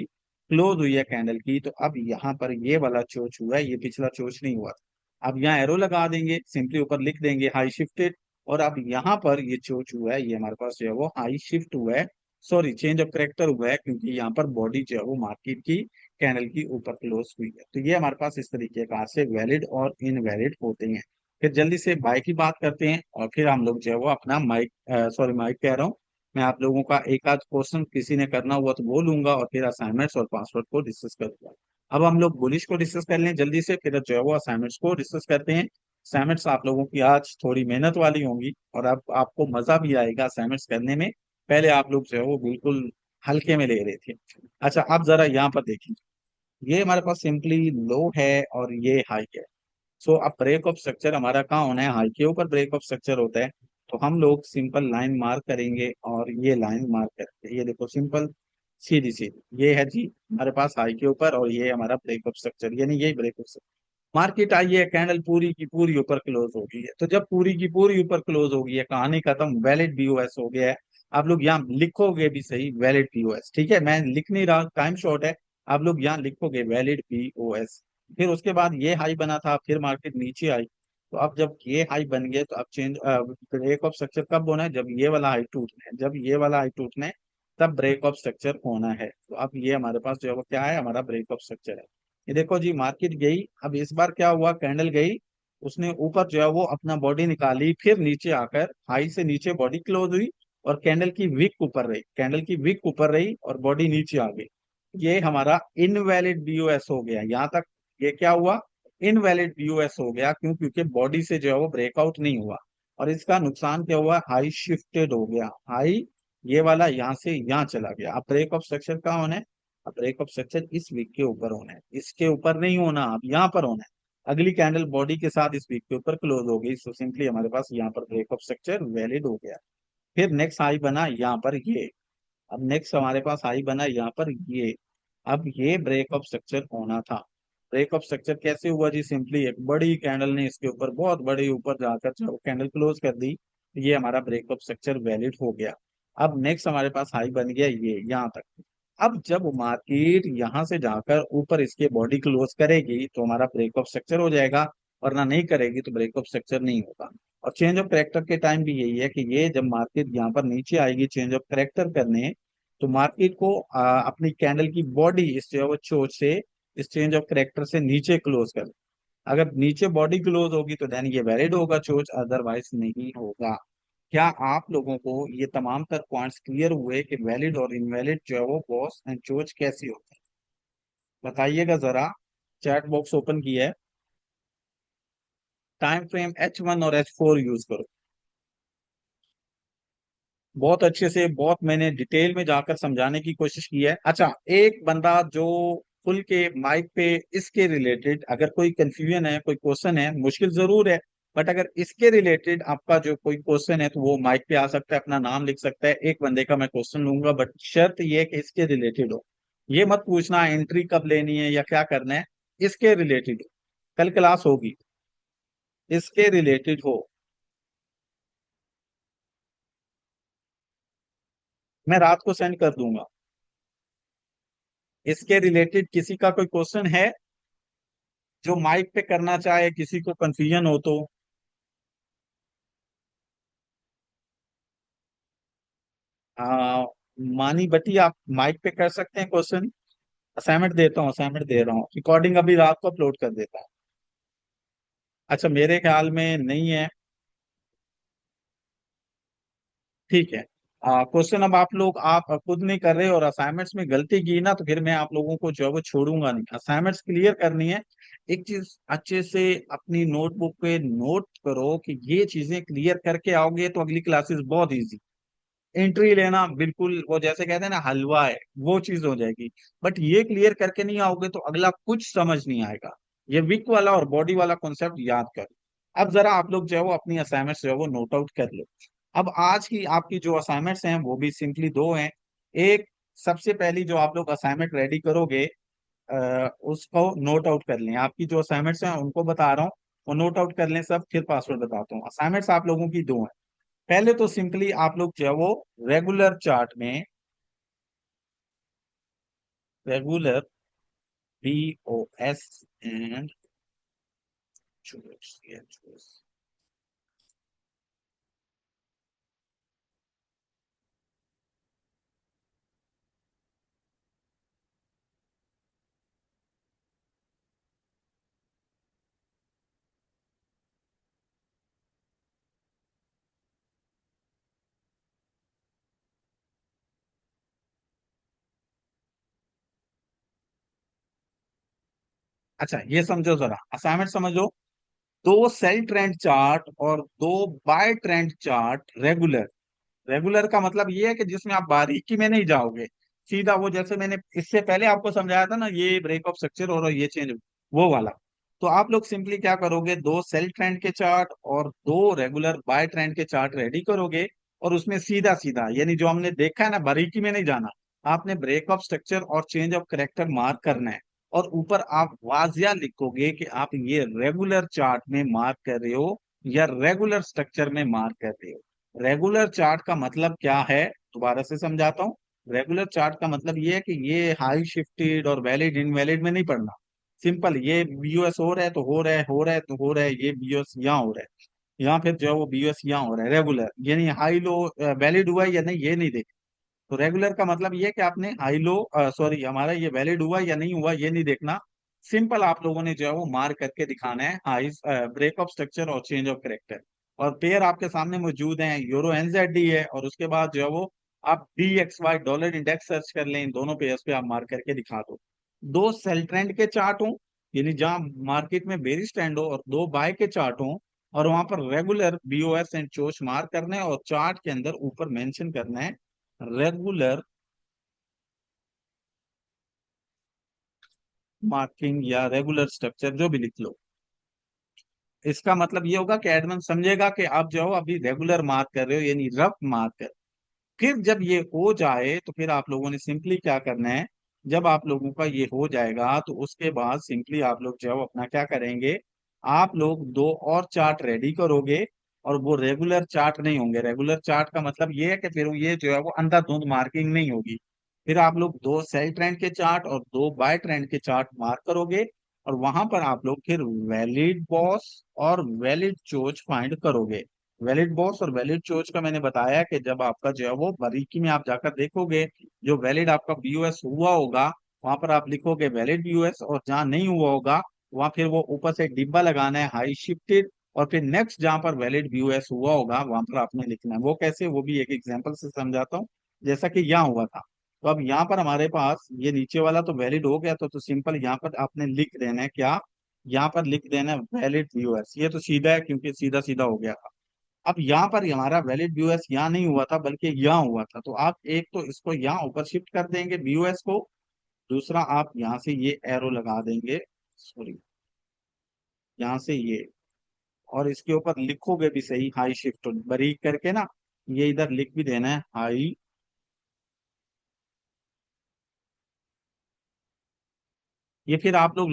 क्लोज हुई है कैंडल की। तो अब यहाँ पर ये वाला चोच हुआ है, ये पिछला चोच नहीं हुआ था। अब यहाँ एरो लगा देंगे, सिंपली ऊपर लिख देंगे हाई शिफ्टेड, और अब यहाँ पर ये चोच हुआ है, ये हमारे पास जो है वो हाई शिफ्ट हुआ है, सॉरी चेंज ऑफ करेक्टर हुआ है, क्योंकि यहाँ पर बॉडी जो है वो मार्केट की कैंडल की ऊपर क्लोज हुई है। तो ये हमारे पास इस तरीके का से वैलिड और इनवैलिड होते हैं। फिर जल्दी से बाय की बात करते हैं, और फिर हम लोग जो है वो अपना माइक, सॉरी माइक कह रहा हूँ, मैं आप लोगों का एक आध क्वेश्चन किसी ने करना हुआ तो वो लूंगा, और फिर असाइनमेंट्स और पासवर्ड को डिस्कस करूंगा। अब हम लोग बुलिश को डिस्कस कर लें जल्दी से, फिर जो है वो असाइनमेंट्स को डिस्कस करते हैं। असाइनमेंट्स आप लोगों की आज थोड़ी मेहनत वाली होंगी, और अब आपको मजा भी आएगा असाइनमेंट्स करने में। पहले आप लोग जो है वो बिल्कुल हल्के में ले रहे थे। अच्छा, अब जरा यहाँ पर देखिए, ये हमारे पास सिंपली लो है और ये हाई है। सो अब ब्रेक ऑफ स्ट्रक्चर हमारा कहाँ होना है, हाई के ऊपर ब्रेक ऑफ स्ट्रक्चर होता है। तो हम लोग सिंपल लाइन मार्क करेंगे, और ये लाइन मार्क करेंगे, ये देखो सिंपल सीधी सीधी, ये है जी हमारे पास हाई के ऊपर, और ये हमारा ब्रेक ऑफ स्ट्रक्चर, यानी यही ब्रेक ऑफ स्ट्रक्चर। मार्केट आई है, कैंडल पूरी की पूरी ऊपर क्लोज हो गई है, तो जब पूरी की पूरी ऊपर क्लोज हो गई है, कहानी खत्म, वैलिड पीओएस हो गया है। आप लोग यहाँ लिखोगे भी सही वैलिड पीओएस, ठीक है, मैं लिख नहीं रहा, टाइम शॉर्ट है। आप लोग यहाँ लिखोगे वैलिड पीओएस। फिर उसके बाद ये हाई बना था, फिर मार्केट नीचे आई, तो अब जब ये हाई बन गए तो अब चेंज ब्रेक ऑफ स्ट्रक्चर कब होना है, जब ये वाला हाई टूटना है, जब ये वाला हाई टूटना है तब ब्रेक ऑफ स्ट्रक्चर होना है। तो अब ये हमारे पास जो है वो क्या है, हमारा ब्रेक ऑफ स्ट्रक्चर है। ये देखो जी, मार्केट गई, अब इस बार क्या हुआ, कैंडल गई, उसने ऊपर जो है वो अपना बॉडी निकाली, फिर नीचे आकर हाई से नीचे बॉडी क्लोज हुई, और कैंडल की विक ऊपर रही, कैंडल की विक ऊपर रही और बॉडी नीचे आ गई। ये हमारा इनवैलिड बीओएस हो गया यहाँ तक। ये क्या हुआ, इनवैलिड बीओएस हो गया, क्यों, क्योंकि बॉडी से जो है वो ब्रेकआउट नहीं हुआ। और इसका नुकसान क्या हुआ, हाई शिफ्टेड हो गया, हाई ये वाला यहाँ से यहाँ चला गया। अब ब्रेक ऑफ स्ट्रक्चर कहाँ होना है, अब ब्रेक ऑफ स्ट्रक्चर इस वीक के ऊपर होना है, इसके ऊपर नहीं होना, अब यहाँ पर होना है। अगली कैंडल बॉडी के साथ इस वीक के ऊपर क्लोज हो गई, सो सिंपली हमारे पास यहाँ पर ब्रेक ऑफ स्ट्रक्चर वैलिड हो गया। फिर नेक्स्ट हाई बना यहाँ पर ये, अब नेक्स्ट हमारे पास हाई बना यहाँ पर ये, अब ये ब्रेक ऑफ स्ट्रक्चर होना था। ब्रेक ऑफ स्ट्रक्चर कैसे हुआ जी, सिंपली एक बड़ी कैंडल ने इसके ऊपर बहुत बड़े ऊपर जाकर जब कैंडल क्लोज कर दी, ये हमारा ब्रेक ऑफ स्ट्रक्चर वैलिड हो गया। अब नेक्स्ट हमारे पास हाई बन गया ये यहाँ तक। अब जब मार्केट यहाँ से जाकर ऊपर इसके बॉडी क्लोज करेगी तो हमारा ब्रेक ऑफ स्ट्रक्चर हो जाएगा, वरना नहीं करेगी तो ब्रेक ऑफ स्ट्रक्चर नहीं होगा। और चेंज ऑफ करेक्टर के टाइम भी यही है कि ये जब मार्केट यहाँ पर नीचे आएगी चेंज ऑफ करेक्टर करने, तो मार्केट को अपनी कैंडल की बॉडी इस जो है वो चोच से, इस चेंज ऑफ करेक्टर से नीचे क्लोज कर, अगर नीचे बॉडी क्लोज होगी तो देन ये वैलिड होगा चोच, अदरवाइज नहीं होगा। क्या आप लोगों को ये तमाम तर पॉइंट्स क्लियर हुए कि वैलिड और इनवैलिड जो है वो बॉस एंड चोच कैसी होती है, बताइएगा जरा। चैट बॉक्स ओपन किया है, टाइम फ्रेम H1 और H4 यूज करो। बहुत अच्छे से, बहुत मैंने डिटेल में जाकर समझाने की कोशिश की है। अच्छा, एक बंदा जो खुल के माइक पे इसके रिलेटेड अगर कोई कंफ्यूजन है, कोई क्वेश्चन है, मुश्किल जरूर है, बट अगर इसके रिलेटेड आपका जो कोई क्वेश्चन है तो वो माइक पे आ सकता है, अपना नाम लिख सकता है, एक बंदे का मैं क्वेश्चन लूंगा, बट शर्त ये है कि इसके रिलेटेड हो। ये मत पूछना एंट्री कब लेनी है या क्या करना है, इसके रिलेटेड हो, कल क्लास होगी, इसके रिलेटेड हो। मैं रात को सेंड कर दूंगा। इसके रिलेटेड किसी का कोई क्वेश्चन है जो माइक पे करना चाहे, किसी को कंफ्यूजन हो तो। आ, मानी बटी आप माइक पे कर सकते हैं क्वेश्चन। असाइनमेंट देता हूँ, असाइनमेंट दे रहा हूँ, रिकॉर्डिंग अभी रात को अपलोड कर देता हूँ। अच्छा, मेरे ख्याल में नहीं है, ठीक है। क्वेश्चन अब आप लोग आप खुद नहीं कर रहे और असाइनमेंट्स में गलती की ना, तो फिर मैं आप लोगों को जो है वो छोड़ूंगा नहीं, असाइनमेंट्स क्लियर करनी है। एक चीज अच्छे से अपनी नोटबुक पे नोट करो कि ये चीजें क्लियर करके आओगे तो अगली क्लासेस बहुत इजी। एंट्री लेना बिल्कुल वो जैसे कहते हैं ना हलवा है, वो चीज हो जाएगी। बट ये क्लियर करके नहीं आओगे तो अगला कुछ समझ नहीं आएगा। ये विक वाला और बॉडी वाला कॉन्सेप्ट याद कर। अब जरा आप लोग जो है वो अपनी असाइनमेंट्स जो है वो नोट आउट कर लो। अब आज की आपकी जो असाइनमेंट्स हैं वो भी सिंपली दो हैं। एक, सबसे पहली जो आप लोग असाइनमेंट रेडी करोगे, उसको नोट आउट कर लें, आपकी जो असाइनमेंट्स हैं उनको बता रहा हूँ, वो नोट आउट कर लें सब, फिर पासवर्ड बताता हूँ। असाइनमेंट्स आप लोगों की दो हैं। पहले तो सिंपली आप लोग जो है वो रेगुलर चार्ट में, रेगुलर BOS एंड अच्छा ये समझो जरा, असाइनमेंट समझो। दो सेल ट्रेंड चार्ट और दो buy trend chart regular. Regular का मतलब ये है कि जिसमें आप बारीकी में नहीं जाओगे, सीधा वो जैसे मैंने इससे पहले आपको समझाया था ना, ये ब्रेक ऑफ स्ट्रक्चर और ये चेंज, वो वाला। तो आप लोग सिंपली क्या करोगे, दो सेल ट्रेंड के चार्ट और दो रेगुलर बाय ट्रेंड के चार्ट रेडी करोगे, और उसमें सीधा सीधा यानी जो हमने देखा है ना, बारीकी में नहीं जाना, आपने ब्रेक ऑफ स्ट्रक्चर और चेंज ऑफ करेक्टर मार्क करना है। और ऊपर आप वाजिया लिखोगे कि आप ये रेगुलर चार्ट में मार्क कर रहे हो या रेगुलर स्ट्रक्चर में मार्क कर रहे हो। रेगुलर चार्ट का मतलब क्या है, दोबारा से समझाता हूँ। रेगुलर चार्ट का मतलब ये है कि ये हाई शिफ्टेड और वैलिड इनवैलिड में नहीं पढ़ना। सिंपल, ये बीओएस हो रहा है तो हो रहा है, हो रहा है तो हो रहा है, ये बीओएस यहाँ हो रहा है, यहाँ फिर जो है वो बीओएस यहाँ हो रहा है। रेगुलर यानी हाई लो वैलिड हुआ है या नहीं ये नहीं देख। तो रेगुलर का मतलब ये है कि आपने हाई लो सॉरी हमारा ये वैलिड हुआ या नहीं हुआ ये नहीं देखना। सिंपल आप लोगों ने जो है वो मार्क करके दिखाना है हाई ब्रेक ऑफ स्ट्रक्चर और चेंज ऑफ करेक्टर। और पेयर आपके सामने मौजूद हैं, यूरो एनजेडी है, और उसके बाद जो है वो आप DXY डॉलर इंडेक्स सर्च कर लें, इन दोनों पेयर्स पे आप मार्क करके दिखा दो। दो सेल ट्रेंड के चार्ट हो, यानी जहां मार्केट में बेरिश ट्रेंड हो, और दो बाय के चार्ट हो, और वहां पर रेगुलर बीओएस एंड चोच मार्क करना है, और चार्ट के अंदर ऊपर मेंशन करना है रेगुलर मार्किंग या रेगुलर स्ट्रक्चर, जो भी लिख लो। इसका मतलब ये होगा कि एडमन समझेगा कि आप जो हो अभी रेगुलर मार्क कर रहे हो, यानी रफ मार्क कर। फिर जब ये हो जाए तो फिर आप लोगों ने सिंपली क्या करना है, जब आप लोगों का ये हो जाएगा तो उसके बाद सिंपली आप लोग जो है अपना क्या करेंगे, आप लोग दो और चार्ट रेडी करोगे। और वो रेगुलर चार्ट नहीं होंगे। रेगुलर चार्ट का मतलब ये है कि फिर ये जो है वो अंधाधुंध मार्किंग नहीं होगी। फिर आप लोग दो सेल ट्रेंड के चार्ट और दो बाय ट्रेंड के चार्ट मार्क करोगे, और वहां पर आप लोग फिर वैलिड बॉस और वैलिड चोच फाइंड करोगे। वैलिड बॉस और वैलिड चोच का मैंने बताया कि जब आपका जो है वो बारीकी में आप जाकर देखोगे, जो वैलिड आपका बीओएस हुआ होगा वहां पर आप लिखोगे वैलिड बीओएस, और जहां नहीं हुआ होगा वहां फिर वो ऊपर से एक डिब्बा लगाना है हाई शिफ्टेड, और फिर नेक्स्ट जहां पर वैलिड बीओएस हुआ होगा वहां पर आपने लिखना है। वो कैसे, वो भी एक एग्जांपल से समझाता हूँ। जैसा कि यहाँ हुआ था, तो अब यहाँ पर हमारे पास ये नीचे वाला तो वैलिड हो गया, तो सिंपल यहाँ पर आपने लिख देना है क्या, यहाँ पर लिख देना है वैलिड बीओएस। ये तो सीधा है क्योंकि सीधा सीधा हो गया। अब यहाँ पर हमारा वैलिड बीओएस यहाँ नहीं हुआ था बल्कि यहाँ हुआ था, तो आप एक तो इसको यहाँ ऊपर शिफ्ट कर देंगे बीओएस को, दूसरा आप यहाँ से ये एरो लगा देंगे, सॉरी यहाँ से ये, और इसके ऊपर लिखोगे भी सही हाई शिफ्ट बारीक करके ना, ये इधर लिख भी देना है हाई। ये फिर आप लोग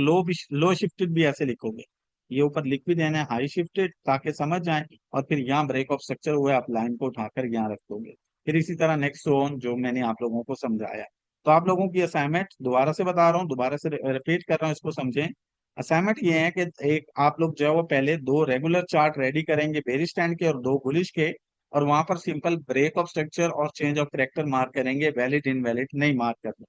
लो शिफ्टेड भी ऐसे लिखोगे, ये ऊपर लिख भी देना है हाई शिफ्टेड ताकि समझ जाए। और फिर यहाँ ब्रेक ऑफ स्ट्रक्चर हुआ आप लाइन को उठाकर यहाँ रख दोगे। फिर इसी तरह नेक्स्ट जोन जो मैंने आप लोगों को समझाया। तो आप लोगों की असाइनमेंट दोबारा से बता रहा हूँ, दोबारा से रिपीट कर रहा हूँ, इसको समझें। असाइनमेंट ये है कि एक आप लोग जो है वो पहले दो रेगुलर चार्ट रेडी करेंगे बेरिश स्टैंड के और दो बुलिश के, और वहां पर सिंपल ब्रेक ऑफ स्ट्रक्चर और चेंज ऑफ करेक्टर मार्क करेंगे, वैलिड इनवैलिड नहीं मार्क करना।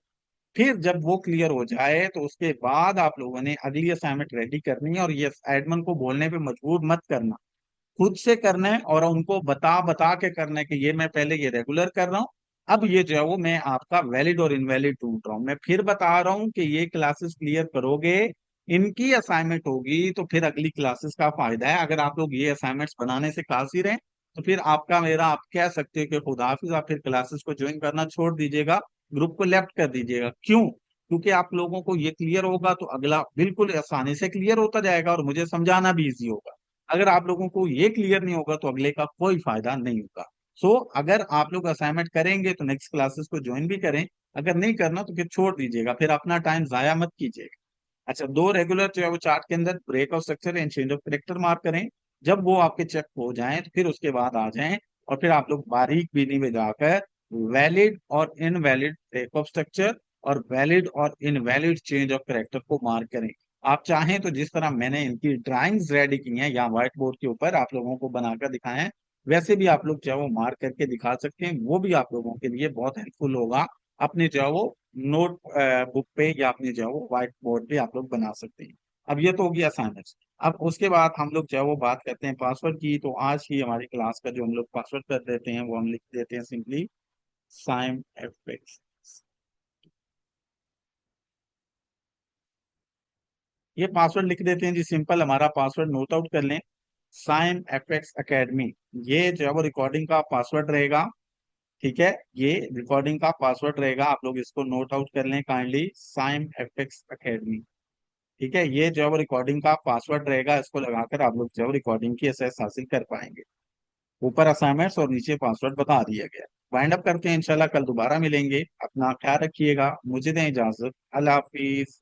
फिर जब वो क्लियर हो जाए तो उसके बाद आप लोगों ने अगली असाइनमेंट रेडी करनी है, और ये एडमन को बोलने पे मजबूर मत करना, खुद से करना है, और उनको बता बता के करना है कि ये मैं पहले ये रेगुलर कर रहा हूँ, अब ये जो है वो मैं आपका वैलिड और इनवैलिड ढूंढ रहा हूँ। मैं फिर बता रहा हूँ कि ये क्लासेस क्लियर करोगे, इनकी असाइनमेंट होगी तो फिर अगली क्लासेस का फायदा है। अगर आप लोग ये असाइनमेंट्स बनाने से काफी रहे तो फिर आपका मेरा आप कह सकते हो कि खुदा हाफिज, आप फिर क्लासेस को ज्वाइन करना छोड़ दीजिएगा, ग्रुप को लेफ्ट कर दीजिएगा। क्यों? क्योंकि आप लोगों को ये क्लियर होगा तो अगला बिल्कुल आसानी से क्लियर होता जाएगा और मुझे समझाना भी इजी होगा। अगर आप लोगों को ये क्लियर नहीं होगा तो अगले का कोई फायदा नहीं होगा। सो अगर आप लोग असाइनमेंट करेंगे तो नेक्स्ट क्लासेस को ज्वाइन भी करें, अगर नहीं करना तो फिर छोड़ दीजिएगा, फिर अपना टाइम जाया मत कीजिएगा। अच्छा, दो रेगुलर जो है वो चार्ट के अंदर break of structure and change of character mark करें। जब वो आपके चेक हो जाएं तो फिर उसके बाद आ जाएं, और फिर आप लोग बारीक बीनी में जाकर वैलिड और इनवैलिड ब्रेक ऑफ स्ट्रक्चर और वैलिड और इनवैलिड चेंज ऑफ करेक्टर को मार्क करें। आप चाहें तो जिस तरह मैंने इनकी ड्राइंग्स रेडी की हैं या व्हाइट बोर्ड के ऊपर आप लोगों को बनाकर दिखाए हैं, वैसे भी आप लोग जो है वो मार्क करके दिखा सकते हैं, वो भी आप लोगों के लिए बहुत हेल्पफुल होगा। अपने जो है वो नोट बुक पे या अपने जो है वो व्हाइट बोर्ड पे आप लोग बना सकते हैं। अब ये तो हो गया असाइनमेंट। अब उसके बाद हम लोग जो है वो बात करते हैं पासवर्ड की। तो आज की हमारी क्लास का जो हम लोग पासवर्ड कर देते हैं वो हम लिख देते हैं सिंपली साइम एफएक्स। ये पासवर्ड लिख देते हैं जी, सिंपल हमारा पासवर्ड नोट आउट कर लें, साइम एफएक्स अकेडमी। ये जो है वो रिकॉर्डिंग का पासवर्ड रहेगा। ठीक है, ये रिकॉर्डिंग का पासवर्ड रहेगा, आप लोग इसको नोट आउट कर लें काइंडली, साइम एफएक्स अकेडमी। ठीक है, ये जो है वो रिकॉर्डिंग का पासवर्ड रहेगा, इसको लगाकर आप लोग जो है वो रिकॉर्डिंग की एसेस हासिल कर पाएंगे। ऊपर असाइनमेंट्स और नीचे पासवर्ड बता दिया गया। वाइंड अप करते हैं, इंशाल्लाह कल दोबारा मिलेंगे। अपना ख्याल रखिएगा, मुझे दें इजाजत, अल्लाह हाफिज।